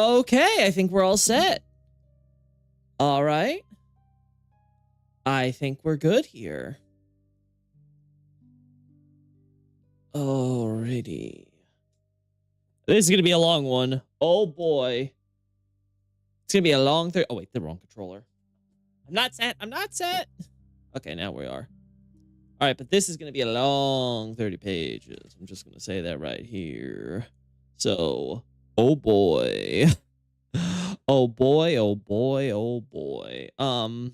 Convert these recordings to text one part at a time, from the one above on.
Okay, I think we're all set. All right. I think we're good here. Alrighty. This is going to be a long one. Oh, boy. It's going to be a long... Oh, wait, the wrong controller. I'm not set. Okay, now we are. All right, but this is going to be a long 30 pages. I'm just going to say that right here. So, oh, boy. Oh, boy, oh, boy, oh, boy. All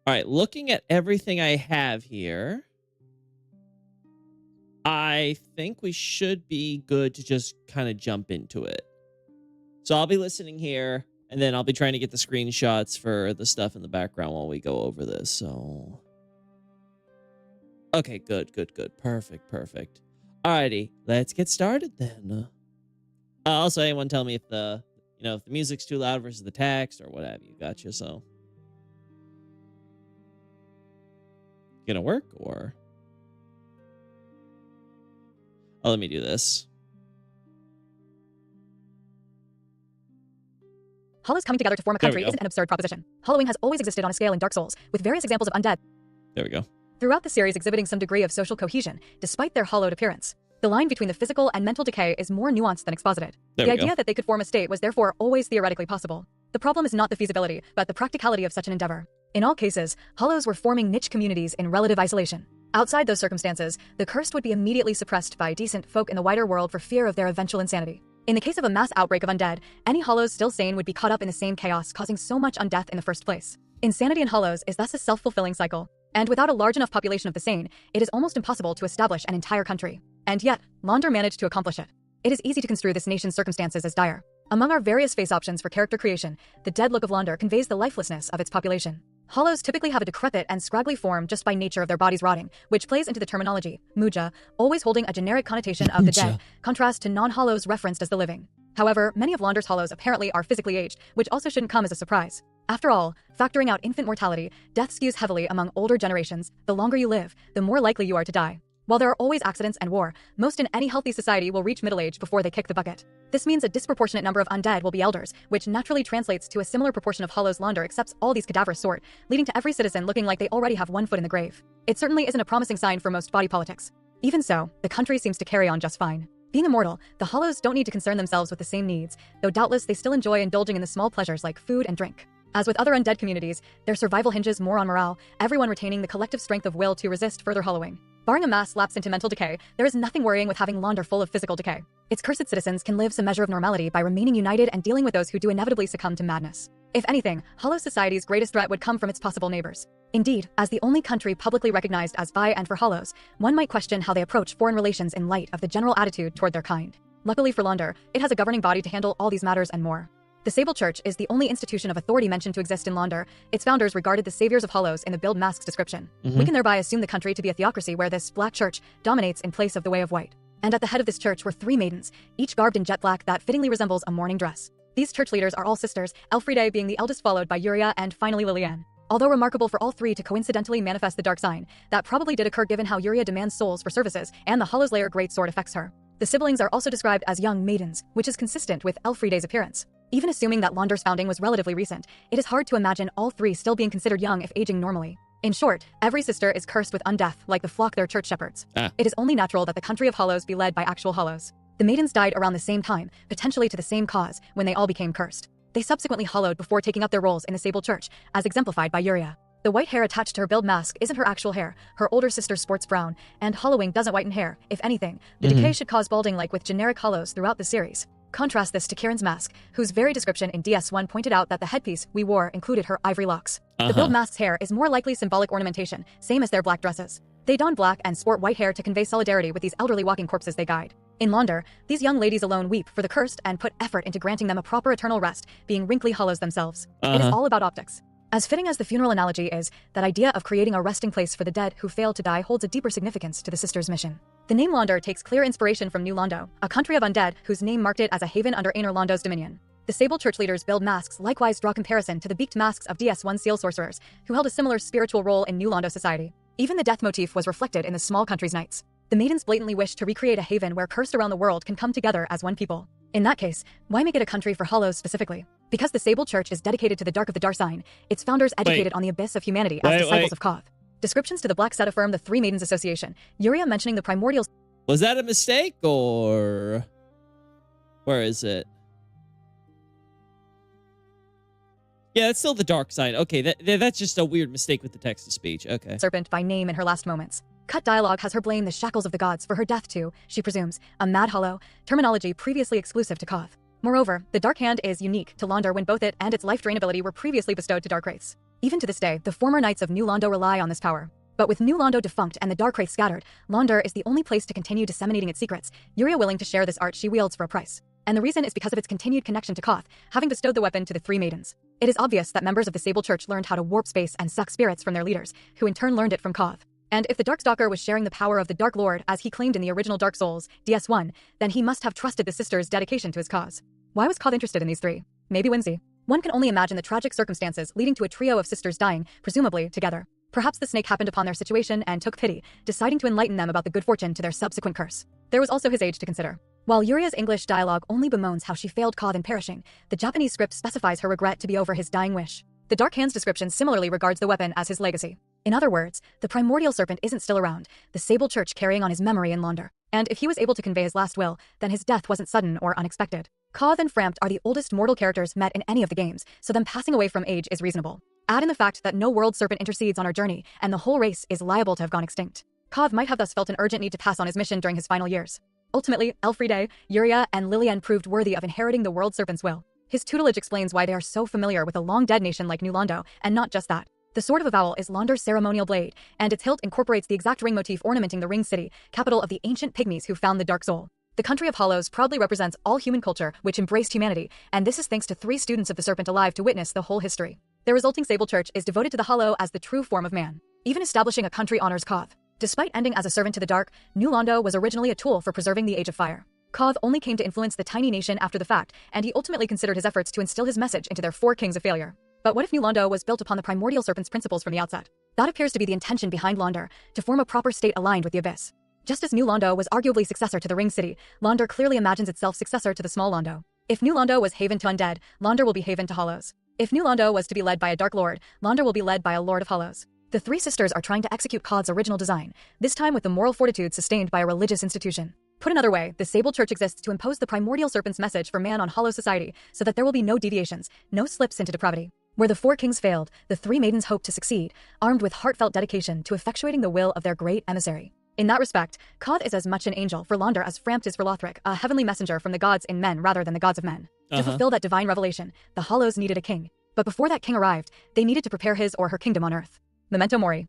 right, looking at everything I have here, I think we should be good to just kind of jump into it. So I'll be listening here, and then I'll be trying to get the screenshots for the stuff in the background while we go over this. So, okay, good. Perfect. Alrighty, let's get started then. Also, anyone tell me if the music's too loud versus the text or what have you. Gotcha. So, gonna work or? Oh, let me do this. Hollows coming together to form a country isn't an absurd proposition. Hollowing has always existed on a scale in Dark Souls, with various examples of undead. There we go. Throughout the series exhibiting some degree of social cohesion, despite their hollowed appearance. The line between the physical and mental decay is more nuanced than exposited. The idea that they could form a state was therefore always theoretically possible. The problem is not the feasibility, but the practicality of such an endeavor. In all cases, hollows were forming niche communities in relative isolation. Outside those circumstances, the cursed would be immediately suppressed by decent folk in the wider world for fear of their eventual insanity. In the case of a mass outbreak of undead, any hollows still sane would be caught up in the same chaos, causing so much undeath in the first place. Insanity in hollows is thus a self-fulfilling cycle. And without a large enough population of the sane, it is almost impossible to establish an entire country. And yet, Launder managed to accomplish it. It is easy to construe this nation's circumstances as dire. Among our various face options for character creation, the dead look of Launder conveys the lifelessness of its population. Hollows typically have a decrepit and scraggly form just by nature of their bodies rotting, which plays into the terminology, muja, always holding a generic connotation of the dead, contrast to non-hollows referenced as the living. However, many of Launder's hollows apparently are physically aged, which also shouldn't come as a surprise. After all, factoring out infant mortality, death skews heavily among older generations. The longer you live, the more likely you are to die. While there are always accidents and war, most in any healthy society will reach middle age before they kick the bucket. This means a disproportionate number of undead will be elders, which naturally translates to a similar proportion of hollows. Launder accepts all these cadaverous sort, leading to every citizen looking like they already have one foot in the grave. It certainly isn't a promising sign for most body politics. Even so, the country seems to carry on just fine. Being immortal, the hollows don't need to concern themselves with the same needs, though doubtless they still enjoy indulging in the small pleasures like food and drink. As with other undead communities, their survival hinges more on morale, everyone retaining the collective strength of will to resist further hollowing. Barring a mass lapse into mental decay, there is nothing worrying with having Launder full of physical decay. Its cursed citizens can live some measure of normality by remaining united and dealing with those who do inevitably succumb to madness. If anything, Hollow Society's greatest threat would come from its possible neighbors. Indeed, as the only country publicly recognized as by and for Hollows, one might question how they approach foreign relations in light of the general attitude toward their kind. Luckily for Launder, it has a governing body to handle all these matters and more. The Sable Church is the only institution of authority mentioned to exist in Launder. Its founders regarded the saviors of Hollows in the Build Mask's description. We can thereby assume the country to be a theocracy where this black church dominates in place of the way of white. And at the head of this church were 3 maidens, each garbed in jet black that fittingly resembles a mourning dress. These church leaders are all sisters, Elfriede being the eldest, followed by Yuria and finally Liliane. Although remarkable for all 3 to coincidentally manifest the dark sign, that probably did occur given how Yuria demands souls for services and the Hollow's Lair greatsword affects her. The siblings are also described as young maidens, which is consistent with Elfriede's appearance. Even assuming that Launder's founding was relatively recent, it is hard to imagine all 3 still being considered young if aging normally. In short, every sister is cursed with undeath, like the flock their church shepherds. It is only natural that the country of Hollows be led by actual Hollows. The maidens died around the same time, potentially to the same cause, when they all became cursed. They subsequently hollowed before taking up their roles in the Sable Church, as exemplified by Yuria. The white hair attached to her build mask isn't her actual hair, her older sister sports brown, and hollowing doesn't whiten hair. If anything, the decay should cause balding like with generic Hollows throughout the series. Contrast this to Kieran's mask, whose very description in DS1 pointed out that the headpiece we wore included her ivory locks. The build mask's hair is more likely symbolic ornamentation, same as their black dresses. They don black and sport white hair to convey solidarity with these elderly walking corpses they guide. In Launder, these young ladies alone weep for the cursed and put effort into granting them a proper eternal rest, being wrinkly Hollows themselves. It is all about optics. As fitting as the funeral analogy is, that idea of creating a resting place for the dead who failed to die holds a deeper significance to the sisters' mission. The name Launder takes clear inspiration from New Londo, a country of undead whose name marked it as a haven under Aenor Londo's dominion. The Sable Church leaders build masks likewise draw comparison to the beaked masks of DS1 seal sorcerers, who held a similar spiritual role in New Londo society. Even the death motif was reflected in the small country's knights. The maidens blatantly wish to recreate a haven where cursed around the world can come together as one people. In that case, why make it a country for hollows specifically? Because the Sable Church is dedicated to the dark of the Darsign, its founders educated on the abyss of humanity as disciples of Koth. Descriptions to the Black Set affirm the Three Maidens Association, Yuria mentioning the primordial... Was that a mistake, or... Where is it? Yeah, it's still the dark side. Okay, that's just a weird mistake with the text-to-speech. Okay. Serpent by name in her last moments. Cut dialogue has her blame the shackles of the gods for her death to, she presumes, a mad hollow, terminology previously exclusive to Koth. Moreover, the Dark Hand is unique to Londar when both it and its life drain ability were previously bestowed to Dark Wraiths. Even to this day, the former Knights of New Londo rely on this power. But with New Londo defunct and the Dark Wraith scattered, Londar is the only place to continue disseminating its secrets, Yuria willing to share this art she wields for a price. And the reason is because of its continued connection to Koth, having bestowed the weapon to the Three Maidens. It is obvious that members of the Sable Church learned how to warp space and suck spirits from their leaders, who in turn learned it from Koth. And if the Darkstalker was sharing the power of the Dark Lord as he claimed in the original Dark Souls, DS1, then he must have trusted the sisters' dedication to his cause. Why was Koth interested in these three? Maybe whimsy. One can only imagine the tragic circumstances leading to a trio of sisters dying, presumably together. Perhaps the snake happened upon their situation and took pity, deciding to enlighten them about the good fortune to their subsequent curse. There was also his age to consider. While Yuria's English dialogue only bemoans how she failed Koth in perishing, the Japanese script specifies her regret to be over his dying wish. The Dark Hand's description similarly regards the weapon as his legacy. In other words, the primordial serpent isn't still around, the Sable Church carrying on his memory in Londar. And if he was able to convey his last will, then his death wasn't sudden or unexpected. Koth and Frampt are the oldest mortal characters met in any of the games, so them passing away from age is reasonable. Add in the fact that no world serpent intercedes on our journey, and the whole race is liable to have gone extinct. Koth might have thus felt an urgent need to pass on his mission during his final years. Ultimately, Elfriede, Yuria, and Lillian proved worthy of inheriting the world serpent's will. His tutelage explains why they are so familiar with a long-dead nation like New Londo, and not just that. The Sword of Avowal is Londar's ceremonial blade, and its hilt incorporates the exact ring motif ornamenting the Ring City, capital of the ancient pygmies who found the Dark Soul. The country of Hollows proudly represents all human culture which embraced humanity, and this is thanks to 3 students of the Serpent alive to witness the whole history. The resulting Sable Church is devoted to the Hollow as the true form of man. Even establishing a country honors Koth. Despite ending as a servant to the dark, New Londo was originally a tool for preserving the Age of Fire. Koth only came to influence the tiny nation after the fact, and he ultimately considered his efforts to instill his message into their 4 kings of failure. But what if New Londo was built upon the primordial serpent's principles from the outset? That appears to be the intention behind Londar, to form a proper state aligned with the Abyss. Just as New Londo was arguably successor to the Ring City, Londar clearly imagines itself successor to the Small Londo. If New Londo was haven to undead, Londar will be haven to hollows. If New Londo was to be led by a Dark Lord, Londar will be led by a Lord of Hollows. The 3 sisters are trying to execute Koth's original design, this time with the moral fortitude sustained by a religious institution. Put another way, the Sable Church exists to impose the primordial serpent's message for man on Hollow society, so that there will be no deviations, no slips into depravity. Where the 4 kings failed, the 3 maidens hope to succeed, armed with heartfelt dedication to effectuating the will of their great emissary. In that respect, Koth is as much an angel for Londar as Frampt is for Lothric, a heavenly messenger from the gods in men rather than the gods of men. To fulfill that divine revelation, the Hollows needed a king. But before that king arrived, they needed to prepare his or her kingdom on Earth. Memento Mori.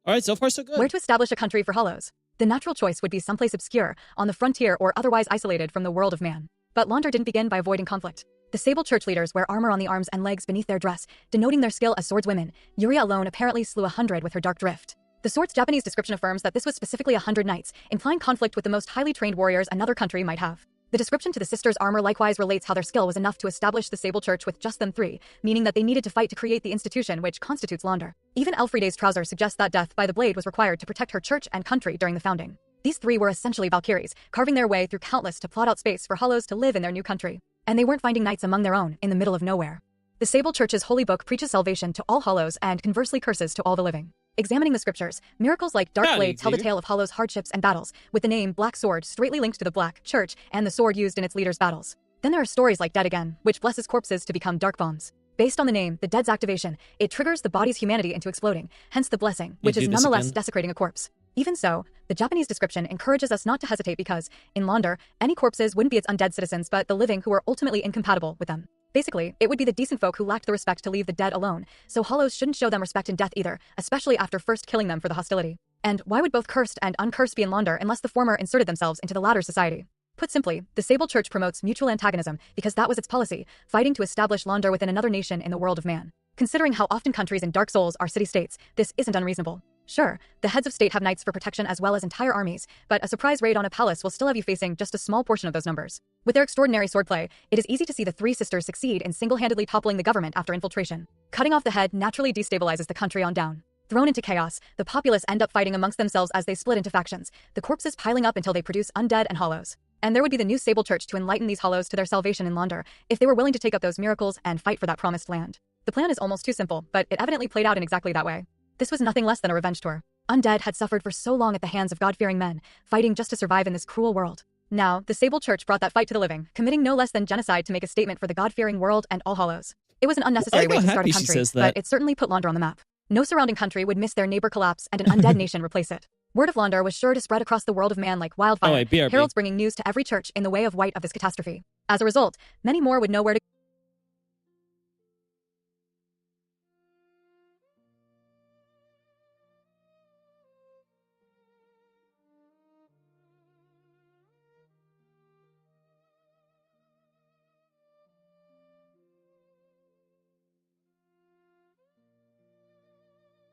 All right, so far so good. Where to establish a country for Hollows? The natural choice would be someplace obscure, on the frontier or otherwise isolated from the world of man. But Londar didn't begin by avoiding conflict. The Sable Church leaders wear armor on the arms and legs beneath their dress, denoting their skill as swordswomen. Yuria alone apparently slew 100 with her dark drift. The sword's Japanese description affirms that this was specifically 100 knights, implying conflict with the most highly trained warriors another country might have. The description to the sisters' armor likewise relates how their skill was enough to establish the Sable Church with just them 3, meaning that they needed to fight to create the institution which constitutes Londar. Even Elfriede's trouser suggests that death by the blade was required to protect her church and country during the founding. These 3 were essentially Valkyries, carving their way through countless to plot out space for Hollows to live in their new country. And they weren't finding knights among their own, in the middle of nowhere. The Sable Church's holy book preaches salvation to all Hollows and conversely curses to all the living. Examining the scriptures, miracles like Dark Blade tell the tale of Hollow's hardships and battles, with the name Black Sword straightly linked to the Black Church and the sword used in its leaders' battles. Then there are stories like Dead Again, which blesses corpses to become dark bombs. Based on the name, the Dead's activation, it triggers the body's humanity into exploding, hence the blessing, which is nonetheless desecrating a corpse. Even so, the Japanese description encourages us not to hesitate because, in Londar, any corpses wouldn't be its undead citizens but the living who are ultimately incompatible with them. Basically, it would be the decent folk who lacked the respect to leave the dead alone, so Hollows shouldn't show them respect in death either, especially after first killing them for the hostility. And why would both cursed and uncursed be in Londar unless the former inserted themselves into the latter's society? Put simply, the Sable Church promotes mutual antagonism because that was its policy, fighting to establish Londar within another nation in the world of man. Considering how often countries in Dark Souls are city-states, this isn't unreasonable. Sure, the heads of state have knights for protection as well as entire armies, but a surprise raid on a palace will still have you facing just a small portion of those numbers. With their extraordinary swordplay, it is easy to see the 3 sisters succeed in single-handedly toppling the government after infiltration. Cutting off the head naturally destabilizes the country on down. Thrown into chaos, the populace end up fighting amongst themselves as they split into factions, the corpses piling up until they produce undead and hollows. And there would be the new Sable Church to enlighten these hollows to their salvation in Londor, if they were willing to take up those miracles and fight for that promised land. The plan is almost too simple, but it evidently played out in exactly that way. This was nothing less than a revenge tour. Undead had suffered for so long at the hands of God-fearing men, fighting just to survive in this cruel world. Now, the Sable Church brought that fight to the living, committing no less than genocide to make a statement for the God-fearing world and all hollows. It was an unnecessary way to start a country, but it certainly put Londor on the map. No surrounding country would miss their neighbor collapse and an undead nation replace it. Word of Londor was sure to spread across the world of man like wildfire, heralds bringing news to every church in the way of white of this catastrophe. As a result, many more would know where to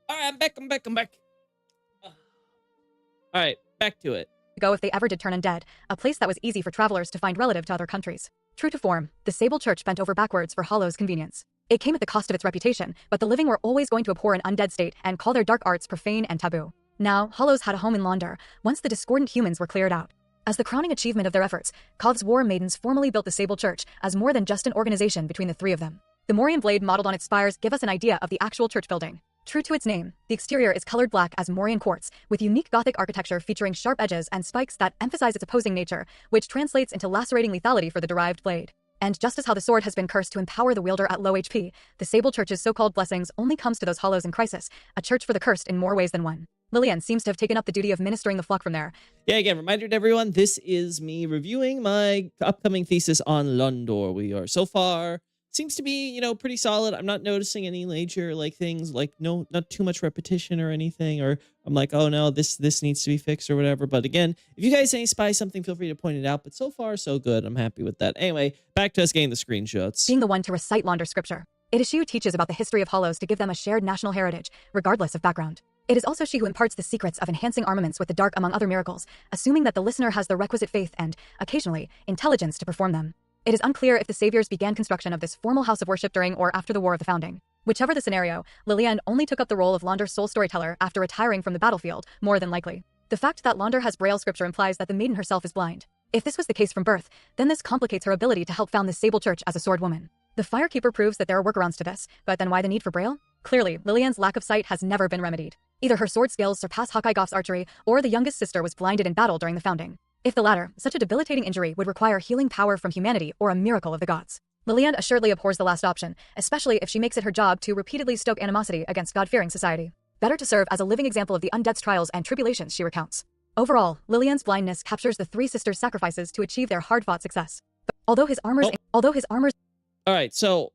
All right, I'm back. All right, back to it. Go if they ever did turn undead, a place that was easy for travelers to find relative to other countries. True to form, the Sable Church bent over backwards for Hollow's convenience. It came at the cost of its reputation, but the living were always going to abhor an undead state and call their dark arts profane and taboo. Now, Hollows had a home in Londor, once the discordant humans were cleared out. As the crowning achievement of their efforts, Kov's War Maidens formally built the Sable Church as more than just an organization between the three of them. The Morian blade modeled on its spires give us an idea of the actual church building. True to its name, the exterior is colored black as Morian quartz, with unique Gothic architecture featuring sharp edges and spikes that emphasize its opposing nature, which translates into lacerating lethality for the derived blade. And just as how the sword has been cursed to empower the wielder at low HP, the Sable Church's so-called blessings only comes to those hollows in crisis, a church for the cursed in more ways than one. Lillian seems to have taken up the duty of ministering the flock from there. Yeah, again, reminder to everyone, this is me reviewing my upcoming thesis on Londor. We are so far... seems to be, pretty solid. I'm not noticing any major things not too much repetition or anything, or I'm like, oh no, this needs to be fixed or whatever. But again, if you guys spy something, feel free to point it out. But so far, so good. I'm happy with that. Anyway, back to us getting the screenshots. Being the one to recite Londor scripture. It is she who teaches about the history of hollows to give them a shared national heritage, regardless of background. It is also she who imparts the secrets of enhancing armaments with the dark among other miracles, assuming that the listener has the requisite faith and, occasionally, intelligence to perform them. It is unclear if the saviors began construction of this formal house of worship during or after the War of the Founding. Whichever the scenario, Lillian only took up the role of Londor's sole storyteller after retiring from the battlefield, more than likely. The fact that Londor has Braille scripture implies that the maiden herself is blind. If this was the case from birth, then this complicates her ability to help found the Sable Church as a sword woman. The Firekeeper proves that there are workarounds to this, but then why the need for Braille? Clearly, Lillian's lack of sight has never been remedied. Either her sword skills surpass Hawkeye Goff's archery, or the youngest sister was blinded in battle during the Founding. If the latter, such a debilitating injury would require healing power from humanity or a miracle of the gods. Lillian assuredly abhors the last option, especially if she makes it her job to repeatedly stoke animosity against God-fearing society. Better to serve as a living example of the undead's trials and tribulations she recounts. Overall, Lillian's blindness captures the three sisters' sacrifices to achieve their hard-fought success. But although his armor's... All right, so...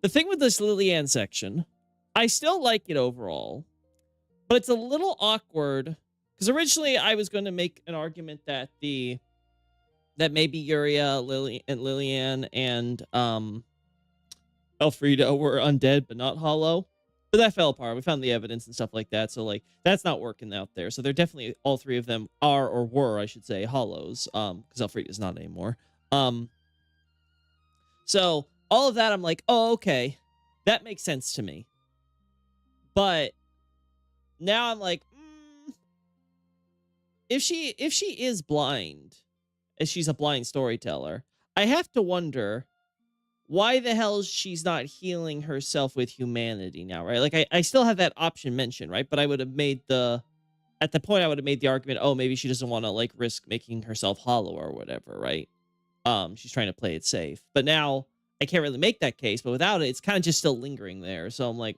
the thing with this Lillian section, I still like it overall. But it's a little awkward because originally I was going to make an argument that maybe Yuria, Lillian, and Elfrida were undead but not hollow. But that fell apart. We found the evidence and stuff like that. So that's not working out there. So they're definitely, all three of them are, or were, I should say, hollows. Because Elfrida's not anymore. So all of that, I'm like, oh, okay, that makes sense to me. But now I'm like, if she is blind, if she's a blind storyteller, I have to wonder why the hell she's not healing herself with humanity now, right? I still have that option mentioned, right? But I would have made at the point I would have made the argument, oh, maybe she doesn't want to risk making herself hollow or whatever, right? She's trying to play it safe. But now I can't really make that case, but without it, it's kind of just still lingering there. So I'm like,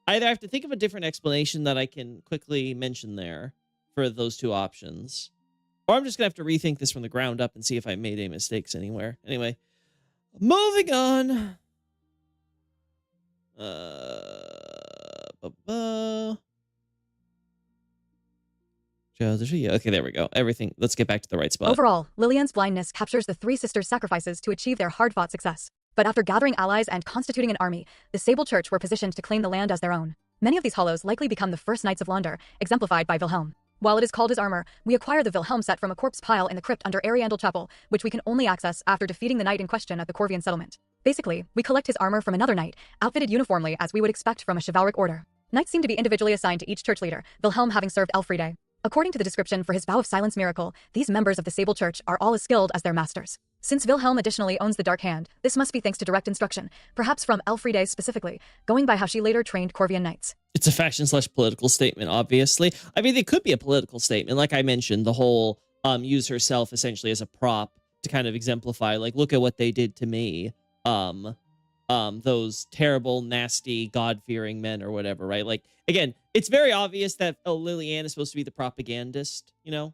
either I have to think of a different explanation that I can quickly mention there for those two options, or I'm just gonna have to rethink this from the ground up and see if I made any mistakes anywhere. Anyway, moving on. Okay, there we go. Everything. Let's get back to the right spot. Overall, Lillian's blindness captures the three sisters' sacrifices to achieve their hard-fought success. But after gathering allies and constituting an army, the Sable Church were positioned to claim the land as their own. Many of these hollows likely become the first knights of Londor, exemplified by Wilhelm. While it is called his armor, we acquire the Wilhelm set from a corpse pile in the crypt under Ariandel Chapel, which we can only access after defeating the knight in question at the Corvian settlement. Basically, we collect his armor from another knight, outfitted uniformly as we would expect from a chivalric order. Knights seem to be individually assigned to each church leader, Wilhelm having served Elfriede. According to the description for his vow of silence miracle, these members of the Sable Church are all as skilled as their masters. Since Wilhelm additionally owns the Dark Hand, this must be thanks to direct instruction, perhaps from Elfriede specifically, going by how she later trained Corvian knights. It's a faction/political statement, obviously. I mean, it could be a political statement. Like I mentioned, the whole use herself essentially as a prop to kind of exemplify, like, look at what they did to me. Those terrible, nasty, God-fearing men or whatever, right? Like, again, it's very obvious that Liliane is supposed to be the propagandist, you know?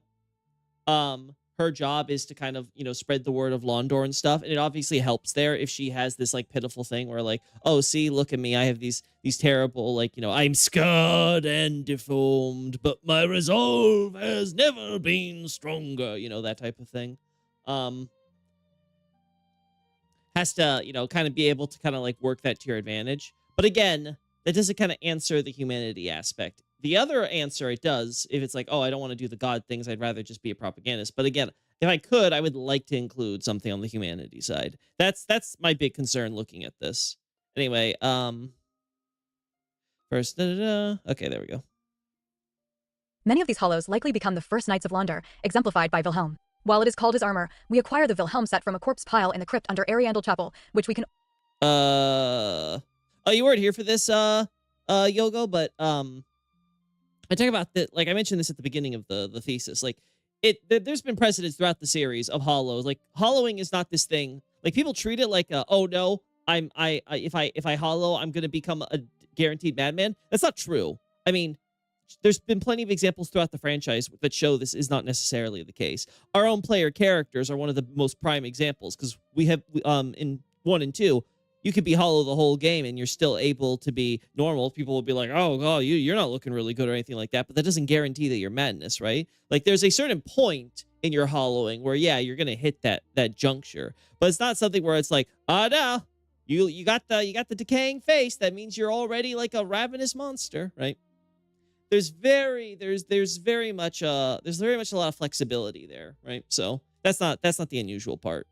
Her job is to kind of, you know, spread the word of Londor and stuff, and it obviously helps there if she has this, like, pitiful thing where, like, oh, see, look at me, I have these terrible, like, you know, I'm scarred and deformed, but my resolve has never been stronger, you know, that type of thing. Has to, you know, kind of be able to kind of like work that to your advantage. But again, that doesn't kind of answer the humanity aspect. The other answer it does, if it's like, oh, I don't want to do the God things, I'd rather just be a propagandist. But again, if I could, I would like to include something on the humanity side. That's my big concern looking at this. Anyway, first, okay, there we go. Many of these hollows likely become the first knights of Londor, exemplified by Wilhelm. While it is called his armor, we acquire the Wilhelm set from a corpse pile in the crypt under Ariandel Chapel, which we can... Oh, you weren't here for this, Yogo, but, I talk about that, like, I mentioned this at the beginning of the thesis, like, there's been precedents throughout the series of hollows, like, hollowing is not this thing, like, people treat it like, oh, no, if I hollow, I'm gonna become a guaranteed madman. That's not true. I mean, there's been plenty of examples throughout the franchise that show this is not necessarily the case. Our own player characters are one of the most prime examples, because we have, in 1 and 2, you could be hollow the whole game and you're still able to be normal. People will be like, oh, God, you're not looking really good or anything like that, but that doesn't guarantee that you're madness, right? Like, there's a certain point in your hollowing where, yeah, you're going to hit that juncture, but it's not something where it's like, no, you got the decaying face. That means you're already like a ravenous monster, right? There's very much a lot of flexibility there, right? So that's not the unusual part.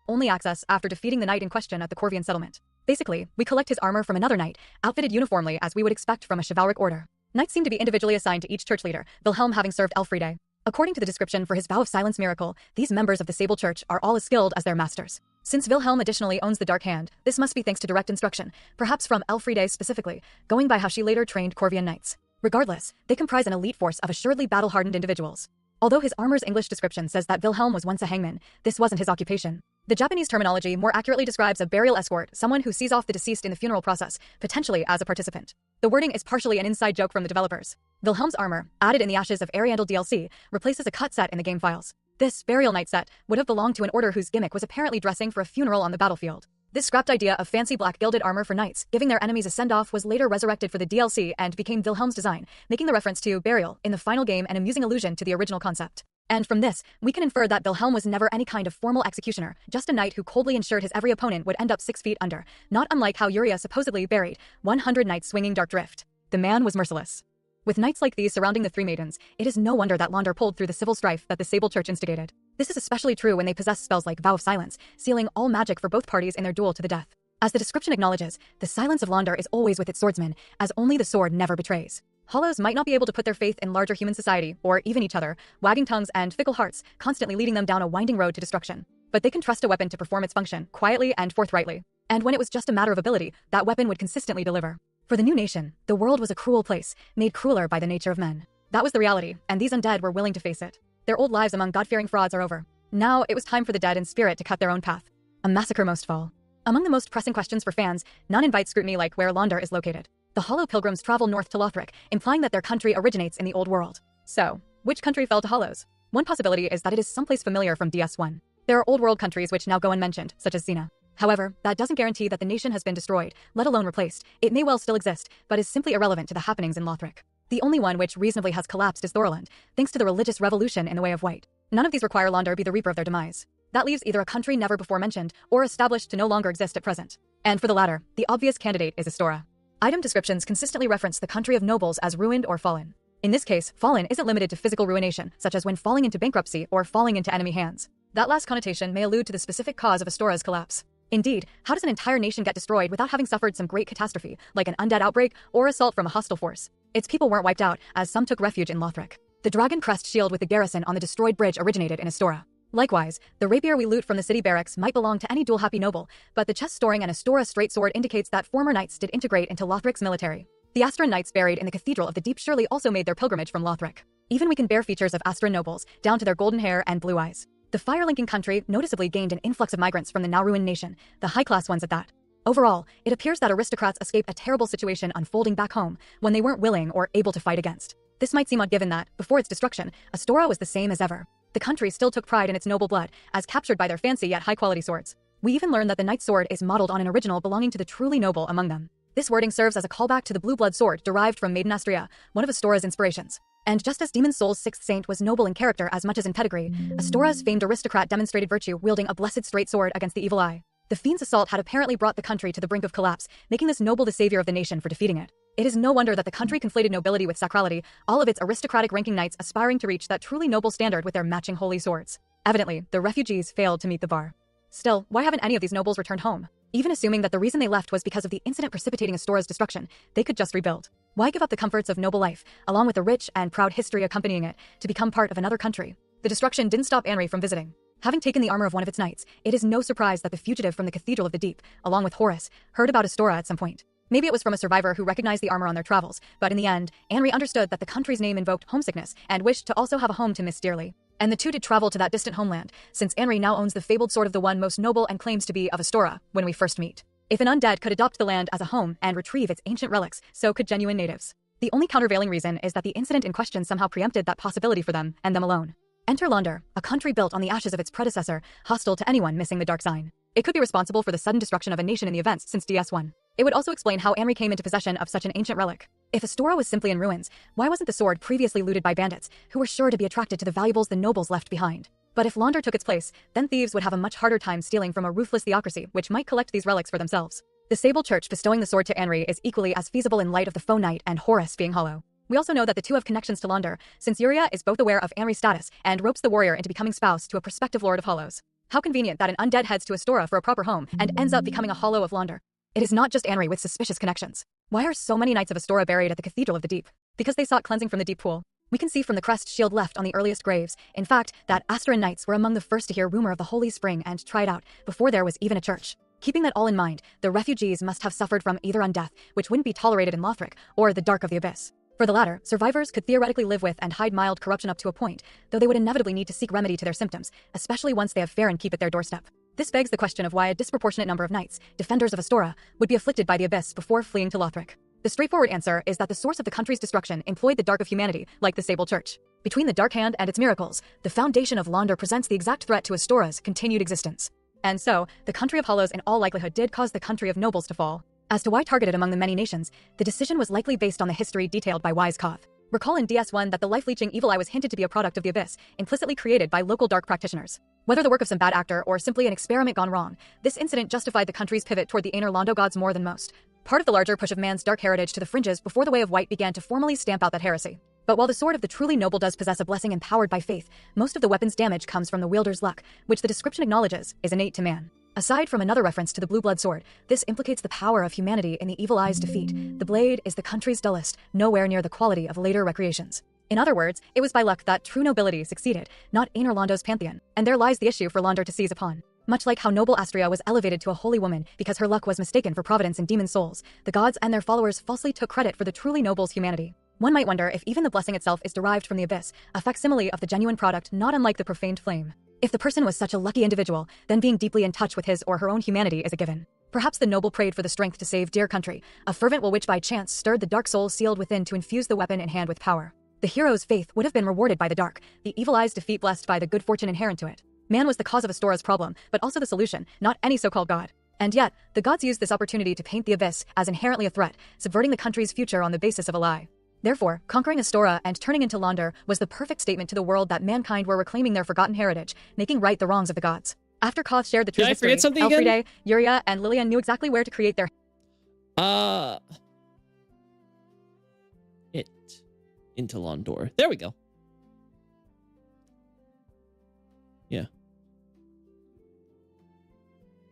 Only access after defeating the knight in question at the Corvian settlement. Basically, we collect his armor from another knight, outfitted uniformly as we would expect from a chivalric order. Knights seem to be individually assigned to each church leader, Wilhelm having served Elfriede. According to the description for his vow of silence miracle, these members of the Sable Church are all as skilled as their masters. Since Wilhelm additionally owns the Dark Hand, this must be thanks to direct instruction, perhaps from Elfriede specifically, going by how she later trained Corvian knights. Regardless, they comprise an elite force of assuredly battle-hardened individuals. Although his armor's English description says that Wilhelm was once a hangman, this wasn't his occupation. The Japanese terminology more accurately describes a burial escort, someone who sees off the deceased in the funeral process, potentially as a participant. The wording is partially an inside joke from the developers. Wilhelm's armor, added in the Ashes of Ariandel DLC, replaces a cut set in the game files. This burial knight set would have belonged to an order whose gimmick was apparently dressing for a funeral on the battlefield. This scrapped idea of fancy black gilded armor for knights, giving their enemies a send-off, was later resurrected for the DLC and became Wilhelm's design, making the reference to burial in the final game an amusing allusion to the original concept. And from this, we can infer that Wilhelm was never any kind of formal executioner, just a knight who coldly ensured his every opponent would end up 6 feet under, not unlike how Uria supposedly buried 100 knights swinging Dark Drift. The man was merciless. With knights like these surrounding the Three Maidens, it is no wonder that Londor pulled through the civil strife that the Sable Church instigated. This is especially true when they possess spells like Vow of Silence, sealing all magic for both parties in their duel to the death. As the description acknowledges, the silence of Londor is always with its swordsmen, as only the sword never betrays. Hollows might not be able to put their faith in larger human society, or even each other, wagging tongues and fickle hearts, constantly leading them down a winding road to destruction. But they can trust a weapon to perform its function, quietly and forthrightly. And when it was just a matter of ability, that weapon would consistently deliver. For the new nation, the world was a cruel place, made crueler by the nature of men. That was the reality, and these undead were willing to face it. Their old lives among God-fearing frauds are over. Now, it was time for the dead in spirit to cut their own path. A massacre most fall. Among the most pressing questions for fans, none invite scrutiny like where Londor is located. The Hollow Pilgrims travel north to Lothric, implying that their country originates in the Old World. So, which country fell to Hollows? One possibility is that it is someplace familiar from DS1. There are Old World countries which now go unmentioned, such as Xena. However, that doesn't guarantee that the nation has been destroyed, let alone replaced. It may well still exist, but is simply irrelevant to the happenings in Lothric. The only one which reasonably has collapsed is Thorland, thanks to the religious revolution in the Way of White. None of these require Londor be the reaper of their demise. That leaves either a country never before mentioned, or established to no longer exist at present. And for the latter, the obvious candidate is Astora. Item descriptions consistently reference the country of nobles as ruined or fallen. In this case, fallen isn't limited to physical ruination, such as when falling into bankruptcy or falling into enemy hands. That last connotation may allude to the specific cause of Astora's collapse. Indeed, how does an entire nation get destroyed without having suffered some great catastrophe, like an undead outbreak or assault from a hostile force? Its people weren't wiped out, as some took refuge in Lothric. The dragon crest shield with the garrison on the destroyed bridge originated in Astora. Likewise, the rapier we loot from the city barracks might belong to any dual-happy noble, but the chest storing an Astora straight sword indicates that former knights did integrate into Lothric's military. The Astran knights buried in the Cathedral of the Deep surely also made their pilgrimage from Lothric. Even we can bear features of Astran nobles, down to their golden hair and blue eyes. The fire-linking country noticeably gained an influx of migrants from the now-ruined nation, the high-class ones at that. Overall, it appears that aristocrats escaped a terrible situation unfolding back home when they weren't willing or able to fight against. This might seem odd given that, before its destruction, Astora was the same as ever. The country still took pride in its noble blood, as captured by their fancy yet high-quality swords. We even learn that the knight's sword is modeled on an original belonging to the truly noble among them. This wording serves as a callback to the blue blood sword derived from Maiden Astrea, one of Astora's inspirations. And just as Demon Soul's sixth saint was noble in character as much as in pedigree, Astora's famed aristocrat demonstrated virtue wielding a blessed straight sword against the evil eye. The fiend's assault had apparently brought the country to the brink of collapse, making this noble the savior of the nation for defeating it. It is no wonder that the country conflated nobility with sacrality, all of its aristocratic ranking knights aspiring to reach that truly noble standard with their matching holy swords. Evidently, the refugees failed to meet the bar. Still, why haven't any of these nobles returned home? Even assuming that the reason they left was because of the incident precipitating Astora's destruction, they could just rebuild. Why give up the comforts of noble life, along with the rich and proud history accompanying it, to become part of another country? The destruction didn't stop Anri from visiting. Having taken the armor of one of its knights, it is no surprise that the fugitive from the Cathedral of the Deep, along with Horus, heard about Astora at some point. Maybe it was from a survivor who recognized the armor on their travels, but in the end, Anri understood that the country's name invoked homesickness and wished to also have a home to miss dearly. And the two did travel to that distant homeland, since Anri now owns the fabled sword of the one most noble and claims to be of Astora when we first meet. If an undead could adopt the land as a home and retrieve its ancient relics, so could genuine natives. The only countervailing reason is that the incident in question somehow preempted that possibility for them, and them alone. Enter Londor, a country built on the ashes of its predecessor, hostile to anyone missing the dark sign. It could be responsible for the sudden destruction of a nation in the events since DS1. It would also explain how Anri came into possession of such an ancient relic. If Astora was simply in ruins, why wasn't the sword previously looted by bandits, who were sure to be attracted to the valuables the nobles left behind? But if Londor took its place, then thieves would have a much harder time stealing from a ruthless theocracy which might collect these relics for themselves. The Sable Church bestowing the sword to Anri is equally as feasible in light of the Foe Knight and Horus being hollow. We also know that the two have connections to Londor, since Yuria is both aware of Anri's status and ropes the warrior into becoming spouse to a prospective Lord of Hollows. How convenient that an undead heads to Astora for a proper home and ends up becoming a hollow of Londor. It is not just Anri with suspicious connections. Why are so many knights of Astora buried at the Cathedral of the Deep? Because they sought cleansing from the deep pool. We can see from the crest shield left on the earliest graves, in fact, that Astoran knights were among the first to hear rumor of the Holy Spring and try it out, before there was even a church. Keeping that all in mind, the refugees must have suffered from either undeath, which wouldn't be tolerated in Lothric, or the Dark of the Abyss. For the latter, survivors could theoretically live with and hide mild corruption up to a point, though they would inevitably need to seek remedy to their symptoms, especially once they have fair and keep at their doorstep. This begs the question of why a disproportionate number of knights, defenders of Astora, would be afflicted by the Abyss before fleeing to Lothric. The straightforward answer is that the source of the country's destruction employed the Dark of humanity, like the Sable Church. Between the Dark Hand and its miracles, the foundation of Londor presents the exact threat to Astora's continued existence. And so, the country of Hollows in all likelihood did cause the country of nobles to fall. As to why targeted among the many nations, the decision was likely based on the history detailed by Wise Koth. Recall in DS1 that the life-leeching evil eye was hinted to be a product of the Abyss, implicitly created by local dark practitioners. Whether the work of some bad actor or simply an experiment gone wrong, this incident justified the country's pivot toward the Aner Londo gods more than most. Part of the larger push of man's dark heritage to the fringes before the Way of White began to formally stamp out that heresy. But while the sword of the truly noble does possess a blessing empowered by faith, most of the weapon's damage comes from the wielder's luck, which the description acknowledges is innate to man. Aside from another reference to the blue blood sword, this implicates the power of humanity in the evil eye's defeat. The blade is the country's dullest, nowhere near the quality of later recreations. In other words, it was by luck that true nobility succeeded, not Aner Londo's pantheon, and there lies the issue for Londor to seize upon. Much like how noble Astrea was elevated to a holy woman because her luck was mistaken for providence in demon souls, the gods and their followers falsely took credit for the truly noble's humanity. One might wonder if even the blessing itself is derived from the Abyss, a facsimile of the genuine product not unlike the profaned flame. If the person was such a lucky individual, then being deeply in touch with his or her own humanity is a given. Perhaps the noble prayed for the strength to save dear country, a fervent will which by chance stirred the dark soul sealed within to infuse the weapon in hand with power. The hero's faith would have been rewarded by the dark, the evil eye's defeat blessed by the good fortune inherent to it. Man was the cause of Astora's problem, but also the solution, not any so-called god. And yet, the gods used this opportunity to paint the Abyss as inherently a threat, subverting the country's future on the basis of a lie. Therefore, conquering Astora and turning into Londor was the perfect statement to the world that mankind were reclaiming their forgotten heritage, making right the wrongs of the gods. After Koth shared the true history, Elfriede, Yuria, and Lillian knew exactly where to create their into Londor. There we go. Yeah.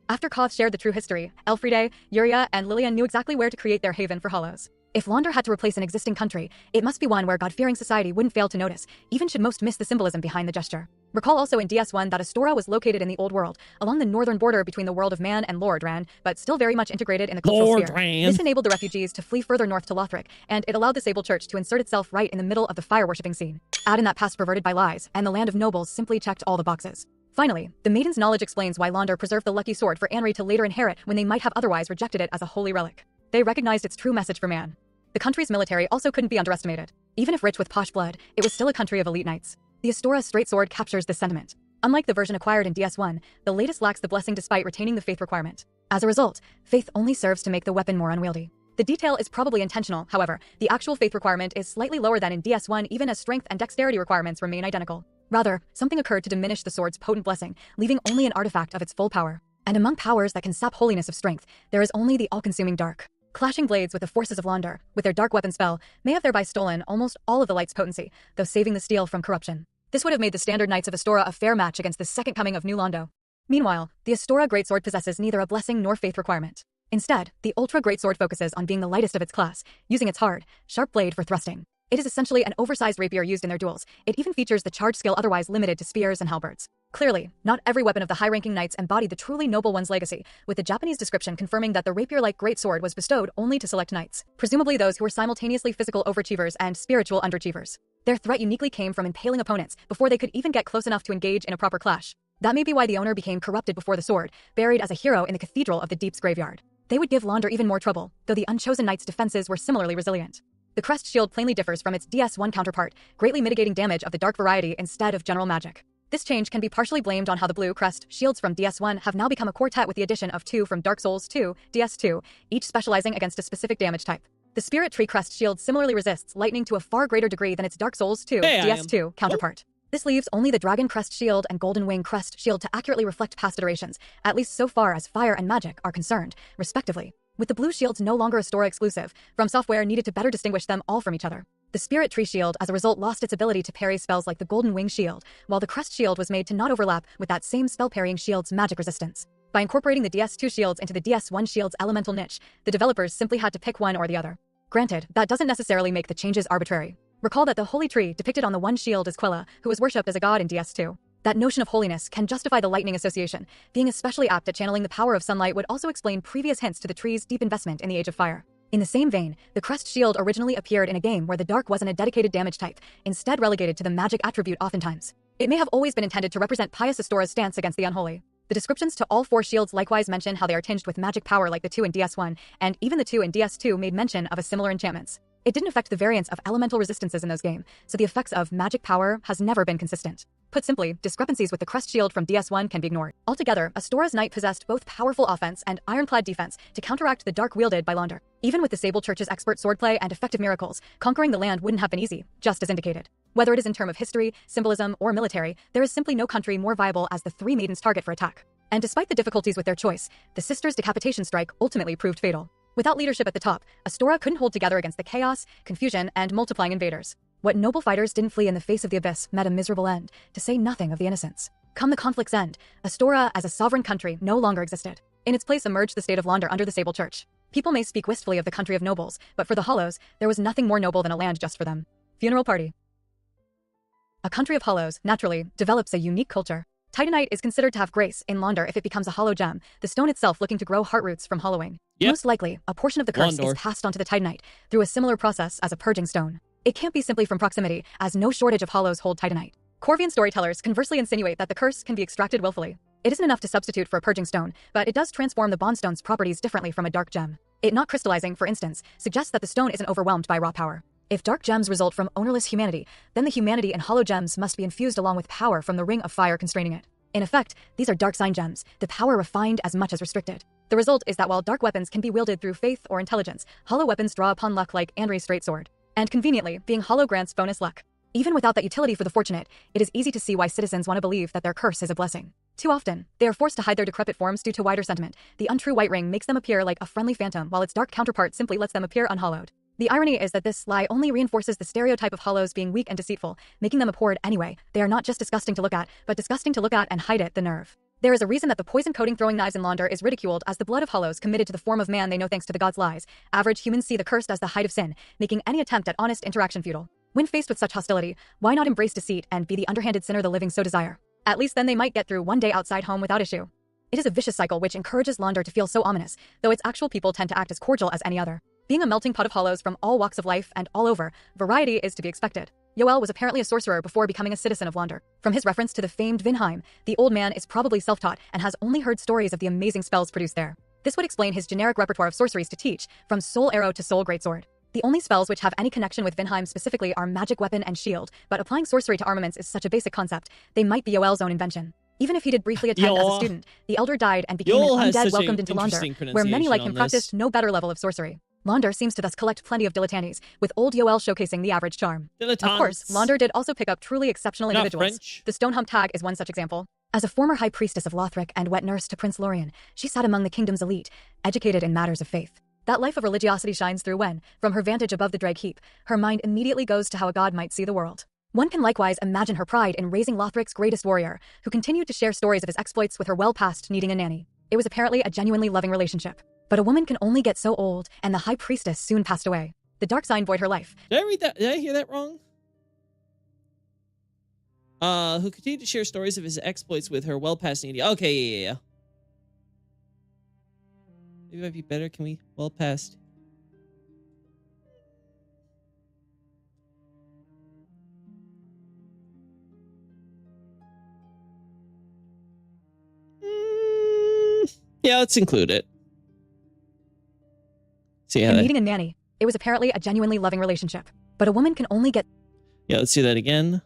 After Koth shared the true history, Elfriede, Yuria, and Lillian knew exactly where to create their haven for hollows. If Londor had to replace an existing country, it must be one where God-fearing society wouldn't fail to notice, even should most miss the symbolism behind the gesture. Recall also in DS1 that Astora was located in the Old World, along the northern border between the world of man and Loredran, but still very much integrated in the cultural sphere. This enabled the refugees to flee further north to Lothric, and it allowed the Sable Church to insert itself right in the middle of the fire-worshipping scene. Add in that past perverted by lies, and the land of nobles simply checked all the boxes. Finally, the maiden's knowledge explains why Londor preserved the lucky sword for Anri to later inherit when they might have otherwise rejected it as a holy relic. They recognized its true message for man. The country's military also couldn't be underestimated. Even if rich with posh blood, it was still a country of elite knights. The Astora straight sword captures this sentiment. Unlike the version acquired in DS1, the latest lacks the blessing despite retaining the faith requirement. As a result, faith only serves to make the weapon more unwieldy. The detail is probably intentional, however, the actual faith requirement is slightly lower than in DS1 even as strength and dexterity requirements remain identical. Rather, something occurred to diminish the sword's potent blessing, leaving only an artifact of its full power. And among powers that can sap holiness of strength, there is only the all-consuming dark. Clashing blades with the forces of Londor, with their dark weapon spell, may have thereby stolen almost all of the light's potency, though saving the steel from corruption. This would have made the standard knights of Astora a fair match against the second coming of New Londo. Meanwhile, the Astora Greatsword possesses neither a blessing nor faith requirement. Instead, the Ultra Greatsword focuses on being the lightest of its class, using its hard, sharp blade for thrusting. It is essentially an oversized rapier used in their duels. It even features the charge skill otherwise limited to spears and halberds. Clearly, not every weapon of the high-ranking knights embodied the truly noble one's legacy, with the Japanese description confirming that the rapier-like greatsword was bestowed only to select knights, presumably those who were simultaneously physical overachievers and spiritual underachievers. Their threat uniquely came from impaling opponents before they could even get close enough to engage in a proper clash. That may be why the owner became corrupted before the sword, buried as a hero in the Cathedral of the Deep's graveyard. They would give Londor even more trouble, though the Unchosen Knight's defenses were similarly resilient. The crest shield plainly differs from its DS1 counterpart, greatly mitigating damage of the dark variety instead of general magic. This change can be partially blamed on how the blue crest shields from DS1 have now become a quartet with the addition of 2 from Dark Souls 2, DS2, each specializing against a specific damage type. The Spirit Tree crest shield similarly resists lightning to a far greater degree than its Dark Souls 2, DS2 counterpart. This leaves only the Dragon Crest Shield and Golden Wing Crest Shield to accurately reflect past iterations, at least so far as fire and magic are concerned, respectively. With the blue shields no longer a Astora exclusive, From Software needed to better distinguish them all from each other. The Spirit Tree Shield, as a result, lost its ability to parry spells like the Golden Wing Shield, while the Crest Shield was made to not overlap with that same spell-parrying shield's magic resistance. By incorporating the DS2 shields into the DS1 shield's elemental niche, the developers simply had to pick one or the other. Granted, that doesn't necessarily make the changes arbitrary. Recall that the Holy Tree depicted on the one shield is Quella, who was worshipped as a god in DS2. That notion of holiness can justify the lightning association. Being especially apt at channeling the power of sunlight would also explain previous hints to the tree's deep investment in the Age of Fire. In the same vein, the Crest Shield originally appeared in a game where the dark wasn't a dedicated damage type, instead relegated to the magic attribute oftentimes. It may have always been intended to represent Pious Astora's stance against the unholy. The descriptions to all 4 shields likewise mention how they are tinged with magic power like the 2 in DS1, and even the 2 in DS2 made mention of a similar enchantments. It didn't affect the variance of elemental resistances in those games, so the effects of magic power has never been consistent. Put simply, discrepancies with the Crest Shield from DS1 can be ignored. Altogether, Astora's Knight possessed both powerful offense and ironclad defense to counteract the dark wielded by Londor. Even with the Sable Church's expert swordplay and effective miracles, conquering the land wouldn't have been easy, just as indicated. Whether it is in terms of history, symbolism, or military, there is simply no country more viable as the 3 maidens' target for attack. And despite the difficulties with their choice, the sisters' decapitation strike ultimately proved fatal. Without leadership at the top, Astora couldn't hold together against the chaos, confusion, and multiplying invaders. What noble fighters didn't flee in the face of the abyss met a miserable end, to say nothing of the innocents. Come the conflict's end, Astora as a sovereign country no longer existed. In its place emerged the state of Londor under the Sable Church. People may speak wistfully of the country of nobles, but for the Hollows, there was nothing more noble than a land just for them. Funeral Party. A country of Hollows, naturally, develops a unique culture. Titanite is considered to have grace in Londor if it becomes a hollow gem, the stone itself looking to grow heart roots from hollowing. Yep. Most likely, a portion of the curse is passed on to the Titanite through a similar process as a purging stone. It can't be simply from proximity, as no shortage of hollows hold Titanite. Corvian storytellers conversely insinuate that the curse can be extracted willfully. It isn't enough to substitute for a purging stone, but it does transform the bondstone's properties differently from a dark gem. It not crystallizing, for instance, suggests that the stone isn't overwhelmed by raw power. If dark gems result from ownerless humanity, then the humanity in hollow gems must be infused along with power from the ring of fire constraining it. In effect, these are dark sign gems, the power refined as much as restricted. The result is that while dark weapons can be wielded through faith or intelligence, hollow weapons draw upon luck like Anri's straight sword. And conveniently, being hollow grants bonus luck. Even without that utility for the fortunate, it is easy to see why citizens want to believe that their curse is a blessing. Too often, they are forced to hide their decrepit forms due to wider sentiment. The untrue white ring makes them appear like a friendly phantom, while its dark counterpart simply lets them appear unhollowed. The irony is that this lie only reinforces the stereotype of hollows being weak and deceitful, making them abhorred anyway. They are not just disgusting to look at, but disgusting to look at and hide it, the nerve. There is a reason that the poison coating throwing knives in Launder is ridiculed as the blood of hollows committed to the form of man they know thanks to the gods' lies. Average humans see the cursed as the height of sin, making any attempt at honest interaction futile. When faced with such hostility, why not embrace deceit and be the underhanded sinner the living so desire? At least then they might get through one day outside home without issue. It is a vicious cycle which encourages Launder to feel so ominous, though its actual people tend to act as cordial as any other. Being a melting pot of hollows from all walks of life and all over, variety is to be expected. Yoel was apparently a sorcerer before becoming a citizen of Launder. From his reference to the famed Vinheim, the old man is probably self-taught and has only heard stories of the amazing spells produced there. This would explain his generic repertoire of sorceries to teach, from soul arrow to soul greatsword. The only spells which have any connection with Vinheim specifically are magic weapon and shield, but applying sorcery to armaments is such a basic concept, they might be Yoel's own invention. Even if he did briefly attend as a student, the elder died and became an undead welcomed into Launder, where many like him practiced no better level of sorcery. Launder seems to thus collect plenty of dilettantes, with old Yoel showcasing the average charm. Of course, Launder did also pick up truly exceptional individuals. The Stonehump Tag is one such example. As a former high priestess of Lothric and wet nurse to Prince Lorien, she sat among the kingdom's elite, educated in matters of faith. That life of religiosity shines through when, from her vantage above the drag heap, her mind immediately goes to how a god might see the world. One can likewise imagine her pride in raising Lothric's greatest warrior, who continued to share stories of his exploits with her well past needing a nanny. It was apparently a genuinely loving relationship. But a woman can only get so old, and the high priestess soon passed away. The dark sign void her life. Did I read that? Did I hear that wrong? Who continued to share stories of his exploits with her well past needy. Okay, yeah. Maybe it might be better. Can we well past? Yeah, let's include it. See how needing a nanny. It was apparently a genuinely loving relationship. But a woman can only get... Yeah, let's see that again.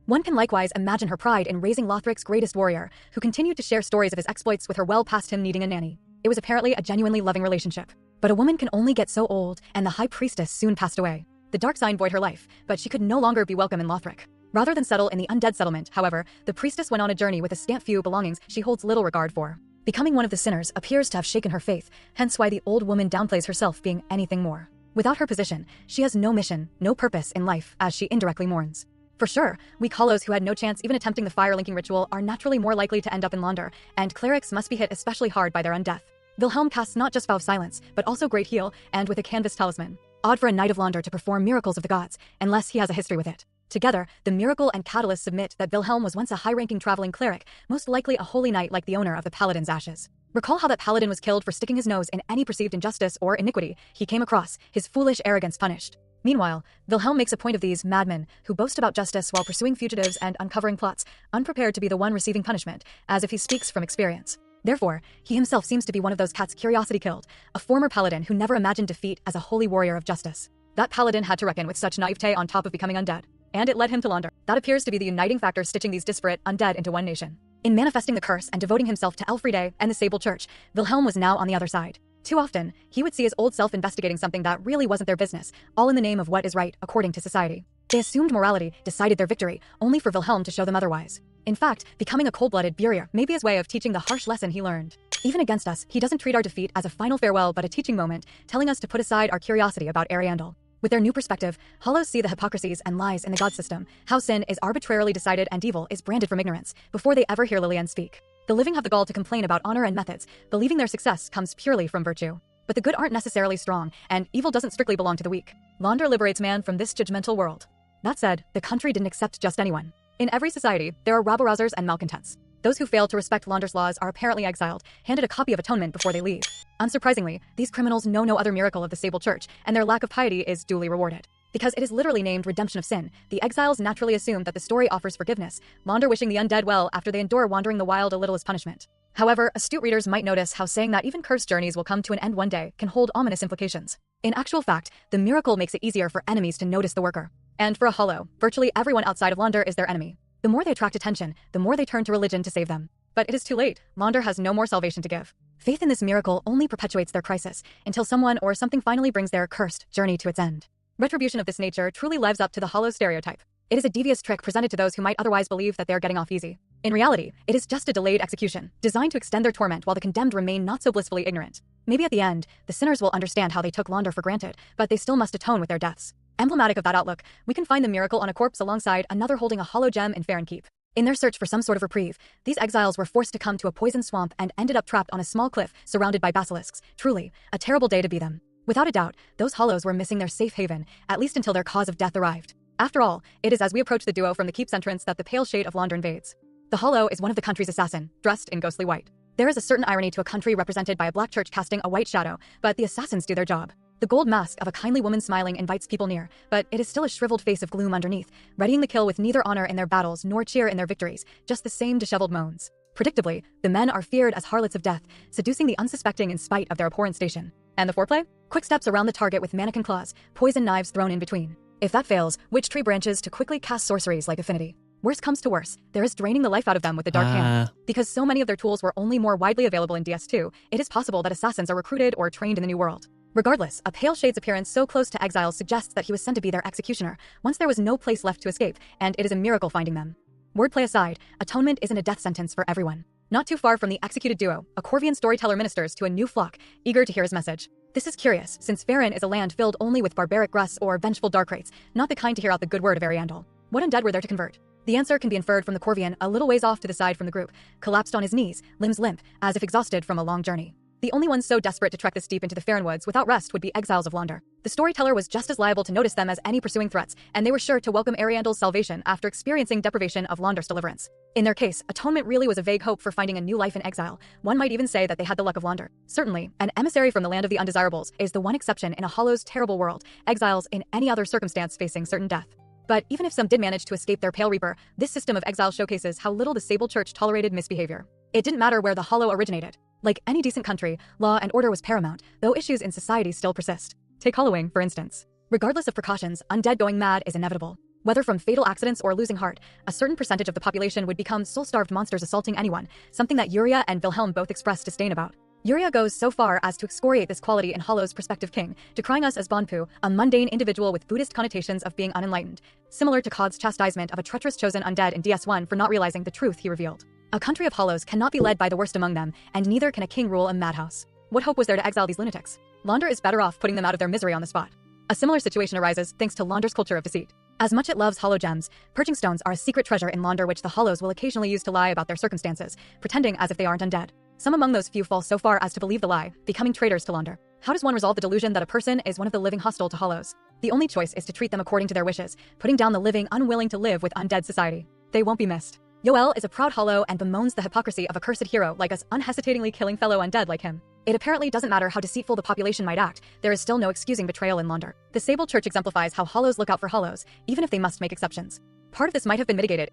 One can likewise imagine her pride in raising Lothric's greatest warrior, who continued to share stories of his exploits with her well past him needing a nanny. It was apparently a genuinely loving relationship. But a woman can only get so old, and the high priestess soon passed away. The dark sign void her life, but she could no longer be welcome in Lothric. Rather than settle in the undead settlement, however, the priestess went on a journey with a scant few belongings she holds little regard for. Becoming one of the sinners appears to have shaken her faith, hence why the old woman downplays herself being anything more. Without her position, she has no mission, no purpose in life, as she indirectly mourns. For sure, weak hollows who had no chance even attempting the fire-linking ritual are naturally more likely to end up in Launder, and clerics must be hit especially hard by their undeath. Wilhelm casts not just Vow of Silence, but also Great Heal, and with a canvas talisman. Odd for a knight of Launder to perform miracles of the gods, unless he has a history with it. Together, the miracle and catalyst submit that Wilhelm was once a high-ranking traveling cleric, most likely a holy knight like the owner of the Paladin's ashes. Recall how that paladin was killed for sticking his nose in any perceived injustice or iniquity he came across, his foolish arrogance punished. Meanwhile, Wilhelm makes a point of these madmen who boast about justice while pursuing fugitives and uncovering plots, unprepared to be the one receiving punishment, as if he speaks from experience. Therefore, he himself seems to be one of those cats curiosity killed, a former paladin who never imagined defeat as a holy warrior of justice. That paladin had to reckon with such naivete on top of becoming undead. And it led him to Launder. That appears to be the uniting factor stitching these disparate undead into one nation. In manifesting the curse and devoting himself to Elfriede and the Sable Church, Wilhelm was now on the other side. Too often, he would see his old self investigating something that really wasn't their business, all in the name of what is right according to society. They assumed morality decided their victory, only for Wilhelm to show them otherwise. In fact, becoming a cold-blooded Burier may be his way of teaching the harsh lesson he learned. Even against us, he doesn't treat our defeat as a final farewell but a teaching moment, telling us to put aside our curiosity about Ariandel. With their new perspective, Hollows see the hypocrisies and lies in the god system, how sin is arbitrarily decided and evil is branded from ignorance, before they ever hear Lillian speak. The living have the gall to complain about honor and methods, believing their success comes purely from virtue. But the good aren't necessarily strong, and evil doesn't strictly belong to the weak. Launder liberates man from this judgmental world. That said, the country didn't accept just anyone. In every society, there are rabble-rousers and malcontents. Those who fail to respect Launder's laws are apparently exiled, handed a copy of atonement before they leave. Unsurprisingly, these criminals know no other miracle of the Sable Church, and their lack of piety is duly rewarded. Because it is literally named Redemption of Sin, the exiles naturally assume that the story offers forgiveness, Launder wishing the undead well after they endure wandering the wild a little as punishment. However, astute readers might notice how saying that even cursed journeys will come to an end one day can hold ominous implications. In actual fact, the miracle makes it easier for enemies to notice the worker. And for a Hollow, virtually everyone outside of Launder is their enemy. The more they attract attention, the more they turn to religion to save them. But it is too late. Launder has no more salvation to give. Faith in this miracle only perpetuates their crisis, until someone or something finally brings their cursed journey to its end. Retribution of this nature truly lives up to the Hollow stereotype. It is a devious trick presented to those who might otherwise believe that they are getting off easy. In reality, it is just a delayed execution, designed to extend their torment while the condemned remain not so blissfully ignorant. Maybe at the end, the sinners will understand how they took Launder for granted, but they still must atone with their deaths. Emblematic of that outlook, we can find the miracle on a corpse alongside another holding a hollow gem in Farinkeep. In their search for some sort of reprieve, these exiles were forced to come to a poisoned swamp and ended up trapped on a small cliff surrounded by basilisks. Truly, a terrible day to be them. Without a doubt, those hollows were missing their safe haven, at least until their cause of death arrived. After all, it is as we approach the duo from the keep's entrance that the pale shade of Londr invades. The hollow is one of the country's assassin, dressed in ghostly white. There is a certain irony to a country represented by a black church casting a white shadow, but the assassins do their job. The gold mask of a kindly woman smiling invites people near, but it is still a shriveled face of gloom underneath, readying the kill with neither honor in their battles nor cheer in their victories, just the same disheveled moans. Predictably, the men are feared as harlots of death, seducing the unsuspecting in spite of their abhorrent station. And the foreplay? Quick steps around the target with mannequin claws, poison knives thrown in between. If that fails, witch tree branches to quickly cast sorceries like affinity. Worst comes to worse, there is draining the life out of them with the dark hand. Because so many of their tools were only more widely available in DS2, it is possible that assassins are recruited or trained in the new world. Regardless, a pale shade's appearance so close to exiles suggests that he was sent to be their executioner, once there was no place left to escape, and it is a miracle finding them. Wordplay aside, atonement isn't a death sentence for everyone. Not too far from the executed duo, a Corvian storyteller ministers to a new flock, eager to hear his message. This is curious, since Farron is a land filled only with barbaric Gruss or vengeful Darkrates, not the kind to hear out the good word of Ariandel. What undead were there to convert? The answer can be inferred from the Corvian a little ways off to the side from the group, collapsed on his knees, limbs limp, as if exhausted from a long journey. The only ones so desperate to trek this deep into the Farron woods without rest would be exiles of Londr. The storyteller was just as liable to notice them as any pursuing threats, and they were sure to welcome Ariandel's salvation after experiencing deprivation of Londr's deliverance. In their case, atonement really was a vague hope for finding a new life in exile. One might even say that they had the luck of Londr. Certainly, an emissary from the land of the undesirables is the one exception in a hollow's terrible world, exiles in any other circumstance facing certain death. But even if some did manage to escape their Pale Reaper, this system of exile showcases how little the Sable Church tolerated misbehavior. It didn't matter where the hollow originated. Like any decent country, law and order was paramount, though issues in society still persist. Take hollowing, for instance. Regardless of precautions, undead going mad is inevitable. Whether from fatal accidents or losing heart, a certain percentage of the population would become soul-starved monsters assaulting anyone, something that Yuria and Wilhelm both expressed disdain about. Yuria goes so far as to excoriate this quality in Hollow's prospective king, decrying us as Bonpu, a mundane individual with Buddhist connotations of being unenlightened, similar to Cod's chastisement of a treacherous chosen undead in DS1 for not realizing the truth he revealed. A country of hollows cannot be led by the worst among them, and neither can a king rule a madhouse. What hope was there to exile these lunatics? Londr is better off putting them out of their misery on the spot. A similar situation arises thanks to Londr's culture of deceit. As much it loves hollow gems, purging stones are a secret treasure in Londr which the hollows will occasionally use to lie about their circumstances, pretending as if they aren't undead. Some among those few fall so far as to believe the lie, becoming traitors to Londr. How does one resolve the delusion that a person is one of the living hostile to hollows? The only choice is to treat them according to their wishes, putting down the living unwilling to live with undead society. They won't be missed. Yoel is a proud hollow and bemoans the hypocrisy of a cursed hero like us unhesitatingly killing fellow undead like him. It apparently doesn't matter how deceitful the population might act, there is still no excusing betrayal in Londr. The Sable Church exemplifies how hollows look out for hollows, even if they must make exceptions. Part of this might have been mitigated.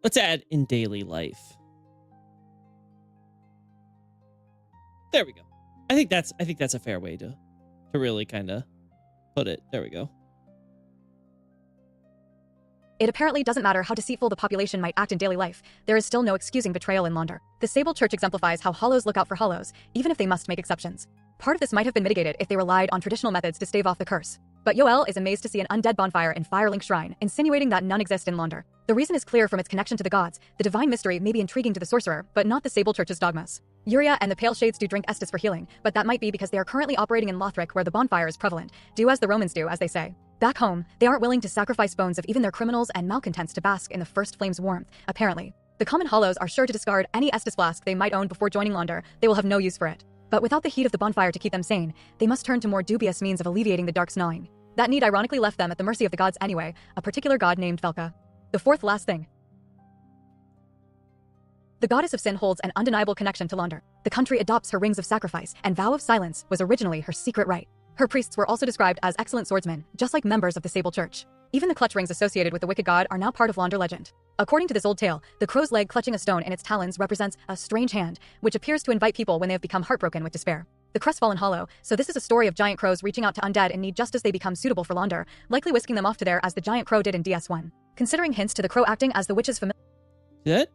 Let's add in daily life. There we go. I think that's a fair way to really kind of put it. There we go. It apparently doesn't matter how deceitful the population might act in daily life, there is still no excusing betrayal in Londr. The Sable Church exemplifies how hollows look out for hollows, even if they must make exceptions. Part of this might have been mitigated if they relied on traditional methods to stave off the curse. But Yoel is amazed to see an undead bonfire in Firelink Shrine, insinuating that none exist in Londr. The reason is clear from its connection to the gods. The divine mystery may be intriguing to the sorcerer, but not the Sable Church's dogmas. Yuria and the Pale Shades do drink Estus for healing, but that might be because they are currently operating in Lothric where the bonfire is prevalent. Do as the Romans do, as they say. Back home, they aren't willing to sacrifice bones of even their criminals and malcontents to bask in the first flame's warmth, apparently. The common hollows are sure to discard any Estus flask they might own before joining Londr. They will have no use for it. But without the heat of the bonfire to keep them sane, they must turn to more dubious means of alleviating the dark's gnawing. That need ironically left them at the mercy of the gods anyway, a particular god named Velka. The fourth last thing. The goddess of sin holds an undeniable connection to Londr. The country adopts her rings of sacrifice, and vow of silence was originally her secret right. Her priests were also described as excellent swordsmen, just like members of the Sable Church. Even the clutch rings associated with the wicked god are now part of Londr legend. According to this old tale, the crow's leg clutching a stone in its talons represents a strange hand, which appears to invite people when they have become heartbroken with despair. The crestfallen hollow, so this is a story of giant crows reaching out to undead in need just as they become suitable for Londr, likely whisking them off to there as the giant crow did in DS1. Considering hints to the crow acting as the witch's familiar. That?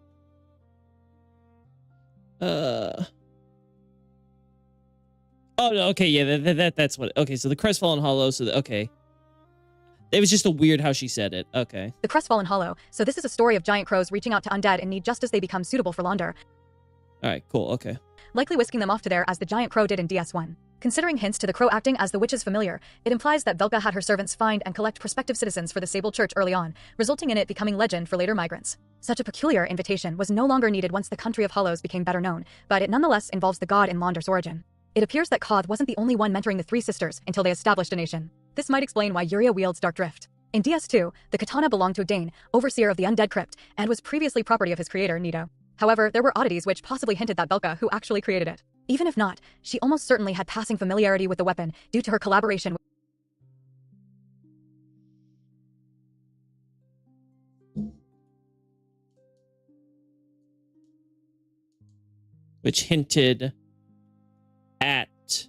Oh no, okay, yeah, that's what. Okay, so the crestfallen hollow. So okay, it was just a weird how she said it. Okay. The crestfallen hollow. So this is a story of giant crows reaching out to undead in need just as they become suitable for Londr. All right, cool. Okay. Likely whisking them off to there as the giant crow did in DS1. Considering hints to the crow acting as the witch's familiar, it implies that Velka had her servants find and collect prospective citizens for the Sable Church early on, resulting in it becoming legend for later migrants. Such a peculiar invitation was no longer needed once the country of Hollows became better known, but it nonetheless involves the god in Launder's origin. It appears that Koth wasn't the only one mentoring the three sisters until they established a nation. This might explain why Yuria wields Dark Drift. In DS2, the katana belonged to a Dane, overseer of the Undead Crypt, and was previously property of his creator, Nito. However, there were oddities which possibly hinted that Velka who actually created it. Even if not, she almost certainly had passing familiarity with the weapon due to her collaboration with which hinted at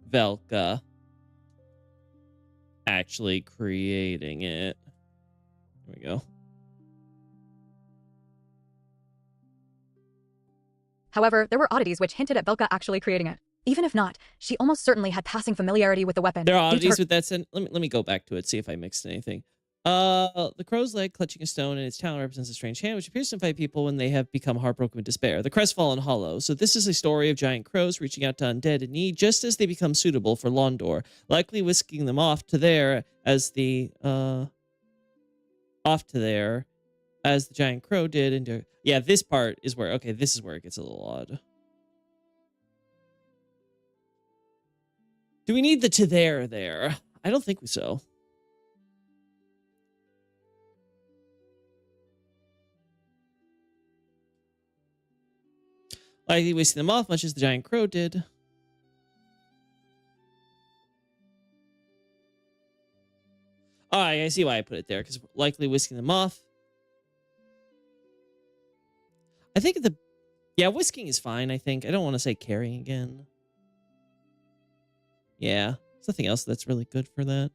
Velka actually creating it. There we go. However, there were oddities which hinted at Velka actually creating it. Even if not, she almost certainly had passing familiarity with the weapon. There are oddities with that. Let me go back to it, see if I mixed anything. The crow's leg clutching a stone in its talon represents a strange hand, which appears to invite people when they have become heartbroken with despair. The crestfallen hollow. So this is a story of giant crows reaching out to undead in need just as they become suitable for Londor, likely whisking them off to there as the giant crow did. And yeah, this part is where, okay, this is where it gets a little odd. Do we need the to there? I don't think so. Likely wasting them off much as the giant crow did. Oh, I see why I put it there, because likely whisking them off. I think whisking is fine, I think. I don't want to say carrying again. Yeah, there's nothing else that's really good for that.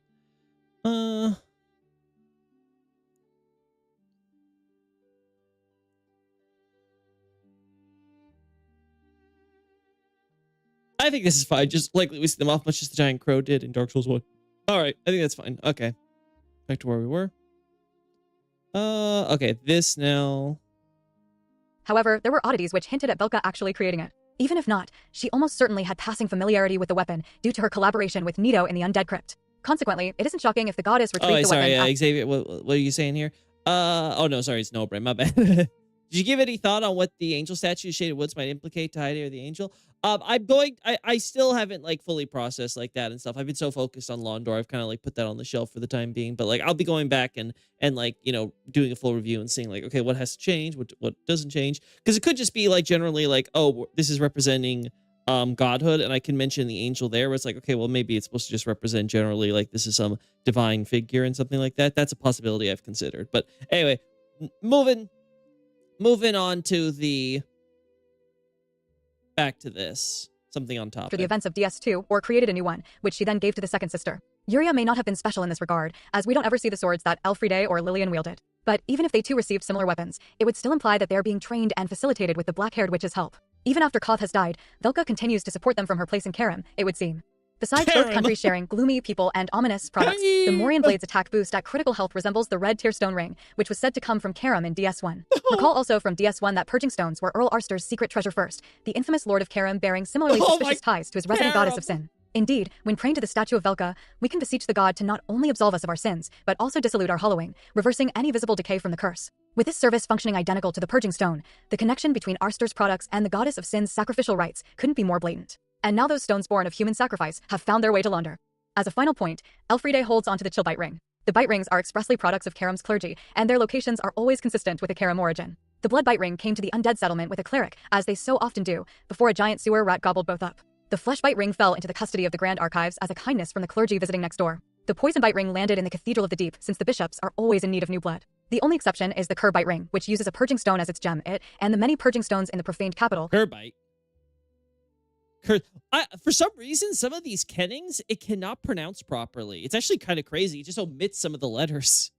I think this is fine. Just likely whisking them off much as the giant crow did in Dark Souls 1. All right, I think that's fine. Okay. Back to where we were. Okay, this now. However, there were oddities which hinted at Velka actually creating it. Even if not, she almost certainly had passing familiarity with the weapon due to her collaboration with Nito in the Undead Crypt. Consequently, it isn't shocking if the goddess retrieved the weapon. Xavier, what are you saying here? Oh no, sorry, it's Nobrain, my bad. Did you give any thought on what the angel statue Shaded Woods might implicate to Heidi or the angel? I still haven't like fully processed like that and stuff. I've been so focused on Londor, I've kind of like put that on the shelf for the time being. But like I'll be going back and like, you know, doing a full review and seeing like, okay, what has to change, what doesn't change. Because it could just be like generally like, oh, this is representing godhood, and I can mention the angel there where it's like, okay, well maybe it's supposed to just represent generally like this is some divine figure and something like that. That's a possibility I've considered. But anyway, moving on to the back to this. Something on top. For the events of DS2, or created a new one, which she then gave to the second sister. Yuria may not have been special in this regard, as we don't ever see the swords that Elfriede or Lillian wielded. But even if they too received similar weapons, it would still imply that they are being trained and facilitated with the black-haired witch's help. Even after Koth has died, Velka continues to support them from her place in Karim, it would seem. Besides both countries sharing gloomy people and ominous products, the Morian Blade's attack boost at critical health resembles the red Tearstone ring, which was said to come from Karim in DS1. Recall also from DS1 that purging stones were Earl Arster's secret treasure first, the infamous Lord of Karim bearing similarly suspicious ties to his resident goddess of sin. Indeed, when praying to the statue of Velka, we can beseech the god to not only absolve us of our sins, but also dissolute our hollowing, reversing any visible decay from the curse. With this service functioning identical to the purging stone, the connection between Arster's products and the goddess of sin's sacrificial rites couldn't be more blatant. And now those stones born of human sacrifice have found their way to Londor. As a final point, Elfriede holds onto the Chillbite ring. The bite rings are expressly products of Karim's clergy, and their locations are always consistent with a Karim origin. The Bloodbite ring came to the undead settlement with a cleric, as they so often do, before a giant sewer rat gobbled both up. The Fleshbite ring fell into the custody of the Grand Archives as a kindness from the clergy visiting next door. The Poisonbite ring landed in the Cathedral of the Deep, since the bishops are always in need of new blood. The only exception is the Curbite ring, which uses a purging stone as its gem, and the many purging stones in the profaned capital. Curbite. For some reason, some of these kennings, it cannot pronounce properly. It's actually kind of crazy. It just omits some of the letters.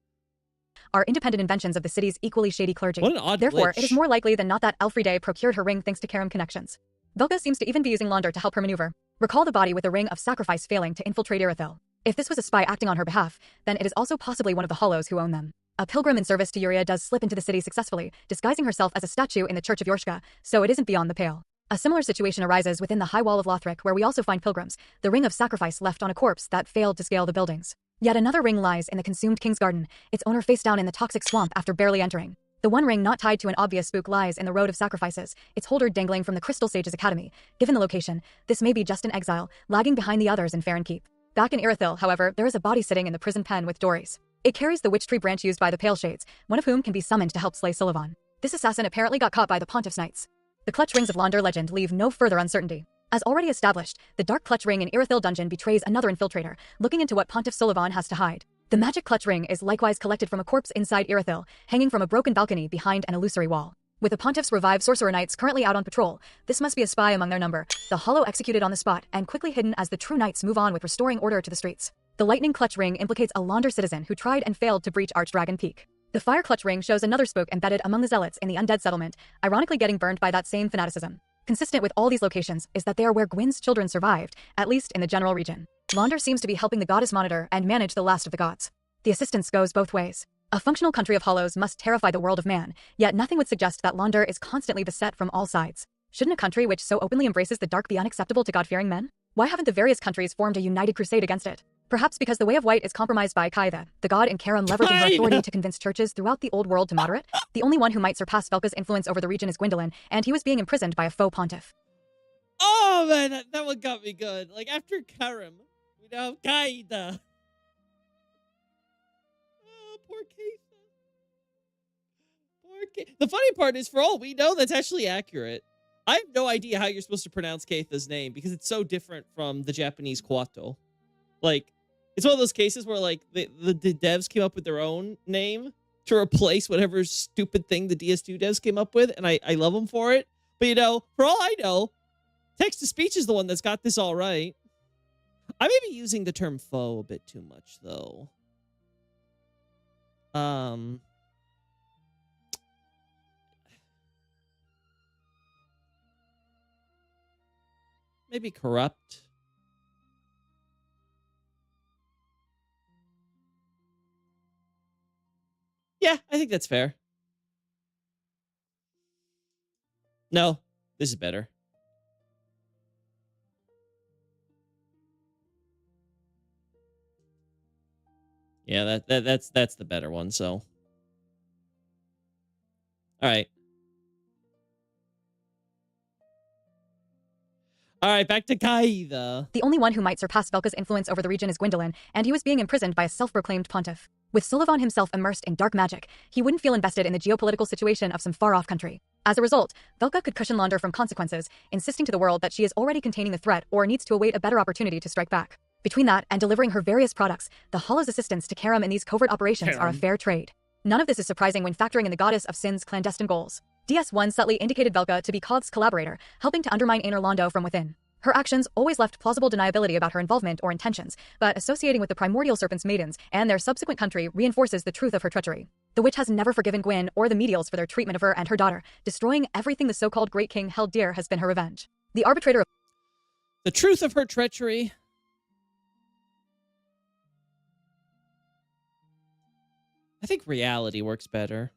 Are independent inventions of the city's equally shady clergy. What an odd Therefore, glitch. It is more likely than not that Elfriede procured her ring thanks to Karim connections. Velka seems to even be using Londor to help her maneuver. Recall the body with the ring of sacrifice failing to infiltrate Irithyll. If this was a spy acting on her behalf, then it is also possibly one of the Hollows who own them. A pilgrim in service to Yuria does slip into the city successfully, disguising herself as a statue in the Church of Yorshka, so it isn't beyond the pale. A similar situation arises within the High Wall of Lothric, where we also find pilgrims, the ring of sacrifice left on a corpse that failed to scale the buildings. Yet another ring lies in the consumed King's Garden, its owner face down in the toxic swamp after barely entering. The one ring not tied to an obvious spook lies in the Road of Sacrifices, its holder dangling from the Crystal Sage's Academy. Given the location, this may be just an exile, lagging behind the others in Faerun Keep. Back in Irithyll, however, there is a body sitting in the prison pen with Dories. It carries the witch tree branch used by the Pale Shades, one of whom can be summoned to help slay Sullivan. This assassin apparently got caught by the Pontiff's Knights. The clutch rings of Launder legend leave no further uncertainty. As already established, the dark clutch ring in Irithyll dungeon betrays another infiltrator, looking into what Pontiff Sullivan has to hide. The magic clutch ring is likewise collected from a corpse inside Irithyll, hanging from a broken balcony behind an illusory wall. With the Pontiff's revived sorcerer knights currently out on patrol, this must be a spy among their number, the Hollow executed on the spot and quickly hidden as the true knights move on with restoring order to the streets. The lightning clutch ring implicates a Launder citizen who tried and failed to breach Archdragon Peak. The fire clutch ring shows another spook embedded among the zealots in the undead settlement, ironically getting burned by that same fanaticism. Consistent with all these locations is that they are where Gwyn's children survived, at least in the general region. Launder seems to be helping the goddess monitor and manage the last of the gods. The assistance goes both ways. A functional country of hollows must terrify the world of man, yet nothing would suggest that Launder is constantly beset from all sides. Shouldn't a country which so openly embraces the dark be unacceptable to God-fearing men? Why haven't the various countries formed a united crusade against it? Perhaps because the Way of White is compromised by Kaitha, the god in Karam leveraging her authority to convince churches throughout the old world to moderate? The only one who might surpass Velka's influence over the region is Gwyndolin, and he was being imprisoned by a faux pontiff. Oh man, that one got me good. Like after Karam, we now have Kaida. Oh, poor Kaitha. Poor Kaitha. The funny part is, for all we know, that's actually accurate. I have no idea how you're supposed to pronounce Kaitha's name because it's so different from the Japanese Kwato. Like, it's one of those cases where, like, the devs came up with their own name to replace whatever stupid thing the DS2 devs came up with, and I love them for it. But, you know, for all I know, text-to-speech is the one that's got this all right. I may be using the term foe a bit too much, though. Maybe corrupt. Yeah, I think that's fair. No, this is better. Yeah, that's the better one, so. All right. All right, back to Kaida. The only one who might surpass Velka's influence over the region is Gwyndolin, and he was being imprisoned by a self-proclaimed pontiff. With Sullivan himself immersed in dark magic, he wouldn't feel invested in the geopolitical situation of some far-off country. As a result, Velka could cushion Launder from consequences, insisting to the world that she is already containing the threat or needs to await a better opportunity to strike back. Between that and delivering her various products, the Hollow's assistance to Karam in these covert operations are a fair trade. None of this is surprising when factoring in the Goddess of Sin's clandestine goals. DS1 subtly indicated Velka to be Koth's collaborator, helping to undermine Aner Londo from within. Her actions always left plausible deniability about her involvement or intentions, but associating with the primordial serpent's maidens and their subsequent country reinforces the truth of her treachery. The witch has never forgiven Gwyn or the Medials for their treatment of her and her daughter. Destroying everything the so-called Great King held dear has been her revenge. The arbitrator of the truth of her treachery. I think reality works better.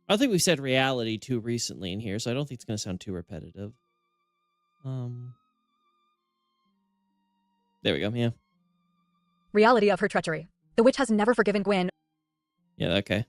I don't think we've said reality too recently in here, so I don't think it's going to sound too repetitive. There we go, yeah. Reality of her treachery. The witch has never forgiven Gwyn. Yeah, okay.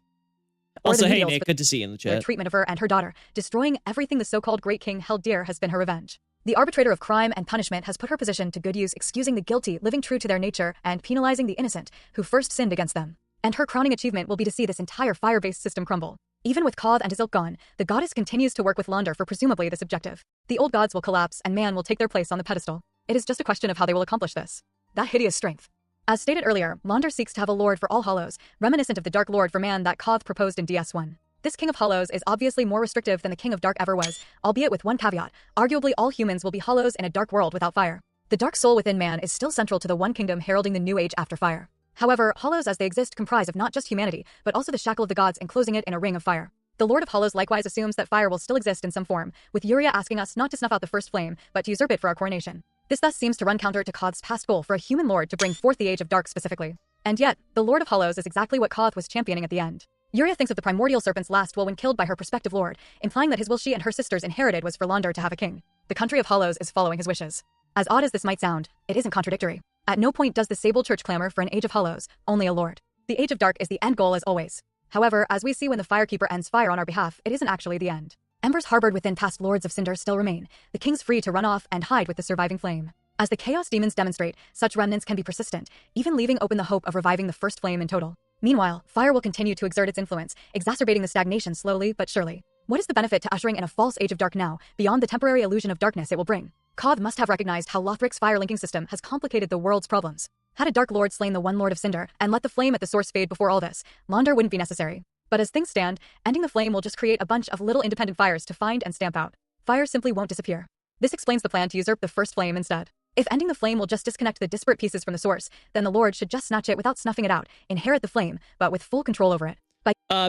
Also, hey, Nick, good to see you in the chat. Their treatment of her and her daughter. Destroying everything the so-called Great King held dear has been her revenge. The arbitrator of crime and punishment has put her position to good use, excusing the guilty, living true to their nature, and penalizing the innocent, who first sinned against them. And her crowning achievement will be to see this entire fire-based system crumble. Even with Koth and his ilk gone, the goddess continues to work with Launder for presumably this objective. The old gods will collapse and man will take their place on the pedestal. It is just a question of how they will accomplish this. That hideous strength. As stated earlier, Launder seeks to have a lord for all hollows, reminiscent of the Dark Lord for man that Koth proposed in DS1. This King of Hollows is obviously more restrictive than the King of Dark ever was, albeit with one caveat: arguably all humans will be hollows in a dark world without fire. The dark soul within man is still central to the one kingdom heralding the new age after fire. However, hollows as they exist comprise of not just humanity, but also the shackle of the gods enclosing it in a ring of fire. The Lord of Hollows likewise assumes that fire will still exist in some form, with Yuria asking us not to snuff out the first flame, but to usurp it for our coronation. This thus seems to run counter to Koth's past goal for a human lord to bring forth the Age of Dark specifically. And yet, the Lord of Hollows is exactly what Koth was championing at the end. Yuria thinks of the primordial serpent's last will when killed by her prospective lord, implying that his will she and her sisters inherited was for Londar to have a king. The country of Hollows is following his wishes. As odd as this might sound, it isn't contradictory. At no point does the Sable Church clamor for an Age of Hollows, only a lord. The Age of Dark is the end goal as always. However, as we see when the Firekeeper ends fire on our behalf, it isn't actually the end. Embers harbored within past Lords of Cinder still remain, the king's free to run off and hide with the surviving flame. As the Chaos Demons demonstrate, such remnants can be persistent, even leaving open the hope of reviving the first flame in total. Meanwhile, fire will continue to exert its influence, exacerbating the stagnation slowly but surely. What is the benefit to ushering in a false Age of Dark now, beyond the temporary illusion of darkness it will bring? Koth must have recognized how Lothric's fire linking system has complicated the world's problems. Had a Dark Lord slain the one Lord of Cinder and let the flame at the source fade before all this, Londar wouldn't be necessary. But as things stand, ending the flame will just create a bunch of little independent fires to find and stamp out. Fire simply won't disappear. This explains the plan to usurp the first flame instead. If ending the flame will just disconnect the disparate pieces from the source, then the Lord should just snatch it without snuffing it out, inherit the flame, but with full control over it.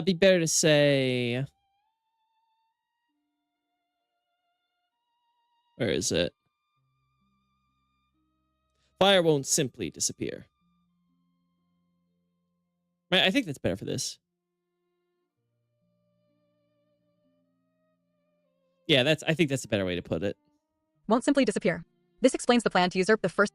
Be better to say... Where is it? Fire won't simply disappear. Right, I think that's better for this. Yeah, I think that's a better way to put it. Won't simply disappear. This explains the plan to usurp the first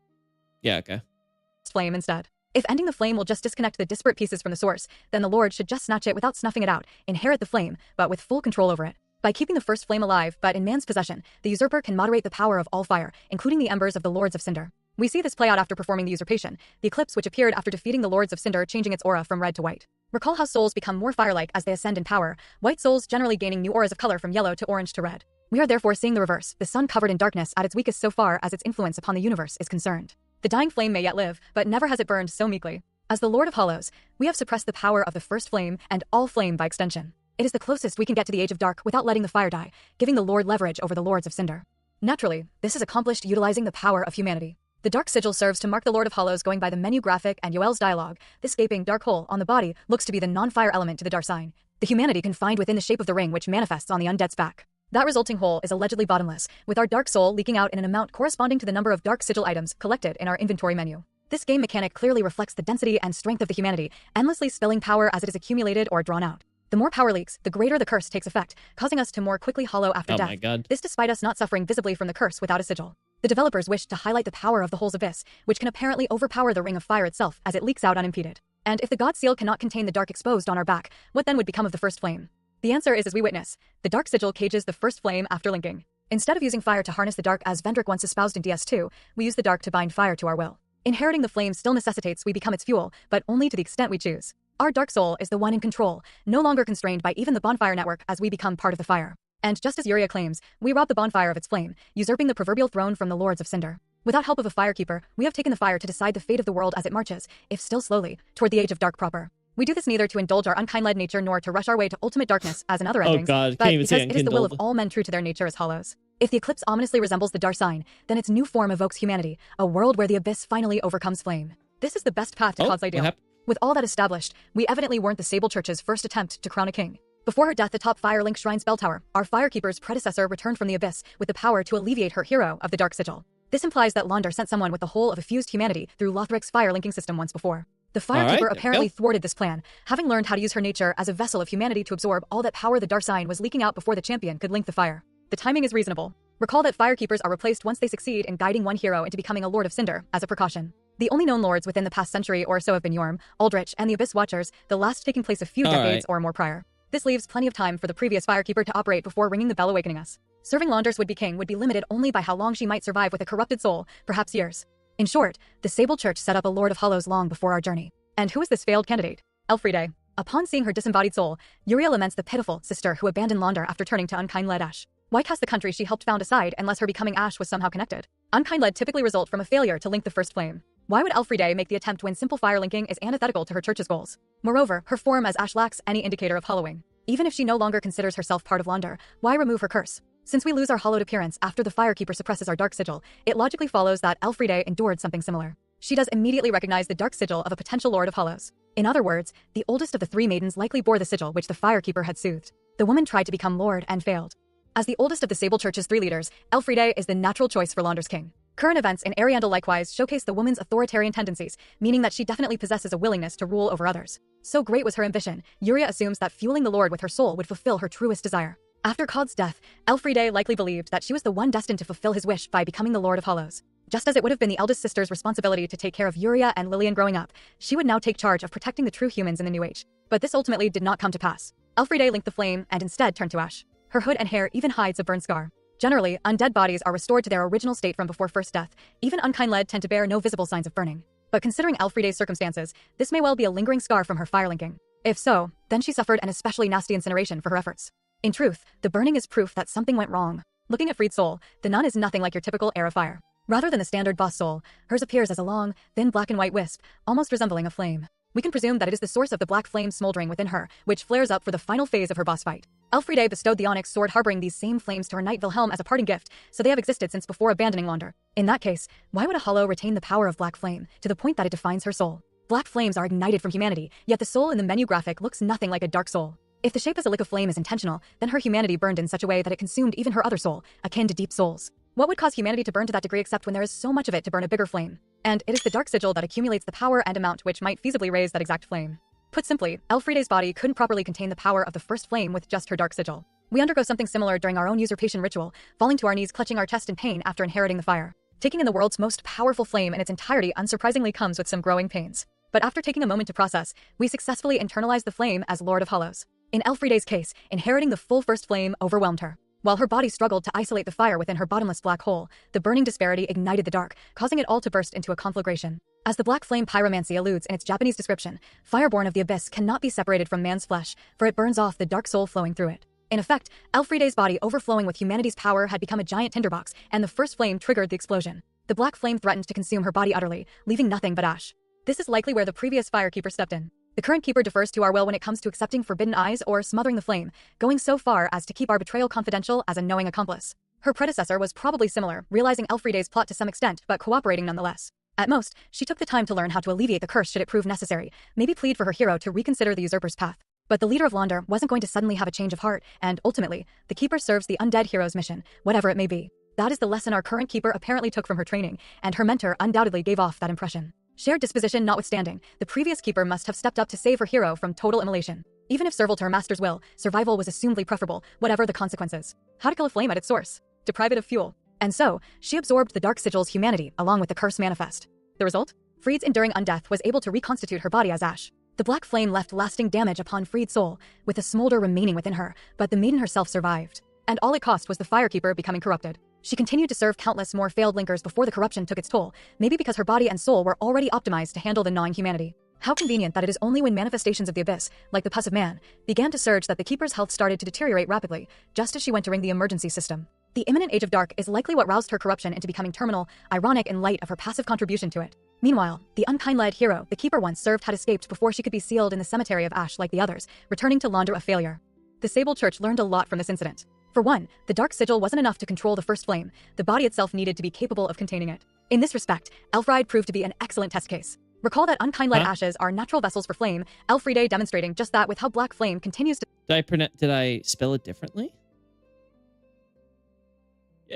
flame instead. If ending the flame will just disconnect the disparate pieces from the source, then the Lord should just snatch it without snuffing it out, inherit the flame, but with full control over it. By keeping the first flame alive, but in man's possession, the usurper can moderate the power of all fire, including the embers of the Lords of Cinder. We see this play out after performing the usurpation, the eclipse which appeared after defeating the Lords of Cinder changing its aura from red to white. Recall how souls become more fire-like as they ascend in power, white souls generally gaining new auras of color from yellow to orange to red. We are therefore seeing the reverse, the sun covered in darkness at its weakest so far as its influence upon the universe is concerned. The dying flame may yet live, but never has it burned so meekly. As the Lord of Hollows, we have suppressed the power of the first flame and all flame by extension. It is the closest we can get to the Age of Dark without letting the fire die, giving the Lord leverage over the Lords of Cinder. Naturally, this is accomplished utilizing the power of humanity. The Dark Sigil serves to mark the Lord of Hollows going by the menu graphic and Yoel's dialogue. This gaping dark hole on the body looks to be the non-fire element to the dark sign, the humanity confined within the shape of the ring which manifests on the undead's back. That resulting hole is allegedly bottomless, with our dark soul leaking out in an amount corresponding to the number of Dark Sigil items collected in our inventory menu. This game mechanic clearly reflects the density and strength of the humanity, endlessly spilling power as it is accumulated or drawn out. The more power leaks, the greater the curse takes effect, causing us to more quickly hollow after death. Oh my god. This despite us not suffering visibly from the curse without a sigil. The developers wished to highlight the power of the hole's abyss, which can apparently overpower the Ring of Fire itself as it leaks out unimpeded. And if the God Seal cannot contain the dark exposed on our back, what then would become of the first flame? The answer is as we witness. The Dark Sigil cages the first flame after linking. Instead of using fire to harness the dark as Vendrick once espoused in DS2, we use the dark to bind fire to our will. Inheriting the flame still necessitates we become its fuel, but only to the extent we choose. Our dark soul is the one in control, no longer constrained by even the bonfire network as we become part of the fire. And just as Yuria claims, we rob the bonfire of its flame, usurping the proverbial throne from the Lords of Cinder. Without help of a firekeeper, we have taken the fire to decide the fate of the world as it marches, if still slowly, toward the Age of Dark proper. We do this neither to indulge our unkind-led nature nor to rush our way to ultimate darkness as in other endings, but because it is the will of all men true to their nature as hollows. If the eclipse ominously resembles the dark sign, then its new form evokes humanity, a world where the abyss finally overcomes flame. This is the best path to Koth's ideal. With all that established, we evidently weren't the Sable Church's first attempt to crown a king. Before her death atop Firelink Shrine's bell tower, our Firekeeper's predecessor returned from the abyss with the power to alleviate her hero of the Dark Sigil. This implies that Londar sent someone with the whole of a fused humanity through Lothric's fire linking system once before. The Firekeeper apparently thwarted this plan, having learned how to use her nature as a vessel of humanity to absorb all that power the dark sign was leaking out before the champion could link the fire. The timing is reasonable. Recall that Firekeepers are replaced once they succeed in guiding one hero into becoming a Lord of Cinder, as a precaution. The only known lords within the past century or so have been Yorm, Aldrich, and the Abyss Watchers, the last taking place a few decades or more prior. This leaves plenty of time for the previous Firekeeper to operate before ringing the bell awakening us. Serving Londar's would-be king would be limited only by how long she might survive with a corrupted soul, perhaps years. In short, the Sable Church set up a Lord of Hollows long before our journey. And who is this failed candidate? Elfriede. Upon seeing her disembodied soul, Yuria laments the pitiful sister who abandoned Londar after turning to unkind-led Ash. Why cast the country she helped found aside unless her becoming Ash was somehow connected? Unkind-led typically result from a failure to link the first flame. Why would Elfriede make the attempt when simple fire linking is antithetical to her church's goals? Moreover, her form as Ash lacks any indicator of hollowing. Even if she no longer considers herself part of Londar, why remove her curse? Since we lose our hollowed appearance after the Firekeeper suppresses our Dark Sigil, it logically follows that Elfriede endured something similar. She does immediately recognize the Dark Sigil of a potential Lord of Hollows. In other words, the oldest of the three maidens likely bore the sigil which the Firekeeper had soothed. The woman tried to become Lord and failed. As the oldest of the Sable Church's three leaders, Elfriede is the natural choice for Londar's king. Current events in Ariandel likewise showcase the woman's authoritarian tendencies, meaning that she definitely possesses a willingness to rule over others. So great was her ambition, Yuria assumes that fueling the Lord with her soul would fulfill her truest desire. After Cod's death, Elfriede likely believed that she was the one destined to fulfill his wish by becoming the Lord of Hollows. Just as it would have been the eldest sister's responsibility to take care of Yuria and Lillian growing up, she would now take charge of protecting the true humans in the New Age. But this ultimately did not come to pass. Elfriede linked the flame and instead turned to ash. Her hood and hair even hides a burn scar. Generally, undead bodies are restored to their original state from before first death. Even unkind lead tend to bear no visible signs of burning. But considering Elfriede's circumstances, this may well be a lingering scar from her fire linking. If so, then she suffered an especially nasty incineration for her efforts. In truth, the burning is proof that something went wrong. Looking at Fried's soul, the nun is nothing like your typical heir of fire. Rather than the standard boss soul, hers appears as a long, thin black and white wisp, almost resembling a flame. We can presume that it is the source of the black flame smoldering within her, which flares up for the final phase of her boss fight. Elfriede bestowed the onyx sword harboring these same flames to her knight Wilhelm as a parting gift, so they have existed since before abandoning Launder. In that case, why would a hollow retain the power of black flame, to the point that it defines her soul? Black flames are ignited from humanity, yet the soul in the menu graphic looks nothing like a dark soul. If the shape as a lick of flame is intentional, then her humanity burned in such a way that it consumed even her other soul, akin to deep souls. What would cause humanity to burn to that degree except when there is so much of it to burn a bigger flame? And it is the dark sigil that accumulates the power and amount which might feasibly raise that exact flame. Put simply, Elfriede's body couldn't properly contain the power of the first flame with just her dark sigil. We undergo something similar during our own usurpation ritual, falling to our knees clutching our chest in pain after inheriting the fire. Taking in the world's most powerful flame in its entirety unsurprisingly comes with some growing pains. But after taking a moment to process, we successfully internalize the flame as Lord of Hollows. In Elfriede's case, inheriting the full first flame overwhelmed her. While her body struggled to isolate the fire within her bottomless black hole, the burning disparity ignited the dark, causing it all to burst into a conflagration. As the black flame pyromancy alludes in its Japanese description, fireborn of the abyss cannot be separated from man's flesh, for it burns off the dark soul flowing through it. In effect, Elfriede's body overflowing with humanity's power had become a giant tinderbox, and the first flame triggered the explosion. The black flame threatened to consume her body utterly, leaving nothing but ash. This is likely where the previous firekeeper stepped in. The current keeper defers to our will when it comes to accepting forbidden eyes or smothering the flame, going so far as to keep our betrayal confidential as a knowing accomplice. Her predecessor was probably similar, realizing Elfriede's plot to some extent, but cooperating nonetheless. At most, she took the time to learn how to alleviate the curse should it prove necessary, maybe plead for her hero to reconsider the usurper's path. But the leader of Launder wasn't going to suddenly have a change of heart, and ultimately, the keeper serves the undead hero's mission, whatever it may be. That is the lesson our current keeper apparently took from her training, and her mentor undoubtedly gave off that impression. Shared disposition notwithstanding, the previous keeper must have stepped up to save her hero from total immolation. Even if servile to her master's will, survival was assumedly preferable, whatever the consequences. How to kill a flame at its source? Deprive it of fuel. And so, she absorbed the dark sigil's humanity along with the curse manifest. The result? Fried's enduring undeath was able to reconstitute her body as ash. The black flame left lasting damage upon Fried's soul, with a smolder remaining within her, but the maiden herself survived. And all it cost was the firekeeper becoming corrupted. She continued to serve countless more failed linkers before the corruption took its toll, maybe because her body and soul were already optimized to handle the gnawing humanity. How convenient that it is only when manifestations of the abyss, like the pus of man, began to surge that the keeper's health started to deteriorate rapidly, just as she went to ring the emergency system. The imminent age of dark is likely what roused her corruption into becoming terminal, ironic in light of her passive contribution to it. Meanwhile, the unkind-led hero the keeper once served had escaped before she could be sealed in the cemetery of ash like the others, returning to Launder a failure. The Sable Church learned a lot from this incident. For one, the dark sigil wasn't enough to control the first flame, the body itself needed to be capable of containing it. In this respect, Elfriede proved to be an excellent test case. Recall that unkind-led ashes are natural vessels for flame, Elfriede demonstrating just that with how black flame continues to— Did I spell it differently?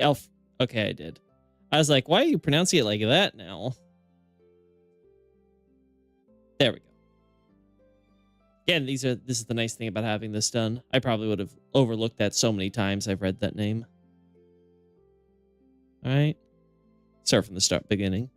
Okay, I did. I was like, why are you pronouncing it like that now? There we go. Again, this is the nice thing about having this done. I probably would have overlooked that so many times I've read that name. All right. Start from the beginning.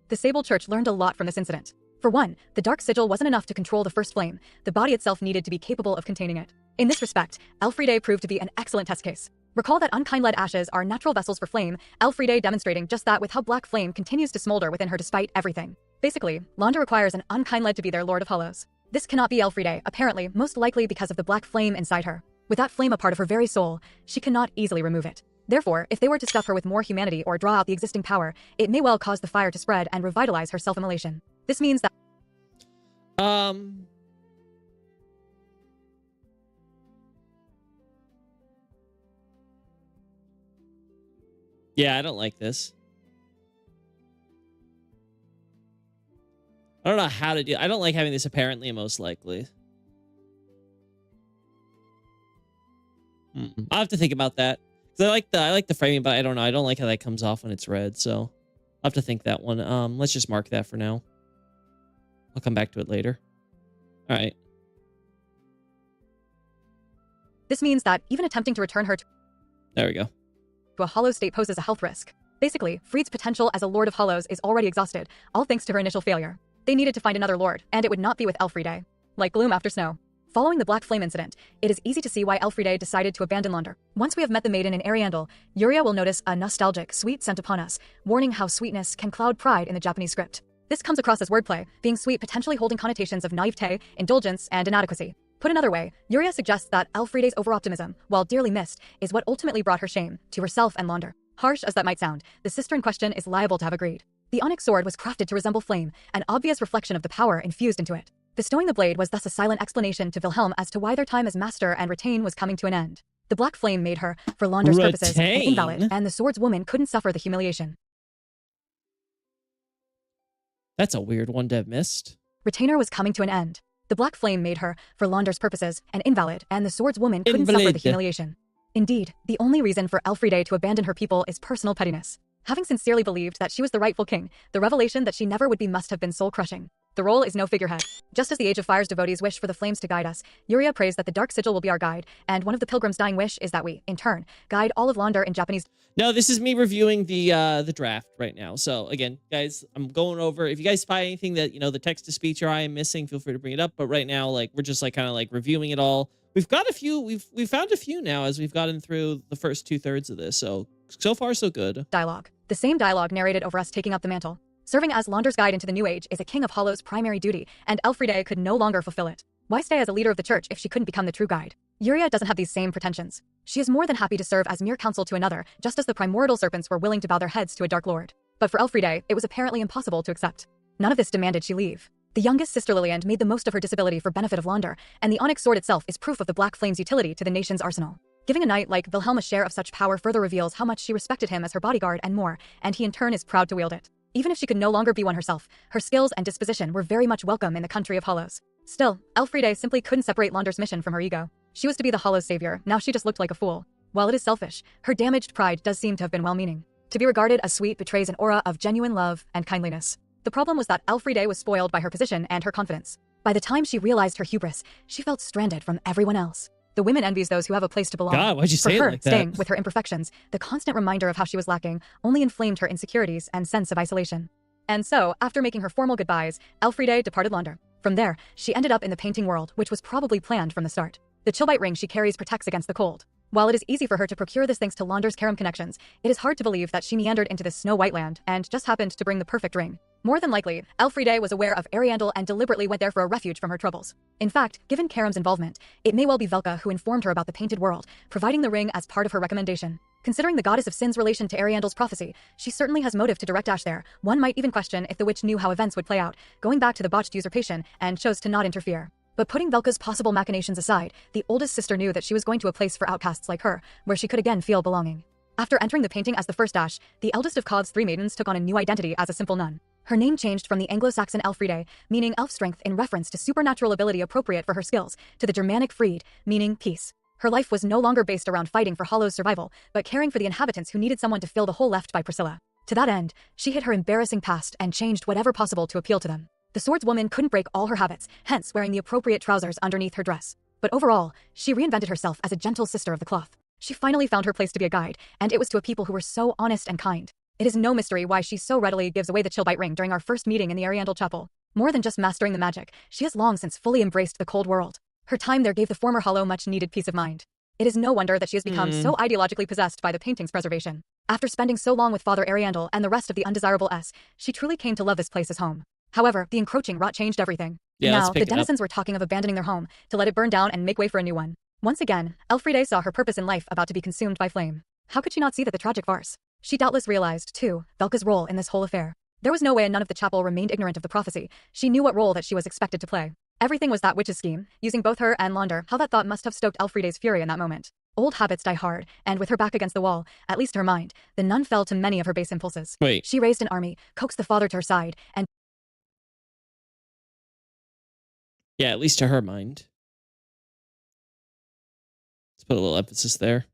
The Sable Church learned a lot from this incident. For one, the dark sigil wasn't enough to control the first flame, the body itself needed to be capable of containing it. In this respect, Elfriede proved to be an excellent test case. Recall that unkind-led ashes are natural vessels for flame, Elfriede demonstrating just that with how black flame continues to smolder within her despite everything. Basically, Launder requires an unkind-led to be their Lord of Hollows. This cannot be Elfriede, apparently, most likely because of the black flame inside her. With that flame a part of her very soul, she cannot easily remove it. Therefore, if they were to stuff her with more humanity or draw out the existing power, it may well cause the fire to spread and revitalize her self-immolation. This means that— Yeah, I don't like this. I don't know how to do. I don't like having this apparently most likely. I'll have to think about that. I like the framing, but I don't know. I don't like how that comes off when it's red. So I'll have to think that one. Let's just mark that for now. I'll come back to it later. All right. This means that even attempting to return her to There we go. a hollow state poses a health risk. Basically, Freed's potential as a Lord of Hollows is already exhausted, all thanks to her initial failure. They needed to find another Lord, and it would not be with Elfriede. Like gloom after snow. Following the Black Flame incident, it is easy to see why Elfriede decided to abandon Launder. Once we have met the maiden in Ariandel, Yuria will notice a nostalgic, sweet scent upon us, warning how sweetness can cloud pride in the Japanese script. This comes across as wordplay, being sweet potentially holding connotations of naivete, indulgence, and inadequacy. Put another way, Yuria suggests that Elfriede's overoptimism, while dearly missed, is what ultimately brought her shame to herself and Launder. Harsh as that might sound, the sister in question is liable to have agreed. The onyx sword was crafted to resemble flame, an obvious reflection of the power infused into it. Bestowing the blade was thus a silent explanation to Wilhelm as to why their time as master and retain was coming to an end. The black flame made her, for Launder's purposes, an invalid, and the sword's woman couldn't suffer the humiliation. That's a weird one to have missed. Retainer was coming to an end. The black flame made her, for Launder's purposes, an invalid, and the sword's woman couldn't suffer the humiliation. Indeed, the only reason for Elfriede to abandon her people is personal pettiness. Having sincerely believed that she was the rightful king, the revelation that she never would be must have been soul-crushing. The role is no figurehead. Just as the Age of Fire's devotees wish for the flames to guide us, Yuria prays that the Dark Sigil will be our guide, and one of the pilgrim's dying wish is that we, in turn, guide all of Launder in Japanese. No, this is me reviewing the draft right now. So again, guys, I'm going over. If you guys find anything that, the text-to-speech or I am missing, feel free to bring it up. But right now, we're just kind of reviewing it all. We've got a few. We've found a few now as we've gotten through the first 2/3 of this. So far so good. Dialogue. The same dialogue narrated over us taking up the mantle. Serving as Launder's guide into the New Age is a King of Hollow's primary duty, and Elfriede could no longer fulfill it. Why stay as a leader of the church if she couldn't become the true guide? Yuria doesn't have these same pretensions. She is more than happy to serve as mere counsel to another, just as the primordial serpents were willing to bow their heads to a Dark Lord. But for Elfriede, it was apparently impossible to accept. None of this demanded she leave. The youngest sister Liliand made the most of her disability for benefit of Launder, and the onyx sword itself is proof of the Black Flame's utility to the nation's arsenal. Giving a knight like Wilhelm a share of such power further reveals how much she respected him as her bodyguard and more, and he in turn is proud to wield it. Even if she could no longer be one herself, her skills and disposition were very much welcome in the country of Hollows. Still, Elfriede simply couldn't separate Launder's mission from her ego. She was to be the Hollow's savior, now she just looked like a fool. While it is selfish, her damaged pride does seem to have been well-meaning. To be regarded as sweet betrays an aura of genuine love and kindliness. The problem was that Elfriede was spoiled by her position and her confidence. By the time she realized her hubris, she felt stranded from everyone else. The women envies those who have a place to belong. God, why'd you say it like that? For her, staying with her imperfections, the constant reminder of how she was lacking, only inflamed her insecurities and sense of isolation. And so, after making her formal goodbyes, Elfriede departed Launder. From there, she ended up in the painting world, which was probably planned from the start. The chillbite ring she carries protects against the cold. While it is easy for her to procure this thanks to Launder's Karam connections, it is hard to believe that she meandered into this snow-white land and just happened to bring the perfect ring. More than likely, Elfriede was aware of Ariandel and deliberately went there for a refuge from her troubles. In fact, given Karam's involvement, it may well be Velka who informed her about the painted world, providing the ring as part of her recommendation. Considering the goddess of sin's relation to Ariandel's prophecy, she certainly has motive to direct Ash there. One might even question if the witch knew how events would play out, going back to the botched usurpation, and chose to not interfere. But putting Velka's possible machinations aside, the oldest sister knew that she was going to a place for outcasts like her, where she could again feel belonging. After entering the painting as the first Ash, the eldest of Kod's 3 maidens took on a new identity as a simple nun. Her name changed from the Anglo-Saxon Elfriede, meaning elf strength in reference to supernatural ability appropriate for her skills, to the Germanic Fried, meaning peace. Her life was no longer based around fighting for Hollow's survival, but caring for the inhabitants who needed someone to fill the hole left by Priscilla. To that end, she hid her embarrassing past and changed whatever possible to appeal to them. The swordswoman couldn't break all her habits, hence wearing the appropriate trousers underneath her dress. But overall, she reinvented herself as a gentle sister of the cloth. She finally found her place to be a guide, and it was to a people who were so honest and kind. It is no mystery why she so readily gives away the chillbite ring during our first meeting in the Ariandel Chapel. More than just mastering the magic, she has long since fully embraced the cold world. Her time there gave the former Hollow much-needed peace of mind. It is no wonder that she has become so ideologically possessed by the painting's preservation. After spending so long with Father Ariandel and the rest of the undesirable S, she truly came to love this place as home. However, the encroaching rot changed everything. Yeah, now, the denizens were talking of abandoning their home, to let it burn down and make way for a new one. Once again, Elfriede saw her purpose in life about to be consumed by flame. How could she not see that the tragic farce? She doubtless realized, too, Velka's role in this whole affair. There was no way a nun of the chapel remained ignorant of the prophecy. She knew what role that she was expected to play. Everything was that witch's scheme, using both her and Launder. How that thought must have stoked Elfriede's fury in that moment. Old habits die hard, and with her back against the wall, at least to her mind, the nun fell to many of her base impulses. Wait. She raised an army, coaxed the father to her side, and yeah, at least to her mind. Let's put a little emphasis there.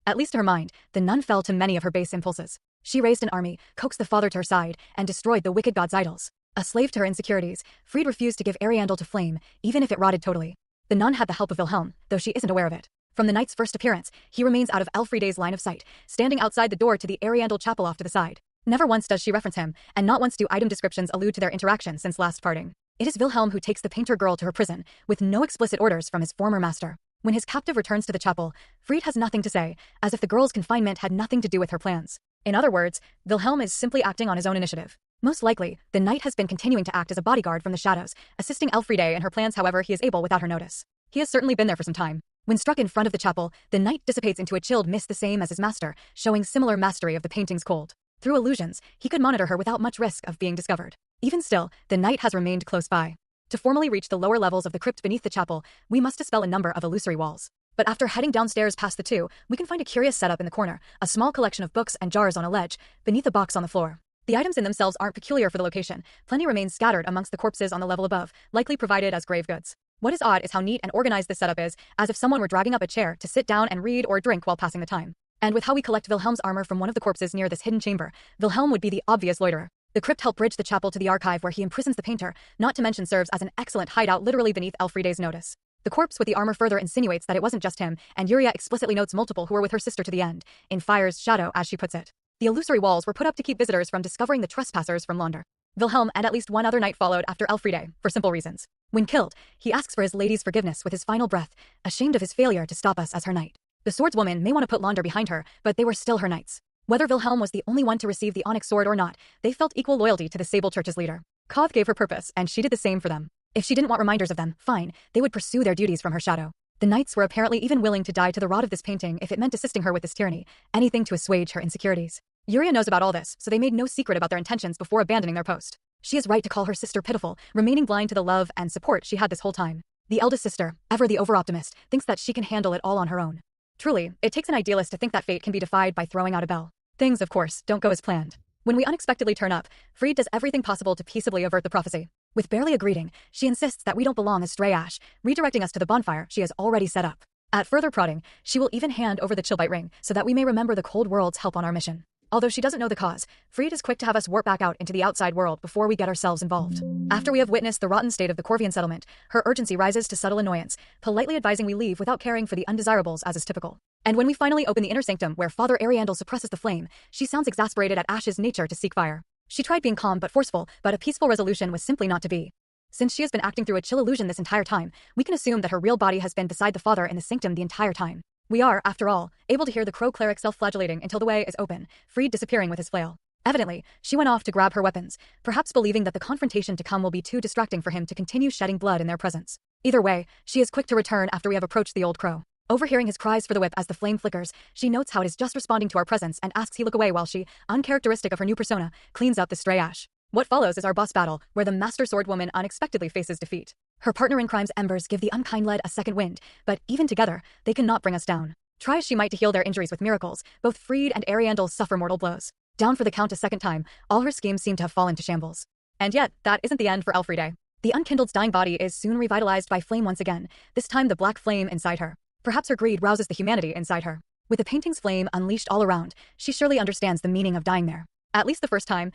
At least to her mind, the nun fell to many of her base impulses. She raised an army, coaxed the father to her side, and destroyed the wicked god's idols. A slave to her insecurities, Fried refused to give Ariandel to flame, even if it rotted totally. The nun had the help of Wilhelm, though she isn't aware of it. From the knight's first appearance, he remains out of Elfriede's line of sight, standing outside the door to the Ariandel chapel off to the side. Never once does she reference him, and not once do item descriptions allude to their interaction since last parting. It is Wilhelm who takes the painter girl to her prison, with no explicit orders from his former master. When his captive returns to the chapel, Fried has nothing to say, as if the girl's confinement had nothing to do with her plans. In other words, Wilhelm is simply acting on his own initiative. Most likely, the knight has been continuing to act as a bodyguard from the shadows, assisting Elfriede in her plans however he is able without her notice. He has certainly been there for some time. When struck in front of the chapel, the knight dissipates into a chilled mist the same as his master, showing similar mastery of the painting's cold. Through illusions, he could monitor her without much risk of being discovered. Even still, the knight has remained close by. To formally reach the lower levels of the crypt beneath the chapel, we must dispel a number of illusory walls. But after heading downstairs past the two, we can find a curious setup in the corner, a small collection of books and jars on a ledge, beneath a box on the floor. The items in themselves aren't peculiar for the location. Plenty remain scattered amongst the corpses on the level above, likely provided as grave goods. What is odd is how neat and organized this setup is, as if someone were dragging up a chair to sit down and read or drink while passing the time. And with how we collect Wilhelm's armor from one of the corpses near this hidden chamber, Wilhelm would be the obvious loiterer. The crypt helped bridge the chapel to the archive where he imprisons the painter, not to mention serves as an excellent hideout literally beneath Elfriede's notice. The corpse with the armor further insinuates that it wasn't just him, and Yuria explicitly notes multiple who were with her sister to the end, in fire's shadow as she puts it. The illusory walls were put up to keep visitors from discovering the trespassers from Launder. Wilhelm and at least one other knight followed after Elfriede, for simple reasons. When killed, he asks for his lady's forgiveness with his final breath, ashamed of his failure to stop us as her knight. The swordswoman may want to put Launder behind her, but they were still her knights. Whether Wilhelm was the only one to receive the onyx sword or not, they felt equal loyalty to the Sable Church's leader. Koth gave her purpose, and she did the same for them. If she didn't want reminders of them, fine, they would pursue their duties from her shadow. The knights were apparently even willing to die to the rod of this painting if it meant assisting her with this tyranny, anything to assuage her insecurities. Yuria knows about all this, so they made no secret about their intentions before abandoning their post. She is right to call her sister pitiful, remaining blind to the love and support she had this whole time. The eldest sister, ever the over-optimist, thinks that she can handle it all on her own. Truly, it takes an idealist to think that fate can be defied by throwing out a bell. Things, of course, don't go as planned. When we unexpectedly turn up, Fried does everything possible to peaceably avert the prophecy. With barely a greeting, she insists that we don't belong as stray ash, redirecting us to the bonfire she has already set up. At further prodding, she will even hand over the Chillbite ring so that we may remember the cold world's help on our mission. Although she doesn't know the cause, Fried is quick to have us warp back out into the outside world before we get ourselves involved. After we have witnessed the rotten state of the Corvian settlement, her urgency rises to subtle annoyance, politely advising we leave without caring for the undesirables as is typical. And when we finally open the inner sanctum where Father Ariandel suppresses the flame, she sounds exasperated at Ash's nature to seek fire. She tried being calm but forceful, but a peaceful resolution was simply not to be. Since she has been acting through a chill illusion this entire time, we can assume that her real body has been beside the Father in the sanctum the entire time. We are, after all, able to hear the crow cleric self-flagellating until the way is open, Fried disappearing with his flail. Evidently, she went off to grab her weapons, perhaps believing that the confrontation to come will be too distracting for him to continue shedding blood in their presence. Either way, she is quick to return after we have approached the old crow. Overhearing his cries for the whip as the flame flickers, she notes how it is just responding to our presence and asks he look away while she, uncharacteristic of her new persona, cleans out the stray ash. What follows is our boss battle, where the Master Swordwoman unexpectedly faces defeat. Her partner in crime's embers give the unkind lead a second wind, but even together, they cannot bring us down. Try as she might to heal their injuries with miracles, both Fried and Ariandel suffer mortal blows. Down for the count a second time, all her schemes seem to have fallen to shambles. And yet, that isn't the end for Elfriede. The unkindled's dying body is soon revitalized by flame once again, this time the black flame inside her. Perhaps her greed rouses the humanity inside her. With the painting's flame unleashed all around, she surely understands the meaning of dying there. At least the first time.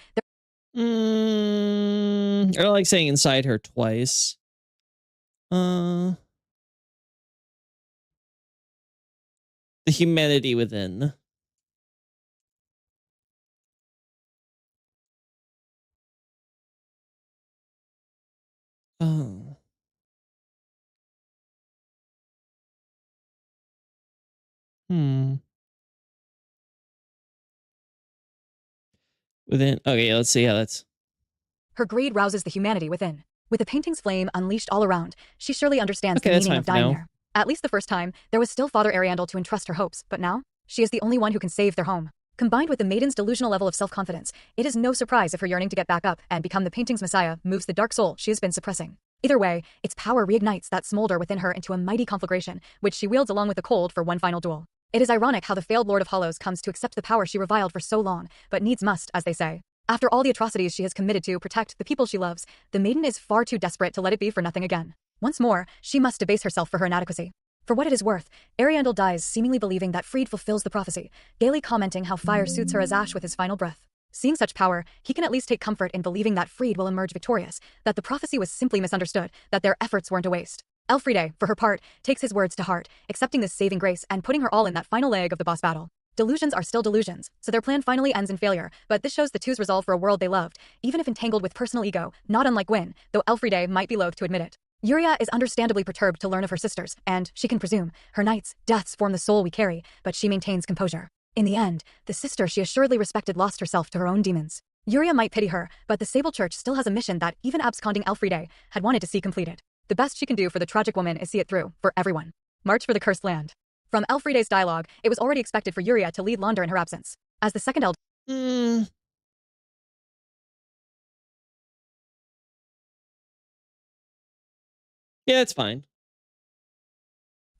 I don't like saying inside her twice. The humanity within. Oh. Within. Okay, let's see how that's. Her greed rouses the humanity within. With the painting's flame unleashed all around, she surely understands the meaning of dying there. At least the first time, there was still Father Ariandel to entrust her hopes, but now, she is the only one who can save their home. Combined with the maiden's delusional level of self-confidence, it is no surprise if her yearning to get back up and become the painting's messiah moves the dark soul she has been suppressing. Either way, its power reignites that smolder within her into a mighty conflagration, which she wields along with the cold for one final duel. It is ironic how the failed Lord of Hollows comes to accept the power she reviled for so long, but needs must, as they say. After all the atrocities she has committed to protect the people she loves, the maiden is far too desperate to let it be for nothing again. Once more, she must debase herself for her inadequacy. For what it is worth, Ariandel dies seemingly believing that Freed fulfills the prophecy, gaily commenting how fire suits her as ash with his final breath. Seeing such power, he can at least take comfort in believing that Freed will emerge victorious, that the prophecy was simply misunderstood, that their efforts weren't a waste. Elfriede, for her part, takes his words to heart, accepting this saving grace and putting her all in that final leg of the boss battle. Delusions are still delusions, so their plan finally ends in failure, but this shows the two's resolve for a world they loved, even if entangled with personal ego, not unlike Gwyn, though Elfriede might be loath to admit it. Yuria is understandably perturbed to learn of her sisters, and, she can presume, her knights, deaths form the soul we carry, but she maintains composure. In the end, the sister she assuredly respected lost herself to her own demons. Yuria might pity her, but the Sable Church still has a mission that even absconding Elfriede had wanted to see completed. The best she can do for the tragic woman is see it through, for everyone. March for the Cursed Land. From Elfriede's dialogue, it was already expected for Yuria to lead Launder in her absence. As the second eldest. Yeah, it's fine.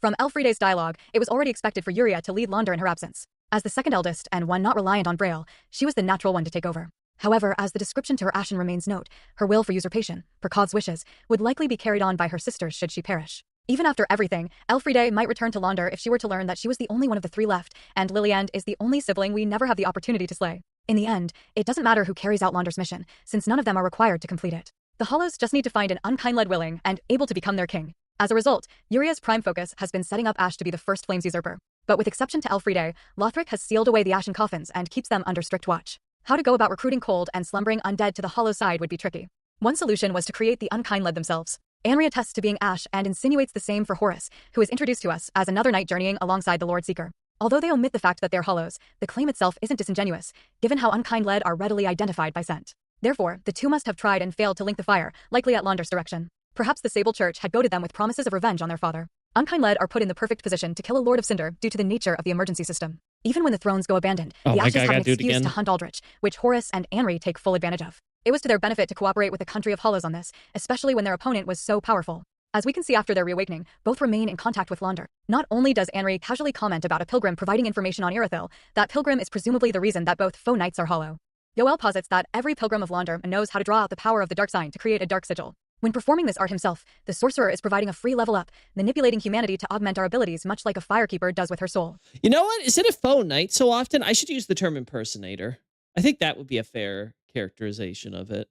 From Elfriede's dialogue, it was already expected for Yuria to lead Launder in her absence. As the second eldest and one not reliant on Braille, she was the natural one to take over. However, as the description to her Ashen remains note, her will for usurpation, per Kod's wishes, would likely be carried on by her sisters should she perish. Even after everything, Elfriede might return to Launder if she were to learn that she was the only one of the three left, and Liliand is the only sibling we never have the opportunity to slay. In the end, it doesn't matter who carries out Launder's mission, since none of them are required to complete it. The Hollows just need to find an unkind-led willing and able to become their king. As a result, Yuria's prime focus has been setting up Ash to be the first Flames usurper. But with exception to Elfriede, Lothric has sealed away the Ashen coffins and keeps them under strict watch. How to go about recruiting cold and slumbering undead to the Hollow side would be tricky. One solution was to create the unkind-led themselves. Anri attests to being Ash and insinuates the same for Horus, who is introduced to us as another knight journeying alongside the Lord Seeker. Although they omit the fact that they're Hollows, the claim itself isn't disingenuous, given how unkind-led are readily identified by scent. Therefore, the two must have tried and failed to link the fire, likely at Launder's direction. Perhaps the Sable Church had goaded them with promises of revenge on their father. Unkind-led are put in the perfect position to kill a Lord of Cinder due to the nature of the emergency system. Even when the thrones go abandoned, the Ashes have an excuse to hunt Aldrich, which Horus and Anri take full advantage of. It was to their benefit to cooperate with the country of Hollows on this, especially when their opponent was so powerful. As we can see after their reawakening, both remain in contact with Launder. Not only does Anri casually comment about a pilgrim providing information on Irithyll, that pilgrim is presumably the reason that both foe knights are hollow. Yoel posits that every pilgrim of Launder knows how to draw out the power of the dark sign to create a dark sigil. When performing this art himself, the sorcerer is providing a free level up, manipulating humanity to augment our abilities much like a firekeeper does with her soul. You know what? Instead of foe knight so often, I should use the term impersonator. I think that would be a fair characterization of it.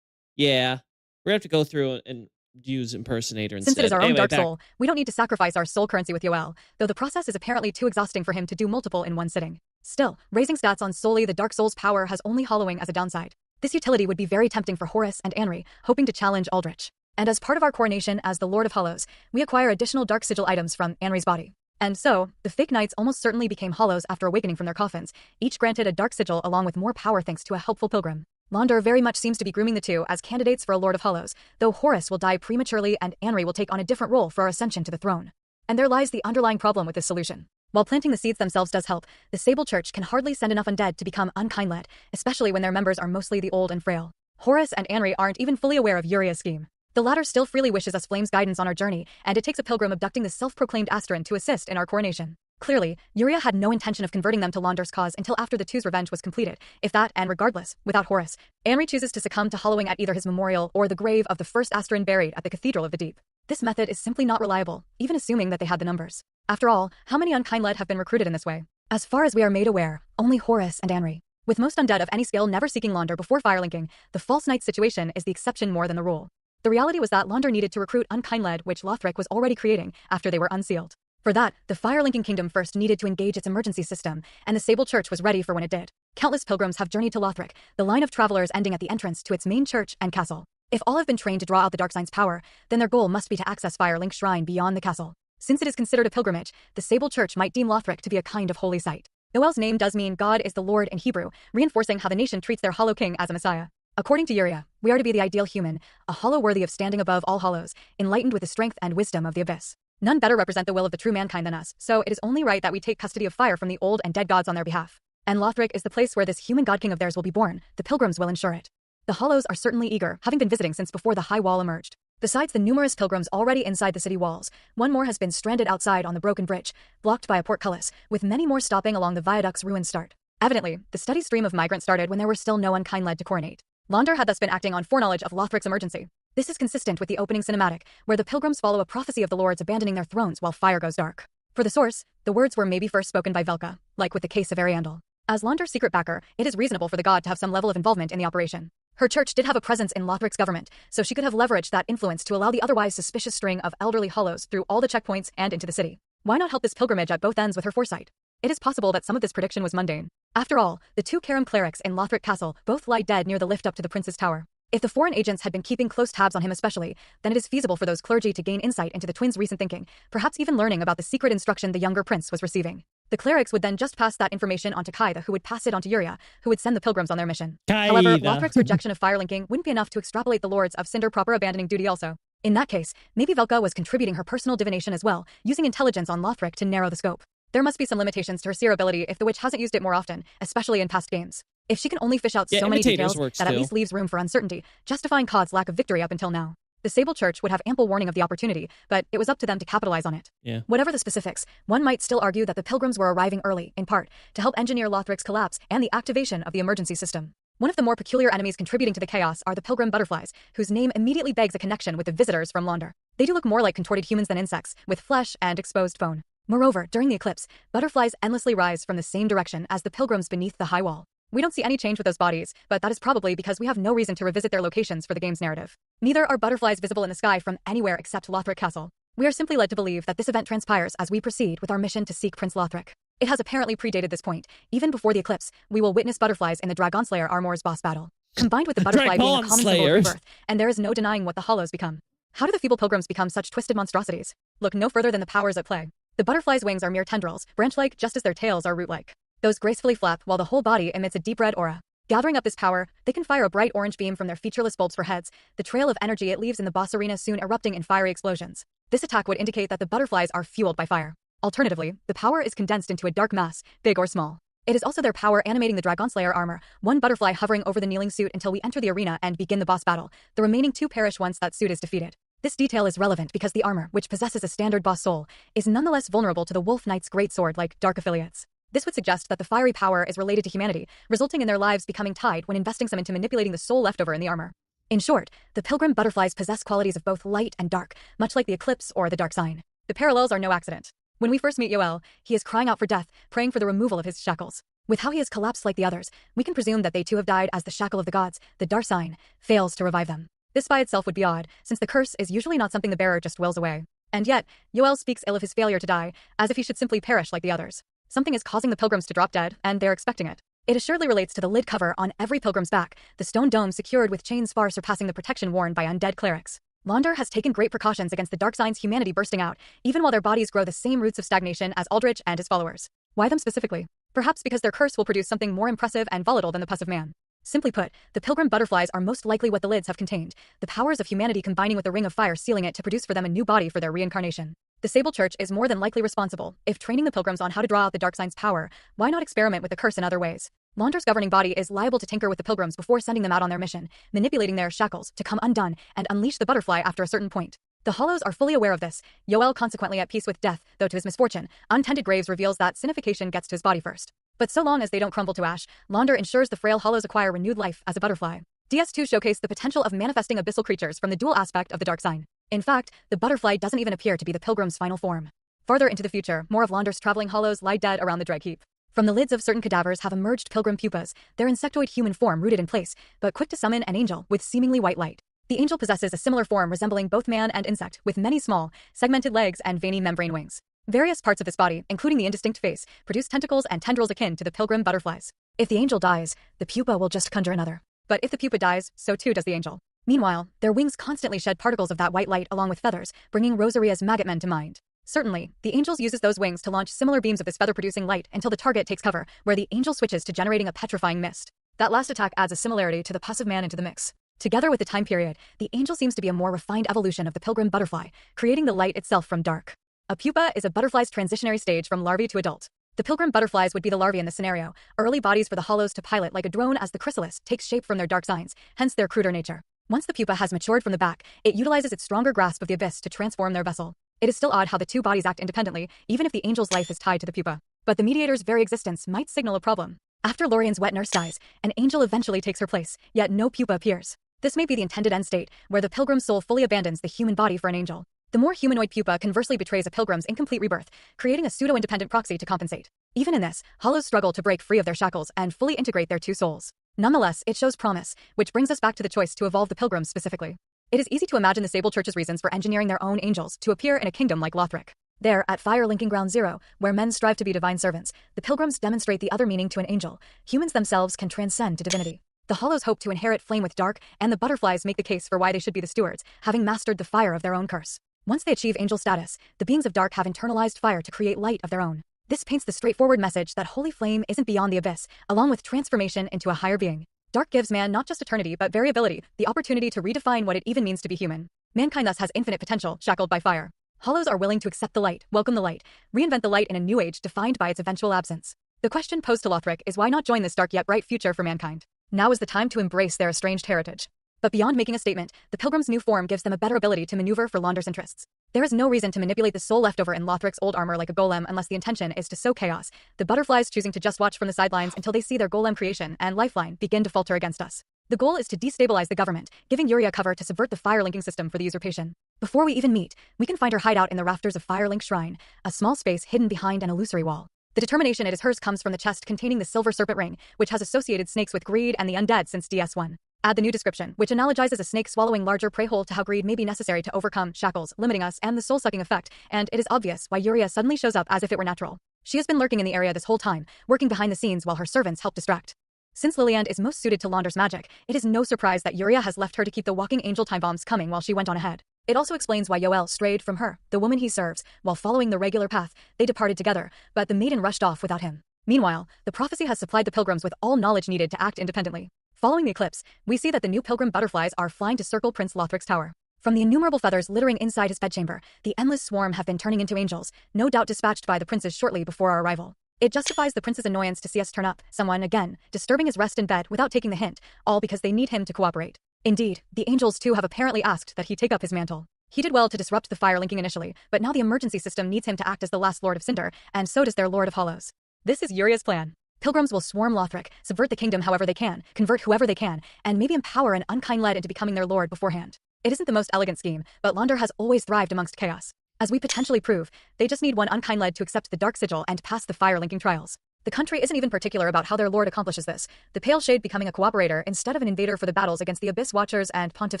Yeah, we're gonna have to go through and use impersonator instead. Since it is our own dark soul, we don't need to sacrifice our soul currency with Yoel, though the process is apparently too exhausting for him to do multiple in one sitting. Still, raising stats on solely the dark soul's power has only hollowing as a downside. This utility would be very tempting for Horus and Anri, hoping to challenge Aldrich. And as part of our coronation as the Lord of Hollows, we acquire additional dark sigil items from Anri's body. And so, the fake knights almost certainly became Hollows after awakening from their coffins, each granted a dark sigil along with more power thanks to a helpful pilgrim. Launder very much seems to be grooming the two as candidates for a Lord of Hollows, though Horus will die prematurely and Anri will take on a different role for our ascension to the throne. And there lies the underlying problem with this solution. While planting the seeds themselves does help, the Sable Church can hardly send enough undead to become unkind-led, especially when their members are mostly the old and frail. Horus and Anri aren't even fully aware of Yuria's scheme. The latter still freely wishes us Flame's guidance on our journey, and it takes a pilgrim abducting the self-proclaimed Asterin to assist in our coronation. Clearly, Yuria had no intention of converting them to Launder's cause until after the two's revenge was completed, if that, and regardless, without Horus. Anri chooses to succumb to hollowing at either his memorial or the grave of the first Asterin buried at the Cathedral of the Deep. This method is simply not reliable, even assuming that they had the numbers. After all, how many unkind-led have been recruited in this way? As far as we are made aware, only Horus and Anri. With most undead of any skill never seeking Launder before firelinking, the false knight situation is the exception more than the rule. The reality was that Launder needed to recruit unkind-led, which Lothric was already creating after they were unsealed. For that, the firelinking kingdom first needed to engage its emergency system, and the Sable Church was ready for when it did. Countless pilgrims have journeyed to Lothric, the line of travelers ending at the entrance to its main church and castle. If all have been trained to draw out the dark sign's power, then their goal must be to access Firelink Shrine beyond the castle. Since it is considered a pilgrimage, the Sable Church might deem Lothric to be a kind of holy site. Yoel's name does mean God is the Lord in Hebrew, reinforcing how the nation treats their Hollow King as a messiah. According to Yuria, we are to be the ideal human, a hollow worthy of standing above all hollows, enlightened with the strength and wisdom of the abyss. None better represent the will of the true mankind than us, so it is only right that we take custody of fire from the old and dead gods on their behalf. And Lothric is the place where this human god king of theirs will be born. The pilgrims will ensure it. The Hollows are certainly eager, having been visiting since before the High Wall emerged. Besides the numerous pilgrims already inside the city walls, one more has been stranded outside on the broken bridge, blocked by a portcullis, with many more stopping along the viaduct's ruined start. Evidently, the steady stream of migrants started when there were still no unkind-led to coronate. Launder had thus been acting on foreknowledge of Lothric's emergency. This is consistent with the opening cinematic, where the pilgrims follow a prophecy of the lords abandoning their thrones while fire goes dark. For the source, the words were maybe first spoken by Velka, like with the case of Ariandel. As Londar's secret backer, it is reasonable for the god to have some level of involvement in the operation. Her church did have a presence in Lothric's government, so she could have leveraged that influence to allow the otherwise suspicious string of elderly hollows through all the checkpoints and into the city. Why not help this pilgrimage at both ends with her foresight? It is possible that some of this prediction was mundane. After all, the 2 Karam clerics in Lothric Castle both lie dead near the lift up to the prince's tower. If the foreign agents had been keeping close tabs on him especially, then it is feasible for those clergy to gain insight into the twins' recent thinking, perhaps even learning about the secret instruction the younger prince was receiving. The clerics would then just pass that information on to Kaida, who would pass it on to Yuria, who would send the pilgrims on their mission. However, Lothric's rejection of fire linking wouldn't be enough to extrapolate the lords of Cinder proper abandoning duty also. In that case, maybe Velka was contributing her personal divination as well, using intelligence on Lothric to narrow the scope. There must be some limitations to her seer ability if the witch hasn't used it more often, especially in past games. If she can only fish out so many details, that at least leaves room for uncertainty, justifying Cod's lack of victory up until now. The Sable Church would have ample warning of the opportunity, but it was up to them to capitalize on it. Whatever the specifics, one might still argue that the pilgrims were arriving early, in part, to help engineer Lothric's collapse and the activation of the emergency system. One of the more peculiar enemies contributing to the chaos are the pilgrim butterflies, whose name immediately begs a connection with the visitors from Londar. They do look more like contorted humans than insects, with flesh and exposed bone. Moreover, during the eclipse, butterflies endlessly rise from the same direction as the pilgrims beneath the high wall. We don't see any change with those bodies, but that is probably because we have no reason to revisit their locations for the game's narrative. Neither are butterflies visible in the sky from anywhere except Lothric Castle. We are simply led to believe that this event transpires as we proceed with our mission to seek Prince Lothric. It has apparently predated this point. Even before the eclipse, we will witness butterflies in the Dragonslayer Armor's boss battle. Combined with the butterfly being a common symbol of rebirth, and there is no denying what the hollows become. How do the feeble pilgrims become such twisted monstrosities? Look no further than the powers at play. The butterfly's wings are mere tendrils, branch-like just as their tails are root-like. Those gracefully flap while the whole body emits a deep red aura. Gathering up this power, they can fire a bright orange beam from their featureless bulbs for heads, the trail of energy it leaves in the boss arena soon erupting in fiery explosions. This attack would indicate that the butterflies are fueled by fire. Alternatively, the power is condensed into a dark mass, big or small. It is also their power animating the Dragonslayer armor, one butterfly hovering over the kneeling suit until we enter the arena and begin the boss battle. The remaining 2 perish once that suit is defeated. This detail is relevant because the armor, which possesses a standard boss soul, is nonetheless vulnerable to the Wolf Knight's greatsword like dark affiliates. This would suggest that the fiery power is related to humanity, resulting in their lives becoming tied when investing some into manipulating the soul leftover in the armor. In short, the pilgrim butterflies possess qualities of both light and dark, much like the eclipse or the dark sign. The parallels are no accident. When we first meet Yoel, he is crying out for death, praying for the removal of his shackles. With how he has collapsed like the others, we can presume that they too have died as the shackle of the gods, the dark sign, fails to revive them. This by itself would be odd, since the curse is usually not something the bearer just wills away. And yet, Yoel speaks ill of his failure to die, as if he should simply perish like the others. Something is causing the pilgrims to drop dead, and they're expecting it. It assuredly relates to the lid cover on every pilgrim's back, the stone dome secured with chains far surpassing the protection worn by undead clerics. Londar has taken great precautions against the dark sign's humanity bursting out, even while their bodies grow the same roots of stagnation as Aldrich and his followers. Why them specifically? Perhaps because their curse will produce something more impressive and volatile than the pus of man. Simply put, the pilgrim butterflies are most likely what the lids have contained, the powers of humanity combining with the ring of fire sealing it to produce for them a new body for their reincarnation. The Sable Church is more than likely responsible. If training the pilgrims on how to draw out the dark sign's power, why not experiment with the curse in other ways? Londar's governing body is liable to tinker with the pilgrims before sending them out on their mission, manipulating their shackles to come undone and unleash the butterfly after a certain point. The Hollows are fully aware of this, Yoel consequently at peace with death, though to his misfortune, untended graves reveals that sinification gets to his body first. But so long as they don't crumble to ash, Londar ensures the frail Hollows acquire renewed life as a butterfly. DS2 showcased the potential of manifesting abyssal creatures from the dual aspect of the dark sign. In fact, the butterfly doesn't even appear to be the pilgrim's final form. Farther into the future, more of Londar's traveling Hollows lie dead around the dreg heap. From the lids of certain cadavers have emerged pilgrim pupas, their insectoid human form rooted in place, but quick to summon an angel with seemingly white light. The angel possesses a similar form resembling both man and insect, with many small, segmented legs and veiny membrane wings. Various parts of this body, including the indistinct face, produce tentacles and tendrils akin to the pilgrim butterflies. If the angel dies, the pupa will just conjure another. But if the pupa dies, so too does the angel. Meanwhile, their wings constantly shed particles of that white light along with feathers, bringing Rosaria's maggot men to mind. Certainly, the angel uses those wings to launch similar beams of this feather-producing light until the target takes cover, where the angel switches to generating a petrifying mist. That last attack adds a similarity to the pus of man into the mix. Together with the time period, the angel seems to be a more refined evolution of the pilgrim butterfly, creating the light itself from dark. A pupa is a butterfly's transitionary stage from larvae to adult. The pilgrim butterflies would be the larvae in this scenario, early bodies for the Hollows to pilot like a drone as the chrysalis takes shape from their dark signs, hence their cruder nature. Once the pupa has matured from the back, it utilizes its stronger grasp of the abyss to transform their vessel. It is still odd how the two bodies act independently, even if the angel's life is tied to the pupa. But the mediator's very existence might signal a problem. After Lorian's wet nurse dies, an angel eventually takes her place, yet no pupa appears. This may be the intended end state, where the pilgrim's soul fully abandons the human body for an angel. The more humanoid pupa conversely betrays a pilgrim's incomplete rebirth, creating a pseudo-independent proxy to compensate. Even in this, hollows struggle to break free of their shackles and fully integrate their two souls. Nonetheless, it shows promise, which brings us back to the choice to evolve the pilgrims specifically. It is easy to imagine the Sable Church's reasons for engineering their own angels to appear in a kingdom like Lothric. There, at Fire Linking Ground Zero, where men strive to be divine servants, the pilgrims demonstrate the other meaning to an angel. Humans themselves can transcend to divinity. The hollows hope to inherit flame with dark, and the butterflies make the case for why they should be the stewards, having mastered the fire of their own curse. Once they achieve angel status, the beings of dark have internalized fire to create light of their own. This paints the straightforward message that holy flame isn't beyond the abyss, along with transformation into a higher being. Dark gives man not just eternity but variability, the opportunity to redefine what it even means to be human. Mankind thus has infinite potential, shackled by fire. Hollows are willing to accept the light, welcome the light, reinvent the light in a new age defined by its eventual absence. The question posed to Lothric is why not join this dark yet bright future for mankind? Now is the time to embrace their estranged heritage. But beyond making a statement, the pilgrim's new form gives them a better ability to maneuver for Launder's interests. There is no reason to manipulate the soul left over in Lothric's old armor like a golem unless the intention is to sow chaos, the butterflies choosing to just watch from the sidelines until they see their golem creation and lifeline begin to falter against us. The goal is to destabilize the government, giving Yuria cover to subvert the fire linking system for the usurpation. Before we even meet, we can find her hideout in the rafters of Firelink Shrine, a small space hidden behind an illusory wall. The determination it is hers comes from the chest containing the silver serpent ring, which has associated snakes with greed and the undead since DS1. Add the new description, which analogizes a snake swallowing larger prey whole to how greed may be necessary to overcome shackles, limiting us, and the soul-sucking effect, and it is obvious why Yuria suddenly shows up as if it were natural. She has been lurking in the area this whole time, working behind the scenes while her servants help distract. Since Liliand is most suited to Launder's magic, it is no surprise that Yuria has left her to keep the walking angel time bombs coming while she went on ahead. It also explains why Yoel strayed from her, the woman he serves, while following the regular path. They departed together, but the maiden rushed off without him. Meanwhile, the prophecy has supplied the pilgrims with all knowledge needed to act independently. Following the eclipse, we see that the new pilgrim butterflies are flying to circle Prince Lothric's tower. From the innumerable feathers littering inside his bedchamber, the endless swarm have been turning into angels, no doubt dispatched by the princes shortly before our arrival. It justifies the prince's annoyance to see us turn up, someone, again, disturbing his rest in bed without taking the hint, all because they need him to cooperate. Indeed, the angels too have apparently asked that he take up his mantle. He did well to disrupt the fire linking initially, but now the emergency system needs him to act as the last Lord of Cinder, and so does their Lord of Hollows. This is Yuria's plan. Pilgrims will swarm Lothric, subvert the kingdom however they can, convert whoever they can, and maybe empower an unkind led into becoming their lord beforehand. It isn't the most elegant scheme, but Launder has always thrived amongst chaos. As we potentially prove, they just need one unkind led to accept the dark sigil and pass the fire linking trials. The country isn't even particular about how their lord accomplishes this, the Pale Shade becoming a cooperator instead of an invader for the battles against the Abyss Watchers and Pontiff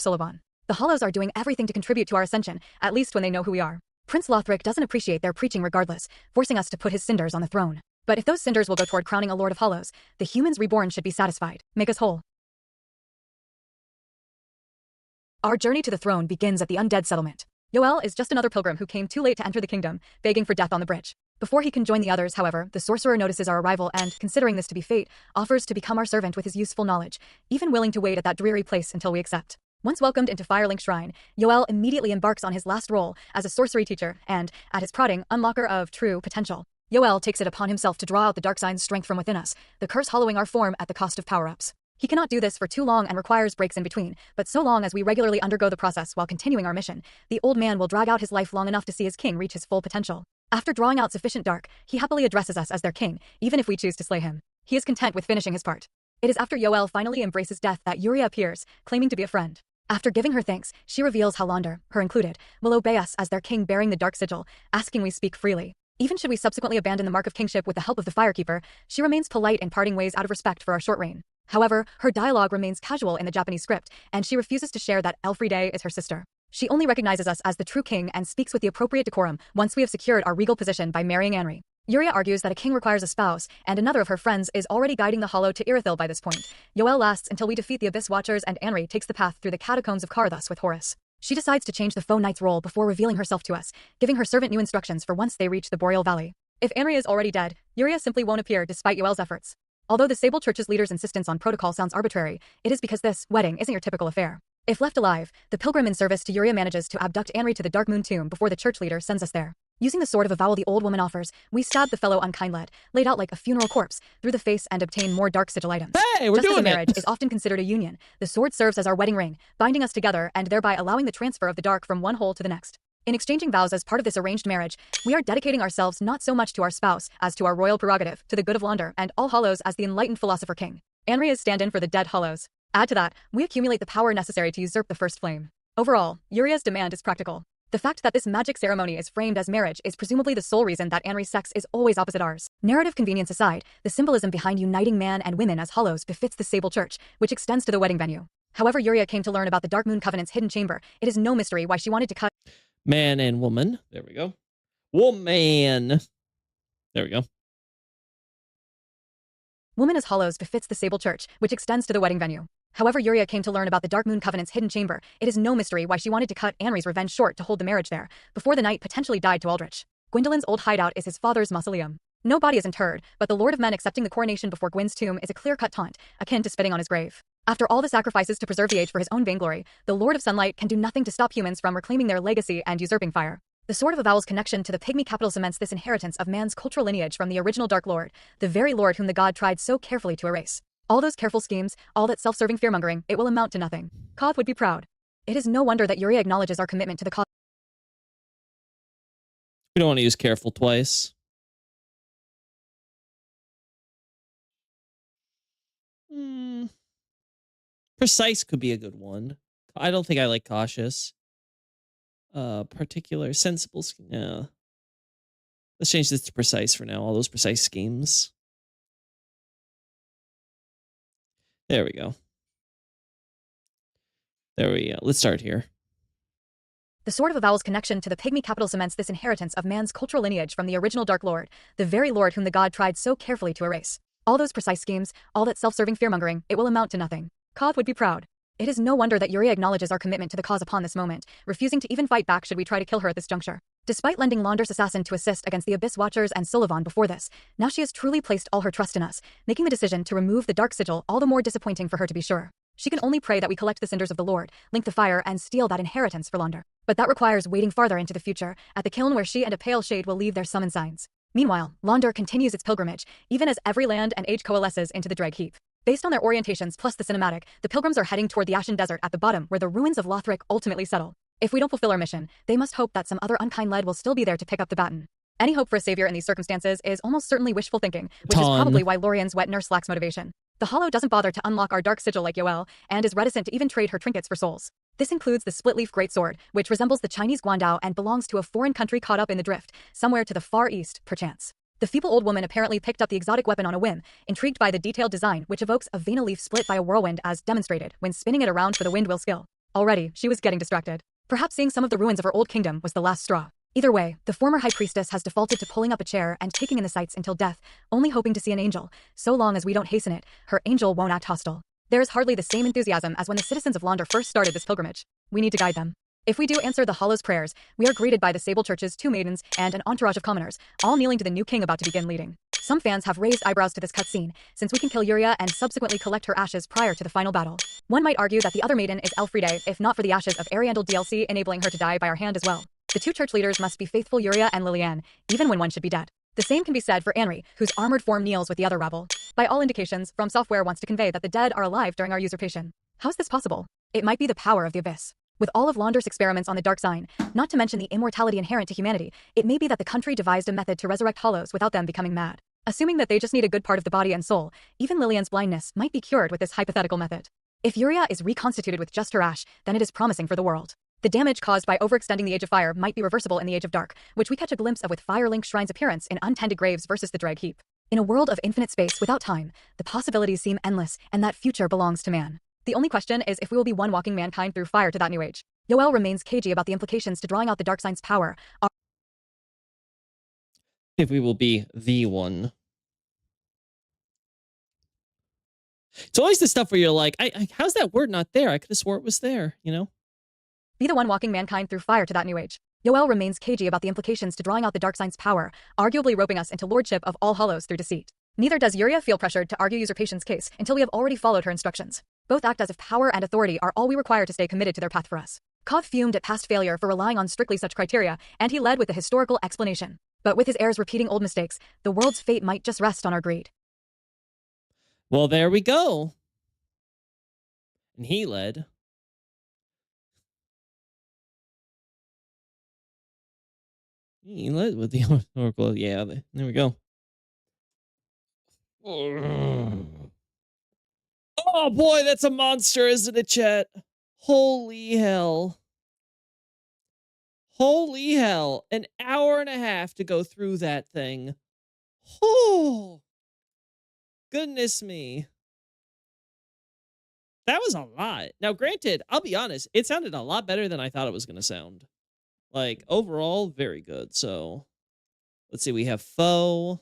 Sullivan. The Hollows are doing everything to contribute to our ascension, at least when they know who we are. Prince Lothric doesn't appreciate their preaching regardless, forcing us to put his cinders on the throne. But if those cinders will go toward crowning a Lord of Hollows, the humans reborn should be satisfied. Make us whole. Our journey to the throne begins at the undead settlement. Yoel is just another pilgrim who came too late to enter the kingdom, begging for death on the bridge. Before he can join the others, however, the sorcerer notices our arrival and, considering this to be fate, offers to become our servant with his useful knowledge, even willing to wait at that dreary place until we accept. Once welcomed into Firelink Shrine, Yoel immediately embarks on his last role as a sorcery teacher and, at his prodding, unlocker of true potential. Yoel takes it upon himself to draw out the dark sign's strength from within us, the curse hollowing our form at the cost of power-ups. He cannot do this for too long and requires breaks in between, but so long as we regularly undergo the process while continuing our mission, the old man will drag out his life long enough to see his king reach his full potential. After drawing out sufficient dark, he happily addresses us as their king, even if we choose to slay him. He is content with finishing his part. It is after Yoel finally embraces death that Yuria appears, claiming to be a friend. After giving her thanks, she reveals how Launder, her included, will obey us as their king bearing the dark sigil, asking we speak freely. Even should we subsequently abandon the mark of kingship with the help of the Firekeeper, she remains polite in parting ways out of respect for our short reign. However, her dialogue remains casual in the Japanese script, and she refuses to share that Elfriede is her sister. She only recognizes us as the true king and speaks with the appropriate decorum once we have secured our regal position by marrying Anri. Yuria argues that a king requires a spouse, and another of her friends is already guiding the Hollow to Irithyll by this point. Yoel lasts until we defeat the Abyss Watchers and Anri takes the path through the catacombs of Karthus with Horus. She decides to change the Foe Knight's role before revealing herself to us, giving her servant new instructions for once they reach the Boreal Valley. If Anri is already dead, Yuria simply won't appear despite Yoel's efforts. Although the Sable Church's leader's insistence on protocol sounds arbitrary, it is because this wedding isn't your typical affair. If left alive, the pilgrim in service to Yuria manages to abduct Anri to the Dark Moon tomb before the church leader sends us there. Using the sword of avowal the old woman offers, we stab the fellow unkind lad, laid out like a funeral corpse, through the face and obtain more dark sigil items. Hey, we're Just doing as a marriage it. is often considered a union, the sword serves as our wedding ring, binding us together and thereby allowing the transfer of the dark from one whole to the next. In exchanging vows as part of this arranged marriage, we are dedicating ourselves not so much to our spouse as to our royal prerogative, to the good of Launder and all Hollows as the enlightened philosopher king. Anri is stand-in for the dead Hollows. Add to that, we accumulate the power necessary to usurp the first flame. Overall, Uria's demand is practical. The fact that this magic ceremony is framed as marriage is presumably the sole reason that Anri's sex is always opposite ours. Narrative convenience aside, the symbolism behind uniting man and women as hollows befits the Sable Church, which extends to the wedding venue. However Uria came to learn about the Dark Moon Covenant's hidden chamber, it is no mystery why she wanted to cut man and woman. There we go. Woman. There we go. Woman as hollows befits the Sable Church, which extends to the wedding venue. However Uria came to learn about the Dark Moon Covenant's hidden chamber, it is no mystery why she wanted to cut Anri's revenge short to hold the marriage there, before the knight potentially died to Aldrich. Gwendolyn's old hideout is his father's mausoleum. No body is interred, but the Lord of Men accepting the coronation before Gwyn's tomb is a clear-cut taunt, akin to spitting on his grave. After all the sacrifices to preserve the age for his own vainglory, the Lord of Sunlight can do nothing to stop humans from reclaiming their legacy and usurping fire. The Sword of Avowal's connection to the pygmy capital cements this inheritance of man's cultural lineage from the original Dark Lord, the very Lord whom the god tried so carefully to erase. All those careful schemes, all that self-serving fearmongering, it will amount to nothing. Koth would be proud. It is no wonder that Uria acknowledges our commitment to the cause. We don't want to use careful twice. Precise could be a good one. I don't think I like cautious. Particular, sensible. No. Let's change this to precise for now. All those precise schemes. There we go. There we go. Let's start here. The Sword of Avowal's connection to the pygmy capital cements this inheritance of man's cultural lineage from the original Dark Lord, the very Lord whom the god tried so carefully to erase. All those precise schemes, all that self-serving fearmongering, it will amount to nothing. Koth would be proud. It is no wonder that Uria acknowledges our commitment to the cause upon this moment, refusing to even fight back should we try to kill her at this juncture. Despite lending Launder's assassin to assist against the Abyss Watchers and Sullivan before this, now she has truly placed all her trust in us, making the decision to remove the Dark Sigil all the more disappointing for her to be sure. She can only pray that we collect the cinders of the Lord, link the fire, and steal that inheritance for Launder. But that requires waiting farther into the future, at the kiln where she and a pale shade will leave their summon signs. Meanwhile, Launder continues its pilgrimage, even as every land and age coalesces into the Dreg Heap. Based on their orientations plus the cinematic, the pilgrims are heading toward the Ashen Desert at the bottom where the ruins of Lothric ultimately settle. If we don't fulfill our mission, they must hope that some other unkind lead will still be there to pick up the baton. Any hope for a savior in these circumstances is almost certainly wishful thinking, which is probably why Lorien's wet nurse lacks motivation. The Hollow doesn't bother to unlock our Dark Sigil like Yoel, and is reticent to even trade her trinkets for souls. This includes the split-leaf greatsword, which resembles the Chinese guandao and belongs to a foreign country caught up in the drift, somewhere to the far east, perchance. The feeble old woman apparently picked up the exotic weapon on a whim, intrigued by the detailed design which evokes a vena leaf split by a whirlwind as demonstrated when spinning it around for the wind will skill. Already, she was getting distracted. Perhaps seeing some of the ruins of her old kingdom was the last straw. Either way, the former high priestess has defaulted to pulling up a chair and taking in the sights until death, only hoping to see an angel. So long as we don't hasten it, her angel won't act hostile. There is hardly the same enthusiasm as when the citizens of Launder first started this pilgrimage. We need to guide them. If we do answer the Hollow's prayers, we are greeted by the Sable Church's 2 maidens and an entourage of commoners, all kneeling to the new king about to begin leading. Some fans have raised eyebrows to this cutscene, since we can kill Uria and subsequently collect her ashes prior to the final battle. One might argue that the other maiden is Elfriede, if not for the ashes of Ariandel DLC enabling her to die by our hand as well. The 2 church leaders must be faithful Uria and Liliane, even when one should be dead. The same can be said for Anri, whose armored form kneels with the other rabble. By all indications, From Software wants to convey that the dead are alive during our usurpation. How is this possible? It might be the power of the Abyss. With all of Launder's experiments on the dark sign, not to mention the immortality inherent to humanity, it may be that the country devised a method to resurrect hollows without them becoming mad. Assuming that they just need a good part of the body and soul, even Liliane's blindness might be cured with this hypothetical method. If Uria is reconstituted with just her ash, then it is promising for the world. The damage caused by overextending the Age of Fire might be reversible in the Age of Dark, which we catch a glimpse of with Firelink Shrine's appearance in Untended Graves versus the Dreg Heap. In a world of infinite space without time, the possibilities seem endless, and that future belongs to man. The only question is if we will be one walking mankind through fire to that new age. Yoel remains cagey about the implications to drawing out the dark sign's power. If we will be the one. It's always the stuff where you're like, how's that word not there? I could have swore it was there, you know? Be the one walking mankind through fire to that new age. Yoel remains cagey about the implications to drawing out the dark sign's power, arguably roping us into lordship of all hollows through deceit. Neither does Uria feel pressured to argue usurpation's case until we have already followed her instructions. Both act as if power and authority are all we require to stay committed to their path for us. Koth fumed at past failure for relying on strictly such criteria, and he led with the historical explanation. But with his heirs repeating old mistakes, the world's fate might just rest on our greed. Well, there we go. And he led. He led with the Oracle. Yeah, there we go. Oh, Oh boy, that's a monster, isn't it, chat? Holy hell. Holy hell. An hour and a half to go through that thing. Oh, goodness me. That was a lot. Now, granted, I'll be honest, it sounded a lot better than I thought it was going to sound. Like, overall, very good. So, let's see. We have foe.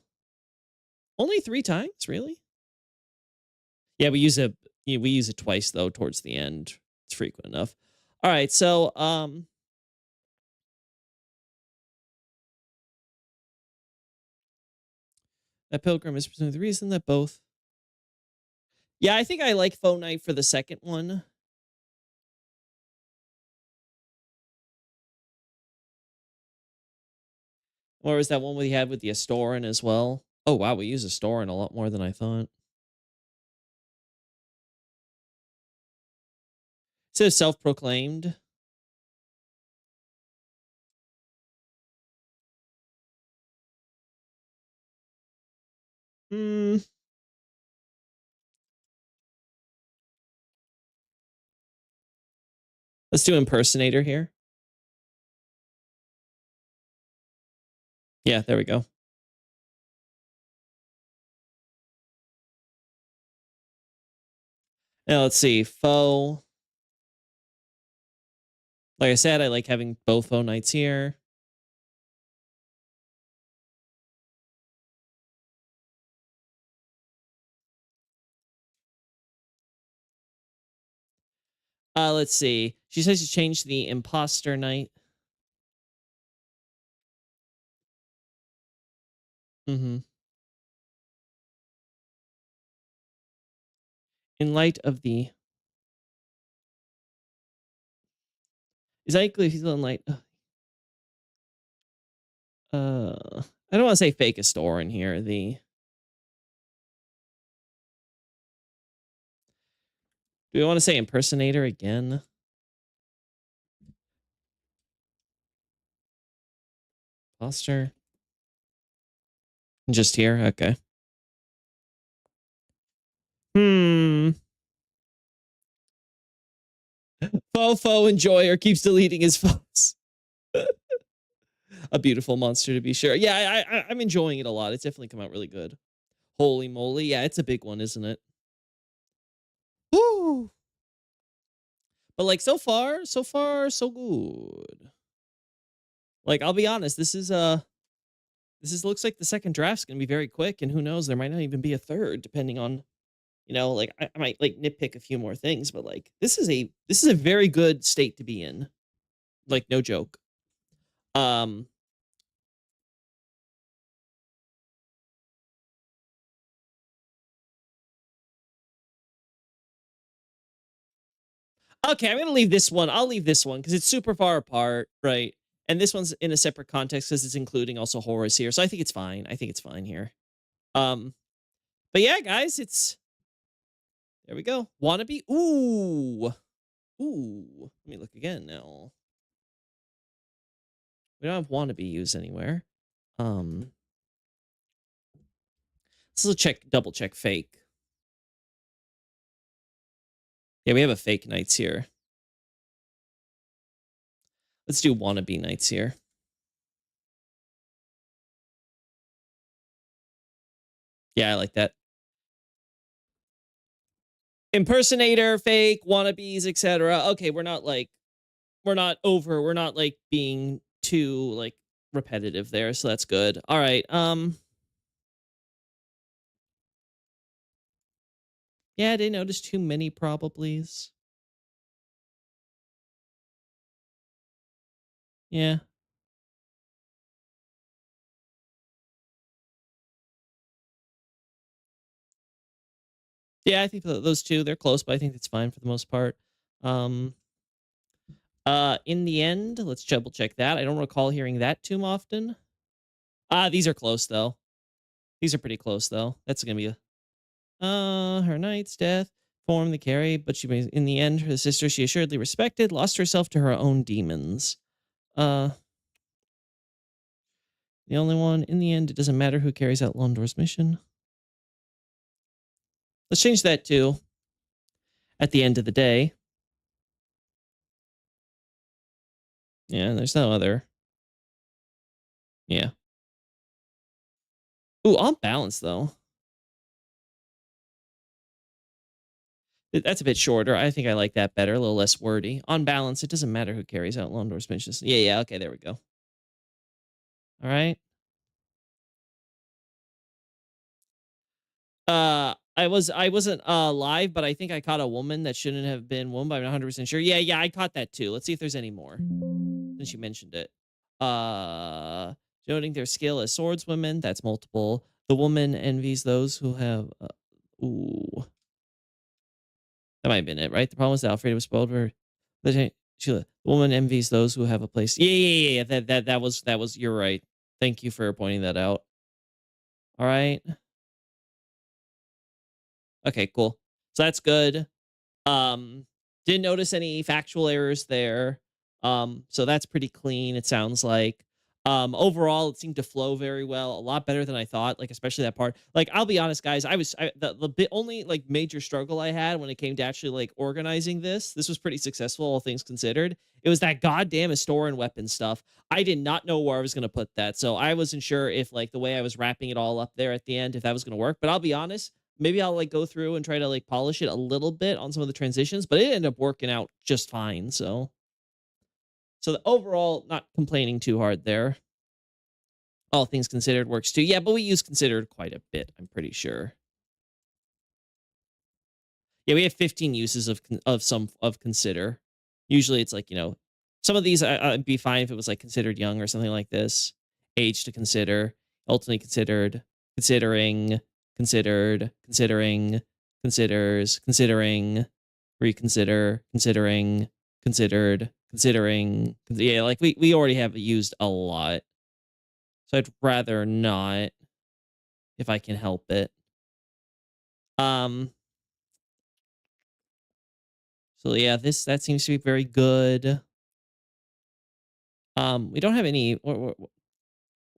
Only 3 times, really? Yeah, we use it twice though towards the end. It's frequent enough. All right, so that pilgrim is presumably the reason that both. Yeah, I think I like Foe Knight for the second one. Or was that one we had with the Astoran as well? Oh wow, we use Astoran a lot more than I thought. It says self-proclaimed. Hmm. Let's do impersonator here. Yeah, there we go. Now let's see. Foe. Like I said, I like having both Foe Knights here. Let's see. She says she changed the imposter knight. Mm-hmm. In light of the. Is that if he's in light? I don't want to say fake a store in here. Do we want to say impersonator again? Foster. Just here? Okay. Fofo enjoyer keeps deleting his photos. A beautiful monster to be sure. Yeah, I'm enjoying it a lot. It's definitely come out really good. Holy moly. Yeah, it's a big one, isn't it? Woo! But like so far, so good. Like, I'll be honest, this is looks like the second draft's gonna be very quick, and who knows, there might not even be a third, depending on, like I might like nitpick a few more things, but like this is a very good state to be in. Like, no joke. Okay, I'm gonna leave this one. I'll leave this one because it's super far apart, right? And this one's in a separate context because it's including also horrors here. So I think it's fine. I think it's fine here. But yeah, guys, there we go. Wannabe. Ooh. Let me look again now. We don't have wannabe used anywhere. Let's double check fake. Yeah, we have a fake knights here. Let's do wannabe knights here. Yeah, I like that. Impersonator, fake, wannabes, etc. Okay, we're not being too like repetitive there, so that's good. All right. Yeah, I didn't notice too many probablys. Yeah. Yeah, I think those two, they're close, but I think it's fine for the most part. In the end, let's double check that. I don't recall hearing that too often. These are close though. These are pretty close though. That's gonna be her knight's death formed the carry, but in the end, her sister she assuredly respected, lost herself to her own demons. The only one in the end, it doesn't matter who carries out Londor's mission. Let's change that too. at the end of the day. Yeah, there's no other. Yeah. Ooh, on balance, though. That's a bit shorter. I think I like that better. A little less wordy. On balance, it doesn't matter who carries out Londor's missions. Yeah, yeah. Okay, there we go. All right. I wasn't live, but I think I caught a woman that shouldn't have been woman, but I'm not 100% sure. Yeah, yeah, I caught that too. Let's see if there's any more since you mentioned it. Noting their skill as swordswomen, that's multiple. The woman envies those who have ooh. That might have been it, right? The problem is that Alfredo was spoiled for the woman envies those who have a place. Yeah, yeah, yeah, yeah. That was you're right. Thank you for pointing that out. All right. Okay, cool. So that's good. Didn't notice any factual errors there. So that's pretty clean, it sounds like. Overall, it seemed to flow very well, a lot better than I thought, like especially that part. Like, I'll be honest, guys, the only like major struggle I had when it came to actually like organizing this was pretty successful, all things considered. It was that goddamn Astora and weapon stuff. I did not know where I was gonna put that. So I wasn't sure if like the way I was wrapping it all up there at the end, if that was gonna work. But I'll be honest, maybe I'll like go through and try to like polish it a little bit on some of the transitions, but it ended up working out just fine. So the overall, not complaining too hard there. All things considered works too. Yeah, but we use considered quite a bit, I'm pretty sure. Yeah, we have 15 uses of consider. Usually it's like, some of these I'd be fine if it was like considered young or something like this. Age to consider, ultimately considered, considering, considered, considering, considers, considering, reconsider, considering, considered, considering. Yeah, like we already have used a lot. So I'd rather not if I can help it. Um so yeah, that seems to be very good. We don't have any wait,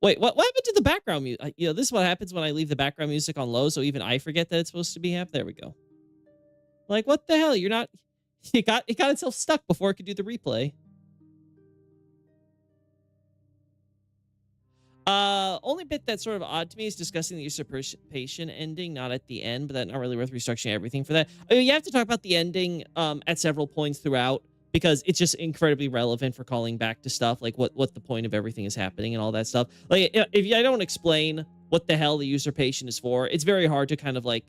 what happened to the background music? This is what happens when I leave the background music on low, so even I forget that it's supposed to be up. There we go. Like, what the hell? You're not it got itself stuck before it could do the replay. Only bit that's sort of odd to me is discussing the usurpation ending, not at the end, but that's not really worth restructuring everything for that. I mean, you have to talk about the ending at several points throughout because it's just incredibly relevant for calling back to stuff like what the point of everything is happening and all that stuff. Like, if I don't explain what the hell the usurpation is for, it's very hard to kind of like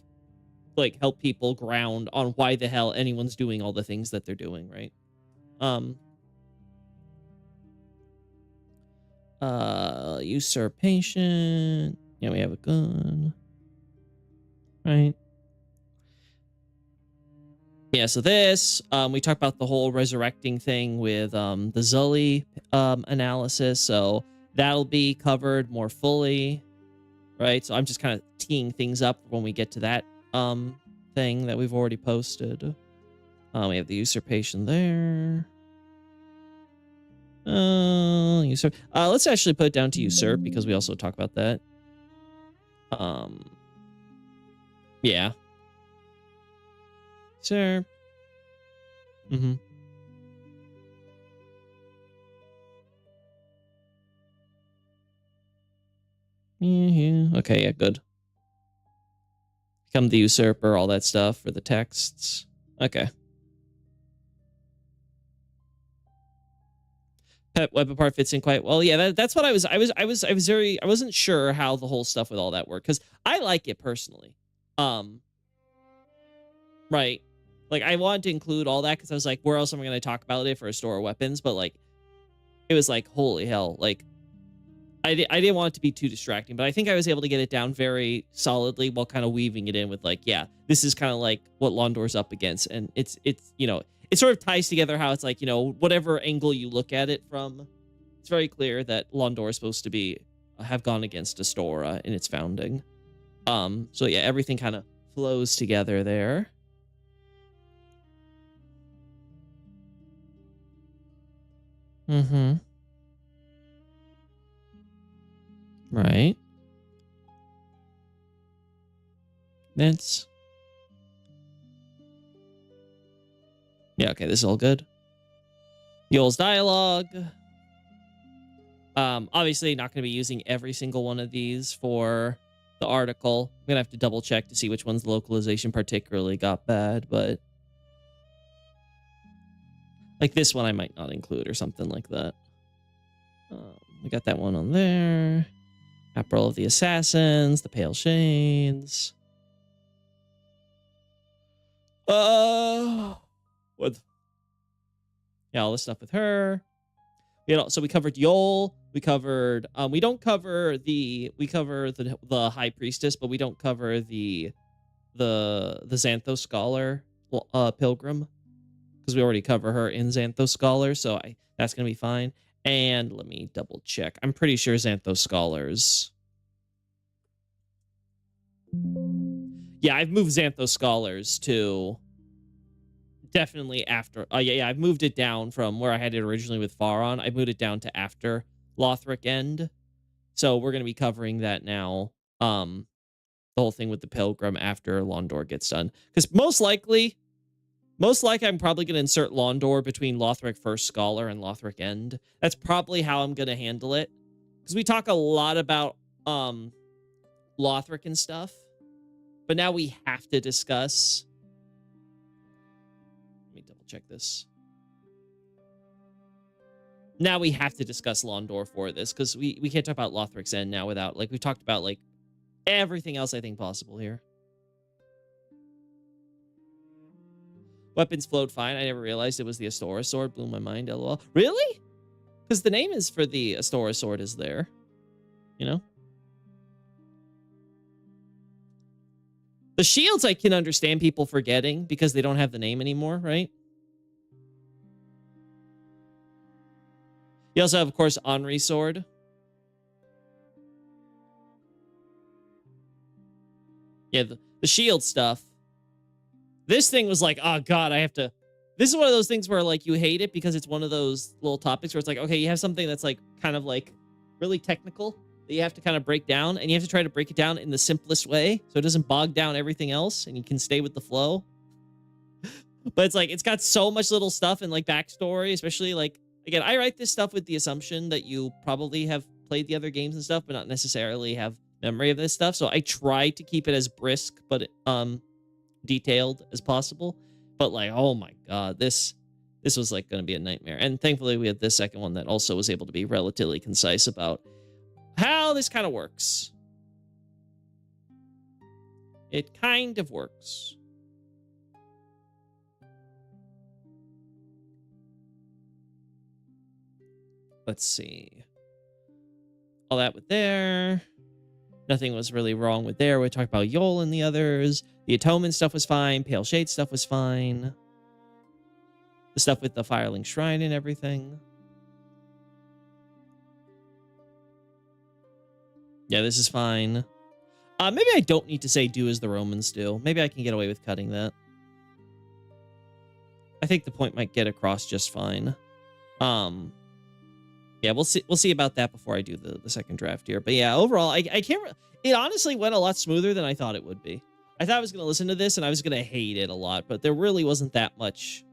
help people ground on why the hell anyone's doing all the things that they're doing, right? Usurpation. Yeah, we have a gun. Right. Yeah, so this, we talked about the whole resurrecting thing with the Zully analysis. So that'll be covered more fully. Right. So I'm just kind of teeing things up when we get to that thing that we've already posted. We have the usurpation there. Usurp. Let's actually put it down to usurp because we also talk about that. Yeah. Usurp. Mm-hmm. Yeah. Okay. Yeah. Good. Become the usurper. All that stuff for the texts. Okay. Pet weapon part fits in quite well. Yeah, that's what I wasn't sure how the whole stuff with all that worked because I like it personally. Right. Like I wanted to include all that because I was like, where else am I going to talk about it for a store of weapons? But like, it was like, holy hell! Like, I didn't want it to be too distracting, but I think I was able to get it down very solidly while kind of weaving it in with like, yeah, this is kind of like what Londor's up against, and it's it sort of ties together how it's like, whatever angle you look at it from, it's very clear that Londor is supposed to be have gone against Astora in its founding. So yeah, everything kind of flows together there. Mm-hmm. Right. That's Yeah, okay, this is all good. Yoel's dialogue. Obviously not going to be using every single one of these for the article. I'm going to have to double check to see which ones the localization particularly got bad, but like this one I might not include or something like that. We got that one on there. April of the Assassins, the Pale Shades. What? Yeah, all this stuff with her. You know, so we covered Yoel. We covered. We don't cover the. We cover the High Priestess, but we don't cover the Xanthos Scholar Pilgrim, because we already cover her in Xanthos Scholar, so that's gonna be fine. And let me double check. I'm pretty sure Xanthos Scholars. Yeah, I've moved Xanthos Scholars to definitely after. Yeah, I've moved it down from where I had it originally with Faron. I moved it down to after Lothric End. So we're going to be covering that now. The whole thing with the Pilgrim after Londor gets done. Because most likely I'm probably going to insert Londor between Lothric First Scholar and Lothric End. That's probably how I'm going to handle it. Because we talk a lot about Lothric and stuff. But now we have to discuss. Let me double check this. Now we have to discuss Londor for this, because we can't talk about Lothric's End now without, like, we've talked about, like, everything else I think possible here. Weapons flowed fine. I never realized it was the Astora sword. Blew my mind, lol. Really? Because the name is for the Astora sword is there. You know? The shields I can understand people forgetting because they don't have the name anymore, right? You also have, of course, Henri's sword. Yeah, the shield stuff. This thing was like, oh god, I have to. This is one of those things where like you hate it because it's one of those little topics where it's like, okay, you have something that's like kind of like really technical that you have to kind of break down, and you have to try to break it down in the simplest way so it doesn't bog down everything else and you can stay with the flow. But it's like, it's got so much little stuff and like backstory, especially like, again, I write this stuff with the assumption that you probably have played the other games and stuff, but not necessarily have memory of this stuff. So I try to keep it as brisk, but detailed as possible. But like, oh my god, this was like going to be a nightmare. And thankfully we had this second one that also was able to be relatively concise about how this kind of works. It kind of works. Let's see. All that with there. Nothing was really wrong with there. We talked about Yoel and the others. The Atonement stuff was fine. Pale Shade stuff was fine. The stuff with the Fireling Shrine and everything. Yeah, this is fine. Maybe I don't need to say do as the Romans do. Maybe I can get away with cutting that. I think the point might get across just fine. Yeah, we'll see about that before I do the second draft here. But yeah, overall, I can't. It honestly went a lot smoother than I thought it would be. I thought I was going to listen to this and I was going to hate it a lot, but there really wasn't that much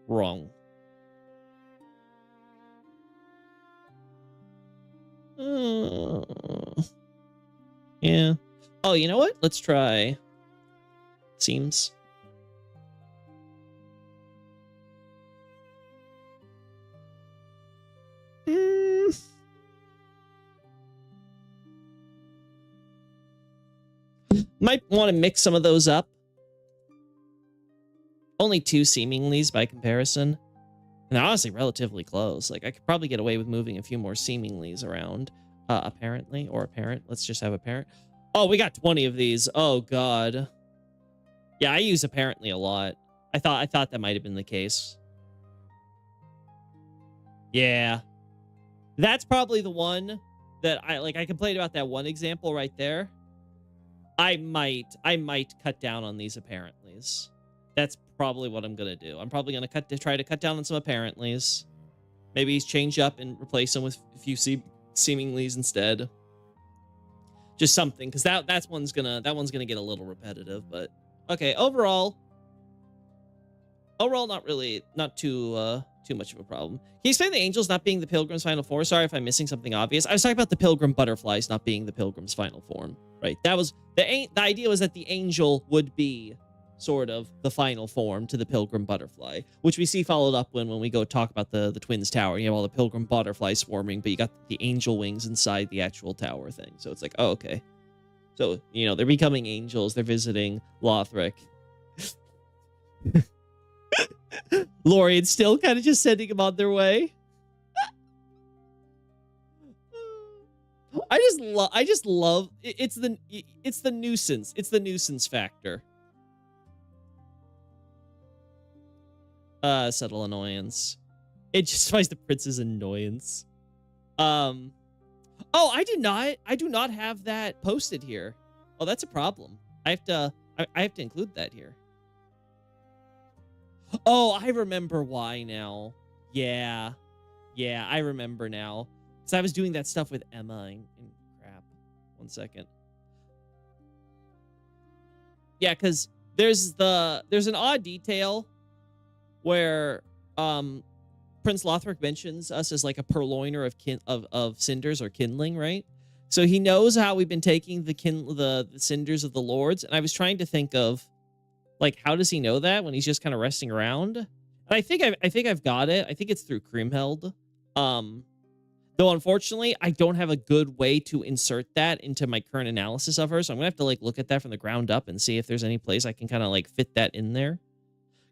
wrong. Yeah. Oh, you know what? Let's try. Seems. Might want to mix some of those up. Only 2 seemingly's by comparison. And they're honestly relatively close. Like, I could probably get away with moving a few more seemingly's around. Apparently. Or apparent. Let's just have apparent. Oh, we got 20 of these. Oh, God. Yeah, I use apparently a lot. I thought that might have been the case. Yeah. That's probably the one that I complained about that one example right there. I might cut down on these apparentlys. That's probably what I'm gonna do. I'm probably gonna try to cut down on some apparentlys. Maybe change up and replace them with a few seemingly's instead. Just something, because that one's gonna get a little repetitive. But okay, overall, overall, not too much of a problem. Can you explain the angels not being the pilgrim's final form? Sorry if I'm missing something obvious. I was talking about the pilgrim butterflies not being the pilgrim's final form, right? That was the idea was that the angel would be sort of the final form to the pilgrim butterfly, which we see followed up when we go talk about the twins tower. You have all the pilgrim butterflies swarming, but you got the angel wings inside the actual tower thing. So it's like, oh, okay. So, you know, they're becoming angels. They're visiting Lothric. Lorian's still kind of just sending them on their way. I just love it's the nuisance. It's the nuisance factor. Subtle annoyance. It justifies the prince's annoyance. Oh, I do not have that posted here. Oh, that's a problem. I have to include that here. Oh, I remember why now. Yeah, I remember now. Because I was doing that stuff with Emma and crap. 1 second. Yeah, because there's an odd detail where Prince Lothric mentions us as like a purloiner of cinders or kindling, right? So he knows how we've been taking the cinders of the lords, and I was trying to think of like how does he know that when he's just kind of resting around? And I think I've got it. I think it's through Kriemhild. Though unfortunately, I don't have a good way to insert that into my current analysis of her, so I'm gonna have to like look at that from the ground up and see if there's any place I can kind of like fit that in there.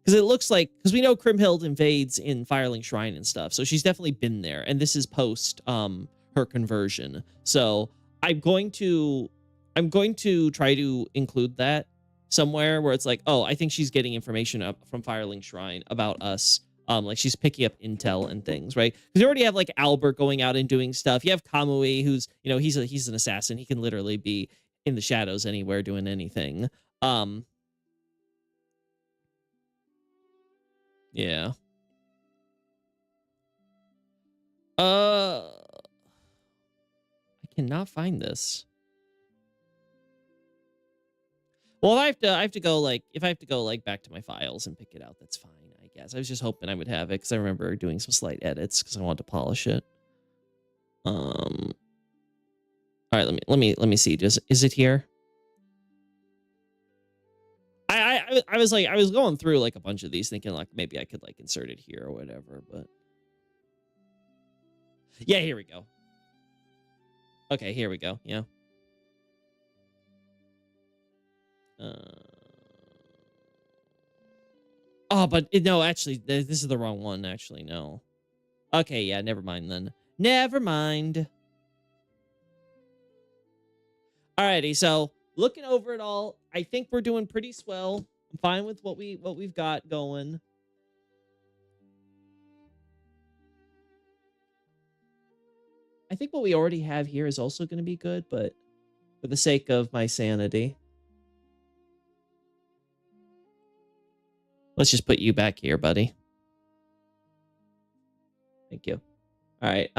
Because it looks like, because we know Kriemhild invades in Firelink Shrine and stuff, so she's definitely been there, and this is post her conversion. So I'm going to try to include that somewhere where it's like, oh, I think she's getting information up from Firelink Shrine about us. Like she's picking up intel and things, right? Because you already have like Albert going out and doing stuff. You have Kamui, who's, you know, he's an assassin. He can literally be in the shadows anywhere doing anything. Yeah. I cannot find this. Well, if I have to go like back to my files and pick it out, that's fine, I guess. I was just hoping I would have it because I remember doing some slight edits because I wanted to polish it. All right, let me see. Is it here? I was going through like a bunch of these thinking like maybe I could like insert it here or whatever, but yeah, here we go. Okay, here we go. Yeah. Oh, but no, actually, this is the wrong one. Actually, no. Okay, yeah, never mind then. Never mind. Alrighty, so looking over it all, I think we're doing pretty swell. I'm fine with what we've got going. I think what we already have here is also going to be good, but for the sake of my sanity, let's just put you back here, buddy. Thank you. All right.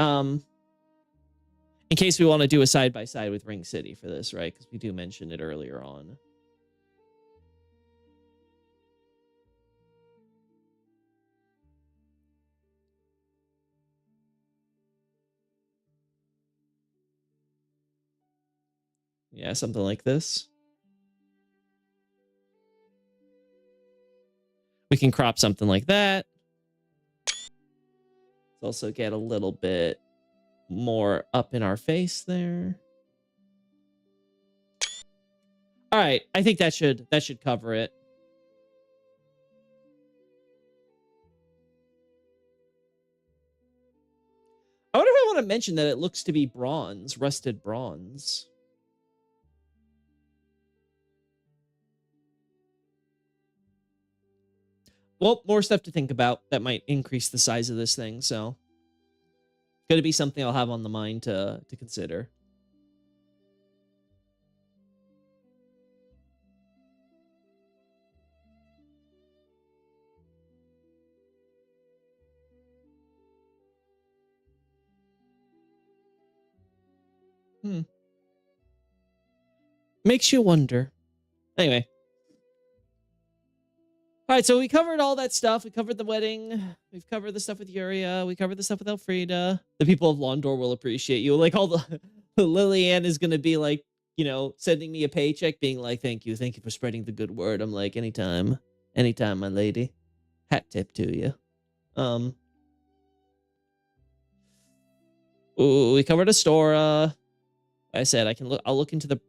In case we want to do a side-by-side with Ring City for this, right? Because we do mention it earlier on. Yeah, something like this. We can crop something like that. Let's also get a little bit more up in our face there. All right, I think that should cover it. I wonder if I want to mention that it looks to be bronze, rusted bronze. Well, more stuff to think about that might increase the size of this thing, so going to be something I'll have on the mind to consider. Makes you wonder. Anyway. All right, so we covered all that stuff. We covered the wedding. We've covered the stuff with Yuria. We covered the stuff with Elfrida. The people of Londor will appreciate you. Like, all the Lillian is gonna be like, you know, sending me a paycheck, being like, "Thank you for spreading the good word." I'm like, anytime, my lady. Hat tip to you. Ooh, we covered Astora. I said I'll look into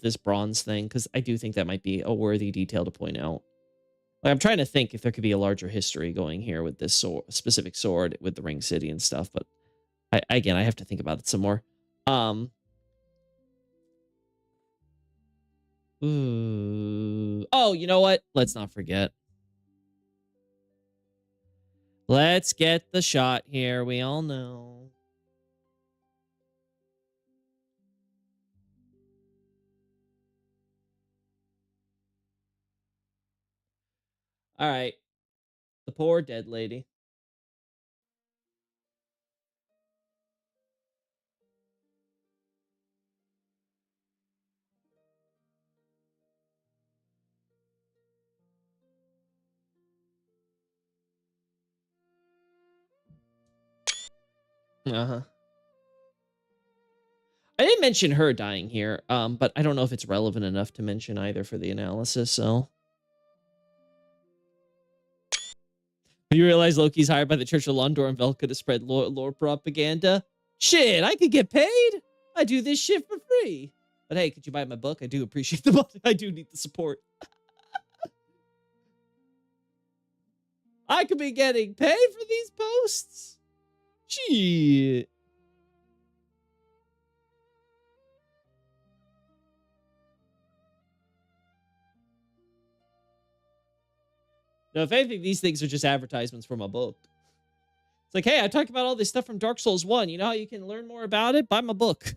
this bronze thing, because I do think that might be a worthy detail to point out. Like, I'm trying to think if there could be a larger history going here with this specific sword with the Ring City and stuff, but I have to think about it some more. Ooh. Oh, you know what? Let's not forget. Let's get the shot here. We all know. All right. The poor dead lady. Uh-huh. I didn't mention her dying here, but I don't know if it's relevant enough to mention either for the analysis, so. You realize Loki's hired by the Church of Londor and Velka to spread lore propaganda? Shit, I could get paid. I do this shit for free. But hey, could you buy my book? I do appreciate the money. I do need the support. I could be getting paid for these posts. Shit. No, if anything, these things are just advertisements for my book. It's like, hey, I talked about all this stuff from Dark Souls 1. You know how you can learn more about it? Buy my book.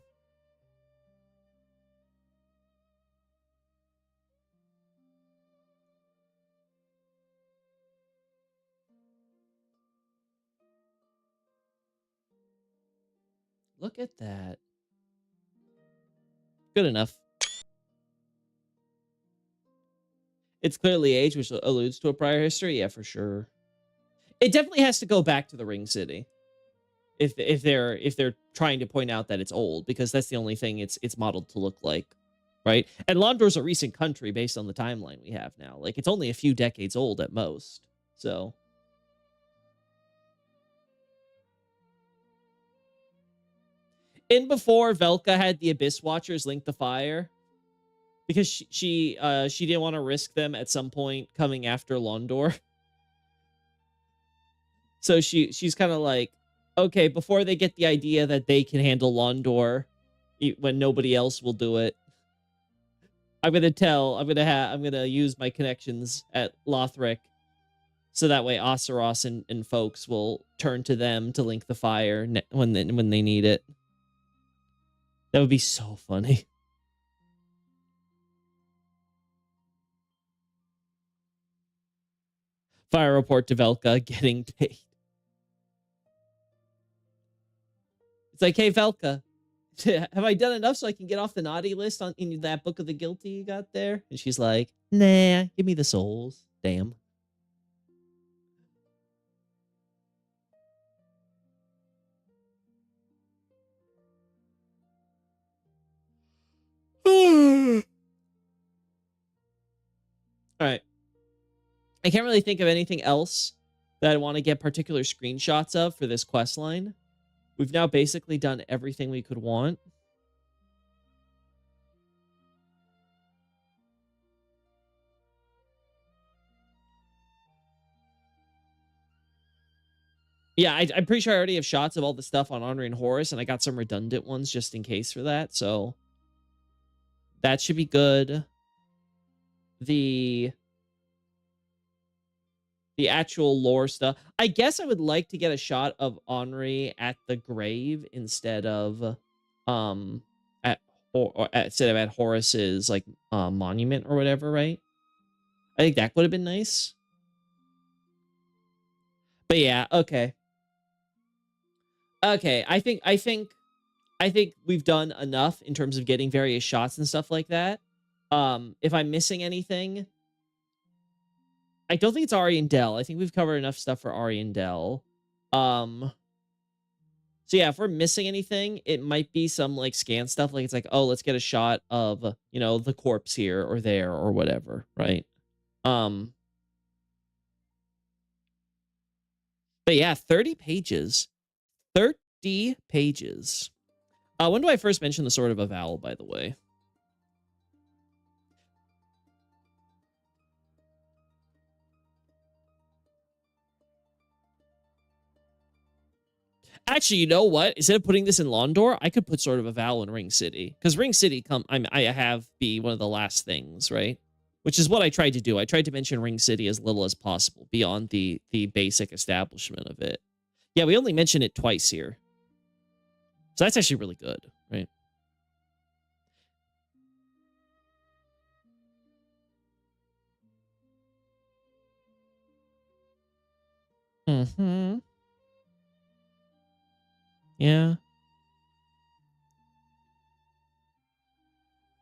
Look at that. Good enough. It's clearly age, which alludes to a prior history. Yeah, for sure. It definitely has to go back to the Ring City. If they're trying to point out that it's old, because that's the only thing it's modeled to look like, right? And Londor's a recent country based on the timeline we have now. Like, it's only a few decades old at most. So in before Velka had the Abyss Watchers link the fire, because she didn't want to risk them at some point coming after Londor. So she's kind of like, okay, before they get the idea that they can handle Londor when nobody else will do it, I'm gonna use my connections at Lothric, so that way Aseros and folks will turn to them to link the fire when they need it. That would be so funny. Fire report to Velka getting paid. It's like, hey, Velka, have I done enough so I can get off the naughty list in that Book of the Guilty you got there? And she's like, nah, give me the souls. Damn. All right. I can't really think of anything else that I want to get particular screenshots of for this quest line. We've now basically done everything we could want. Yeah, I'm pretty sure I already have shots of all the stuff on Honor and Horus, and I got some redundant ones just in case for that, so that should be good. The actual lore stuff. I guess I would like to get a shot of Henri at the grave instead of at Horus's like monument or whatever, right? I think that would have been nice. But yeah, okay. Okay, I think we've done enough in terms of getting various shots and stuff like that. If I'm missing anything, I don't think it's Ariandel. I think we've covered enough stuff for Ariandel. So yeah, if we're missing anything, it might be some like scan stuff. Like it's like, oh, let's get a shot of, you know, the corpse here or there or whatever, right? But yeah, 30 pages. 30 pages. When do I first mention the Sword of Avowal, by the way? Actually, you know what? Instead of putting this in Londor, I could put Sword of Avowal in Ring City. Because Ring City, I have be one of the last things, right? Which is what I tried to do. I tried to mention Ring City as little as possible beyond the basic establishment of it. Yeah, we only mention it twice here. So that's actually really good, right? Mm-hmm. Yeah.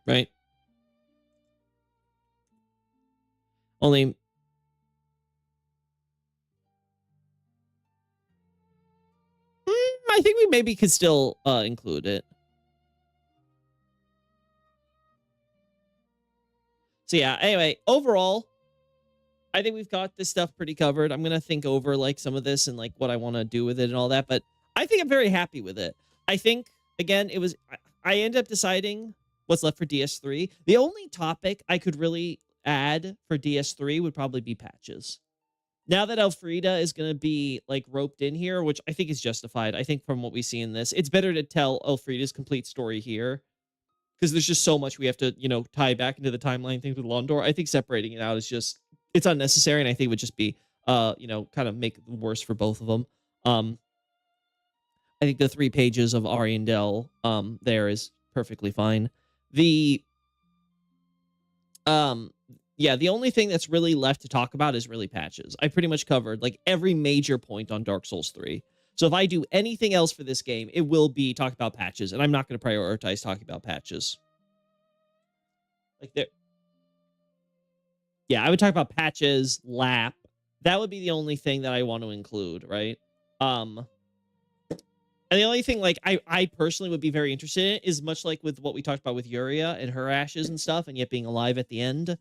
Right. Only... I think we maybe could still include it. So yeah, anyway, overall, I think we've got this stuff pretty covered. I'm going to think over like some of this and like what I want to do with it and all that, but I think I'm very happy with it. I think, again, I ended up deciding what's left for DS3. The only topic I could really add for DS3 would probably be patches. Now that Elfrida is going to be like roped in here, which I think is justified. I think from what we see in this, it's better to tell Elfrida's complete story here because there's just so much we have to, you know, tie back into the timeline things with Londor. I think separating it out is just, it's unnecessary, and I think it would just be, you know, kind of make it worse for both of them. I think the 3 pages of Ariandel there is perfectly fine. Yeah, the only thing that's really left to talk about is really patches. I pretty much covered like every major point on Dark Souls 3. So if I do anything else for this game, it will be talk about patches, and I'm not going to prioritize talking about patches. Like there, yeah, I would talk about patches, lap. That would be the only thing that I want to include, right? And the only thing like I personally would be very interested in is much like with what we talked about with Yuria and her ashes and stuff, and yet being alive at the end.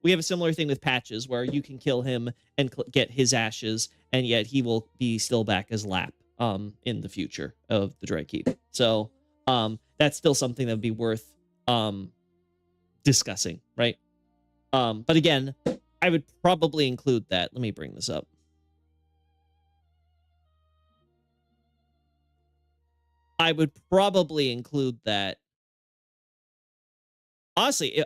We have a similar thing with patches where you can kill him and get his ashes, and yet he will be still back as Lap in the future of the Dreadkeep. So that's still something that would be worth discussing, right? But again, I would probably include that. Let me bring this up. I would probably include that. Honestly,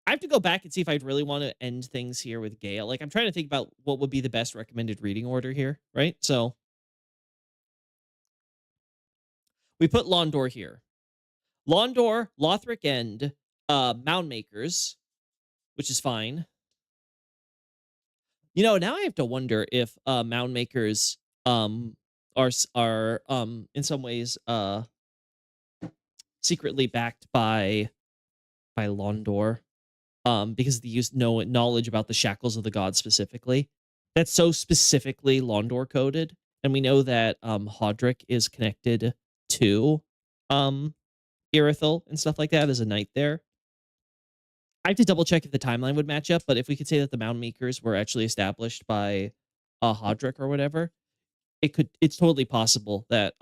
I have to go back and see if I'd really want to end things here with Gale. Like, I'm trying to think about what would be the best recommended reading order here, right? So we put Londor here. Londor, Lothric End, Mound Makers, which is fine. You know, now I have to wonder if Mound Makers are in some ways secretly backed by Londor. Because they use no knowledge about the shackles of the gods specifically. That's so specifically Londor coded. And we know that Hodrick is connected to Irithyll and stuff like that as a knight there. I have to double check if the timeline would match up, but if we could say that the Mound Makers were actually established by Hodrick or whatever, it's totally possible that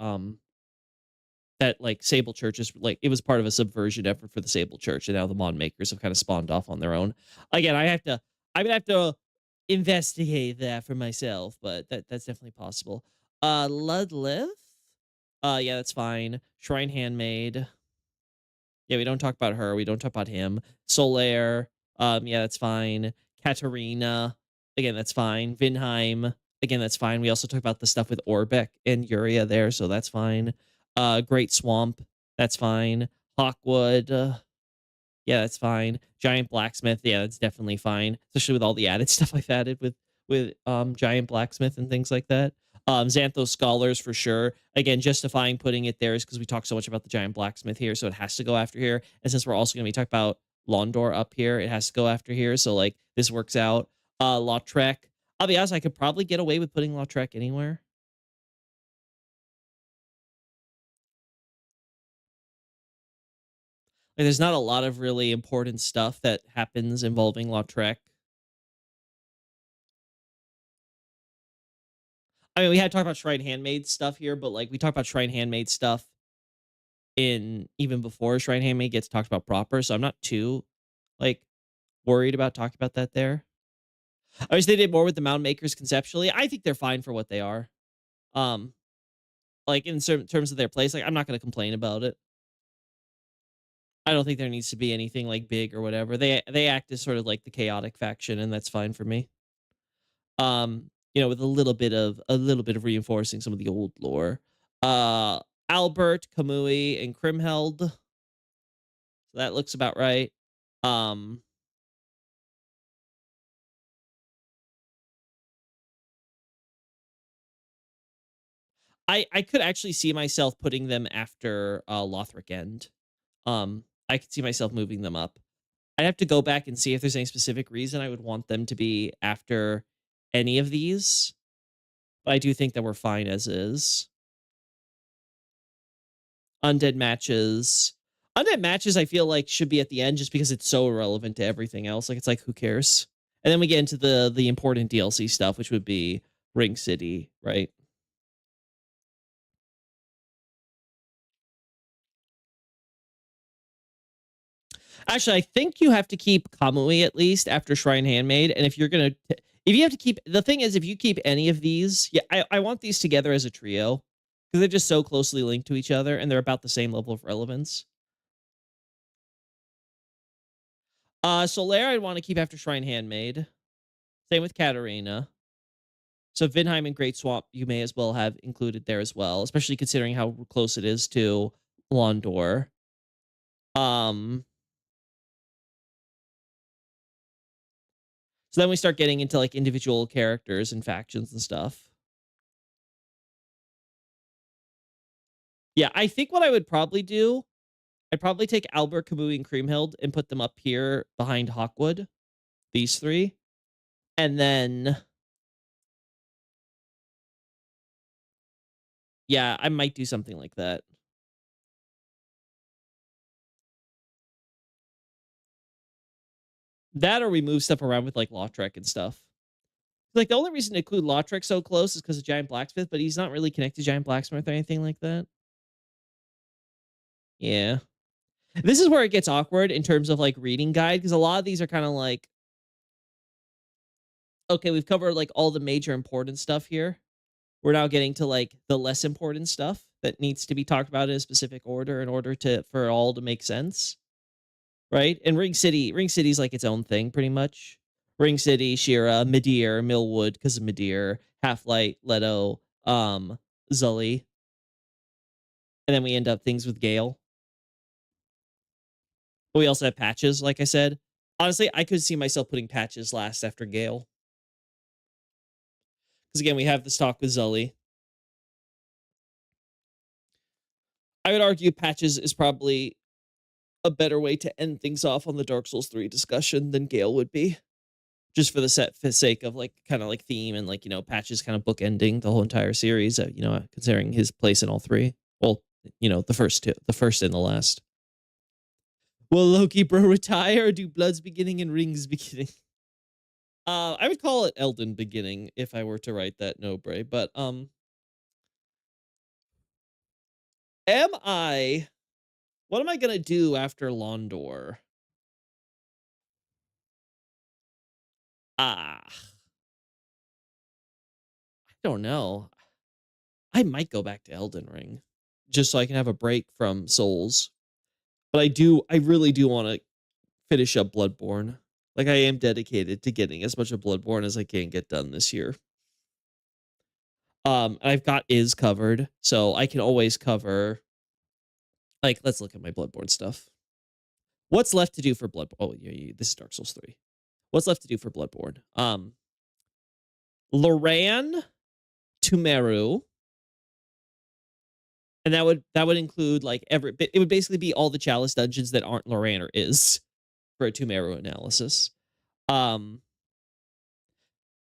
that like Sable Church is like, it was part of a subversion effort for the Sable Church, and now the Mound Makers have kind of spawned off on their own. Again, I would have to investigate that for myself, but that's definitely possible. Ludlith, yeah, that's fine. Shrine Handmaid, yeah, we don't talk about her. We don't talk about him. Solaire, yeah, that's fine. Katarina, again, that's fine. Vinheim, again, that's fine. We also talk about the stuff with Orbeck and Yuria there, so that's fine. Great Swamp, that's fine. Hawkwood, yeah, that's fine. Giant Blacksmith, yeah, that's definitely fine. Especially with all the added stuff I've added with Giant Blacksmith and things like that. Xanthos Scholars for sure. Again, justifying putting it there is because we talk so much about the Giant Blacksmith here, so it has to go after here. And since we're also going to be talking about Londor up here. It has to go after here. So like this works out. Lautrec. I'll be honest, I could probably get away with putting Lautrec anywhere. Like, there's not a lot of really important stuff that happens involving Lautrec. I mean, we had talked about Shrine Handmaid stuff here, but like we talked about Shrine Handmaid stuff in even before Shrine Handmaid gets talked about proper, so I'm not too like worried about talking about that there. I wish they did more with the Mound Makers conceptually. I think they're fine for what they are. Um, like in certain terms of their place, like I'm not going to complain about it. I don't think there needs to be anything like big or whatever. They act as sort of like the chaotic faction, and that's fine for me. With a little bit of reinforcing some of the old lore. Albert, Kamui, and Krimheld. So that looks about right. I could actually see myself putting them after Lothric End. I could see myself moving them up. I'd have to go back and see if there's any specific reason I would want them to be after any of these. But I do think that we're fine as is. Undead matches. Undead matches, I feel like, should be at the end just because it's so irrelevant to everything else. Like, it's like, who cares? And then we get into the important DLC stuff, which would be Ring City, right? Actually, I think you have to keep Kamui at least after Shrine Handmaid. And if you're going to... If you have to keep... The thing is, if you keep any of these... Yeah, I want these together as a trio. Because they're just so closely linked to each other. And they're about the same level of relevance. Solaire I'd want to keep after Shrine Handmaid. Same with Katarina. So Vinheim and Great Swamp you may as well have included there as well. Especially considering how close it is to Londor. So then we start getting into like individual characters and factions and stuff. Yeah, I think what I would probably do, I'd probably take Albert, Kamui, and Kriemhild and put them up here behind Hawkwood. These three. And then... Yeah, I might do something like that. That or we move stuff around with like Lautrec and stuff. Like the only reason to include Lautrec so close is because of Giant Blacksmith, but he's not really connected to Giant Blacksmith or anything like that. Yeah. This is where it gets awkward in terms of like reading guide, because a lot of these are kind of like, okay, we've covered like all the major important stuff here. We're now getting to like the less important stuff that needs to be talked about in a specific order in order for all to make sense. Right? And Ring City's like its own thing pretty much. Ring City, Shira, Midir, Millwood because of Midir, Half-Light, Leto, Zully. And then we end up things with Gale. But we also have Patches, like I said. Honestly, I could see myself putting Patches last after Gale. Because again, we have the stock with Zully. I would argue Patches is probably a better way to end things off on the Dark Souls 3 discussion than Gale would be. Just for the sake of like kind of like theme and like, Patches kind of bookending the whole entire series, considering his place in all three. Well, the first and the last. Will Loki bro retire or do Blood's beginning and Ring's beginning? I would call it Elden beginning if I were to write that Nobre, but what am I gonna do after Londor? I don't know. I might go back to Elden Ring just so I can have a break from Souls. But I really do want to finish up Bloodborne. Like I am dedicated to getting as much of Bloodborne as I can get done this year. I've got Is covered, so I can always cover. Like, let's look at my Bloodborne stuff. What's left to do for Bloodborne? Oh, yeah, this is Dark Souls 3. What's left to do for Bloodborne? Loran, Tumeru, and that would include like it would basically be all the Chalice dungeons that aren't Loran or Is. for a Tumeru analysis.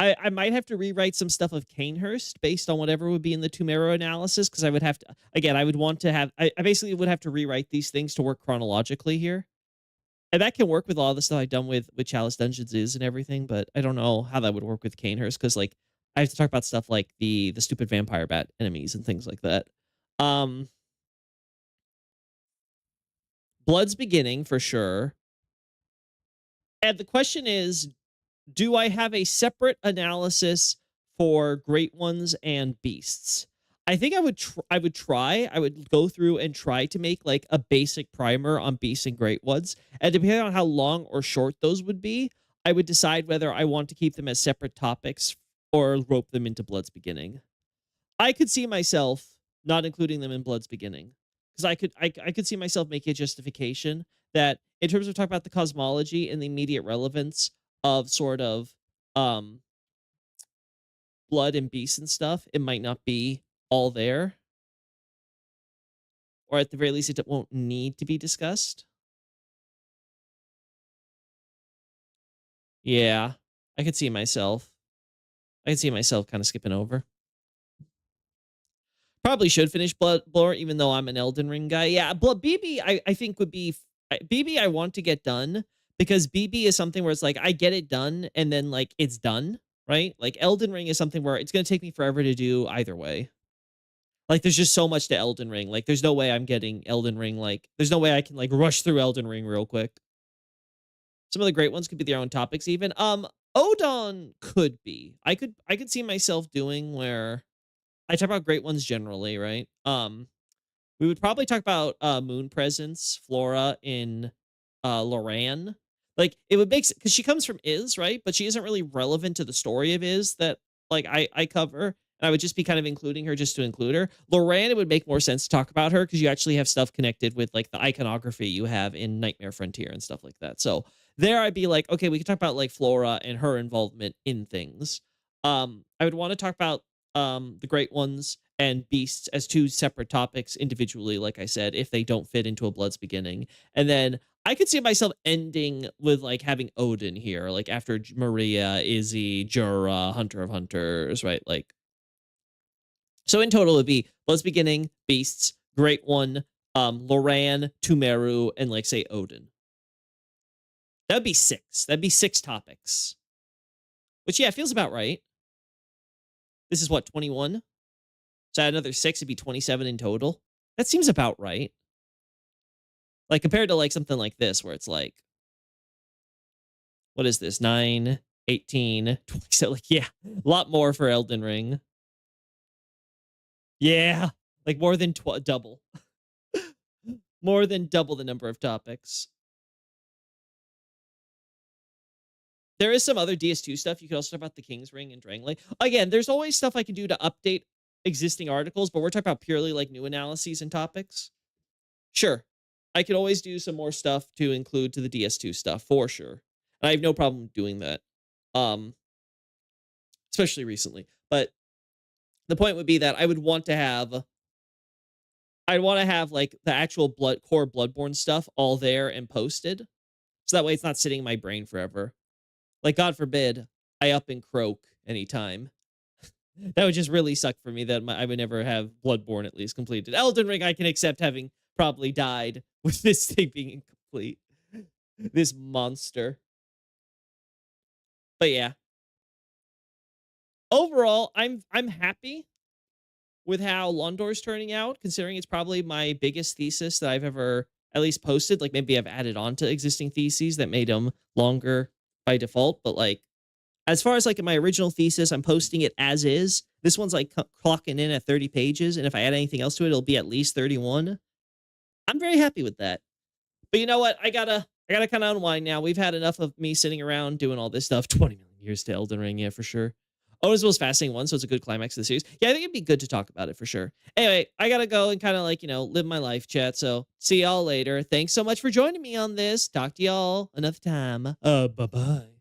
I might have to rewrite some stuff of Kanehurst based on whatever would be in the Tumeru analysis, because I would have to, again, I would want to have, I basically would have to rewrite these things to work chronologically here. And that can work with all the stuff I've done with Chalice Dungeons is and everything, but I don't know how that would work with Kanehurst, because like I have to talk about stuff like the stupid vampire bat enemies and things like that. Blood's Beginning for sure. And the question is, do I have a separate analysis for Great Ones and Beasts? I think I would try. I would go through and try to make like a basic primer on Beasts and Great Ones. And depending on how long or short those would be, I would decide whether I want to keep them as separate topics or rope them into Blood's Beginning. I could see myself not including them in Blood's Beginning, because I could see myself making a justification that in terms of talking about the cosmology and the immediate relevance of sort of blood and beasts and stuff, it might not be all there. Or at the very least, it won't need to be discussed. Yeah, I could see myself. I could see myself kind of skipping over. Probably should finish Bloodborne, even though I'm an Elden Ring guy. Yeah, BB, I think would be... BB I want to get done, because BB is something where it's like, I get it done, and then, like, it's done, right? Like, Elden Ring is something where it's going to take me forever to do either way. Like, there's just so much to Elden Ring. Like, there's no way I'm getting Elden Ring, like, there's no way I can, like, rush through Elden Ring real quick. Some of the Great Ones could be their own topics, even. Odon could be. I could see myself doing where I talk about Great Ones generally, right? We would probably talk about Moon Presence, Flora in Loran. Like, it would make, because she comes from Iz, right? But she isn't really relevant to the story of Iz that, like, I cover. And I would just be kind of including her just to include her. Loran, it would make more sense to talk about her, because you actually have stuff connected with, like, the iconography you have in Nightmare Frontier and stuff like that. So there I'd be like, okay, we can talk about, like, Flora and her involvement in things. I would want to talk about the Great Ones and Beasts as two separate topics individually, like I said, if they don't fit into a Blood's Beginning. And then I could see myself ending with, like, having Odin here, like, after Maria, Izzy, Jura, Hunter of Hunters, right? Like, so in total, it'd be Blood's Beginning, Beasts, Great One, Loran, Tumeru, and, like, say, Odin. That'd be 6. That'd be 6 topics. Which, yeah, feels about right. This is what, 21? So add another 6, it'd be 27 in total. That seems about right. Like, compared to, like, something like this, where it's like, what is this? 9, 18, 27. Like, yeah, a lot more for Elden Ring. Yeah, like more than double. More than double the number of topics. There is some other DS2 stuff. You could also talk about the King's Ring and Drangleic. Again, there's always stuff I can do to update existing articles, but we're talking about purely, like, new analyses and topics. Sure. I could always do some more stuff to include to the DS2 stuff, for sure. And I have no problem doing that. Especially recently. But the point would be that I would want to have... I'd want to have, like, the actual core Bloodborne stuff all there and posted. So that way it's not sitting in my brain forever. Like, God forbid, I up and croak anytime. That would just really suck for me, that I would never have Bloodborne at least completed. Elden Ring, I can accept having probably died with this thing being incomplete. This monster. But yeah. Overall, I'm happy with how Londor's turning out, considering it's probably my biggest thesis that I've ever at least posted. Like, maybe I've added on to existing theses that made them longer by default, but, like, as far as, like, in my original thesis, I'm posting it as is. This one's, like, clocking in at 30 pages, and if I add anything else to it, it'll be at least 31. I'm very happy with that. But you know what? I gotta kind of unwind now. We've had enough of me sitting around doing all this stuff. 20 million years to Elden Ring, yeah, for sure. Oh, it's the most fascinating one, so it's a good climax of the series. Yeah, I think it'd be good to talk about it for sure. Anyway, I gotta go and kind of, like, you know, live my life, chat. So see y'all later. Thanks so much for joining me on this. Talk to y'all another time. Bye-bye.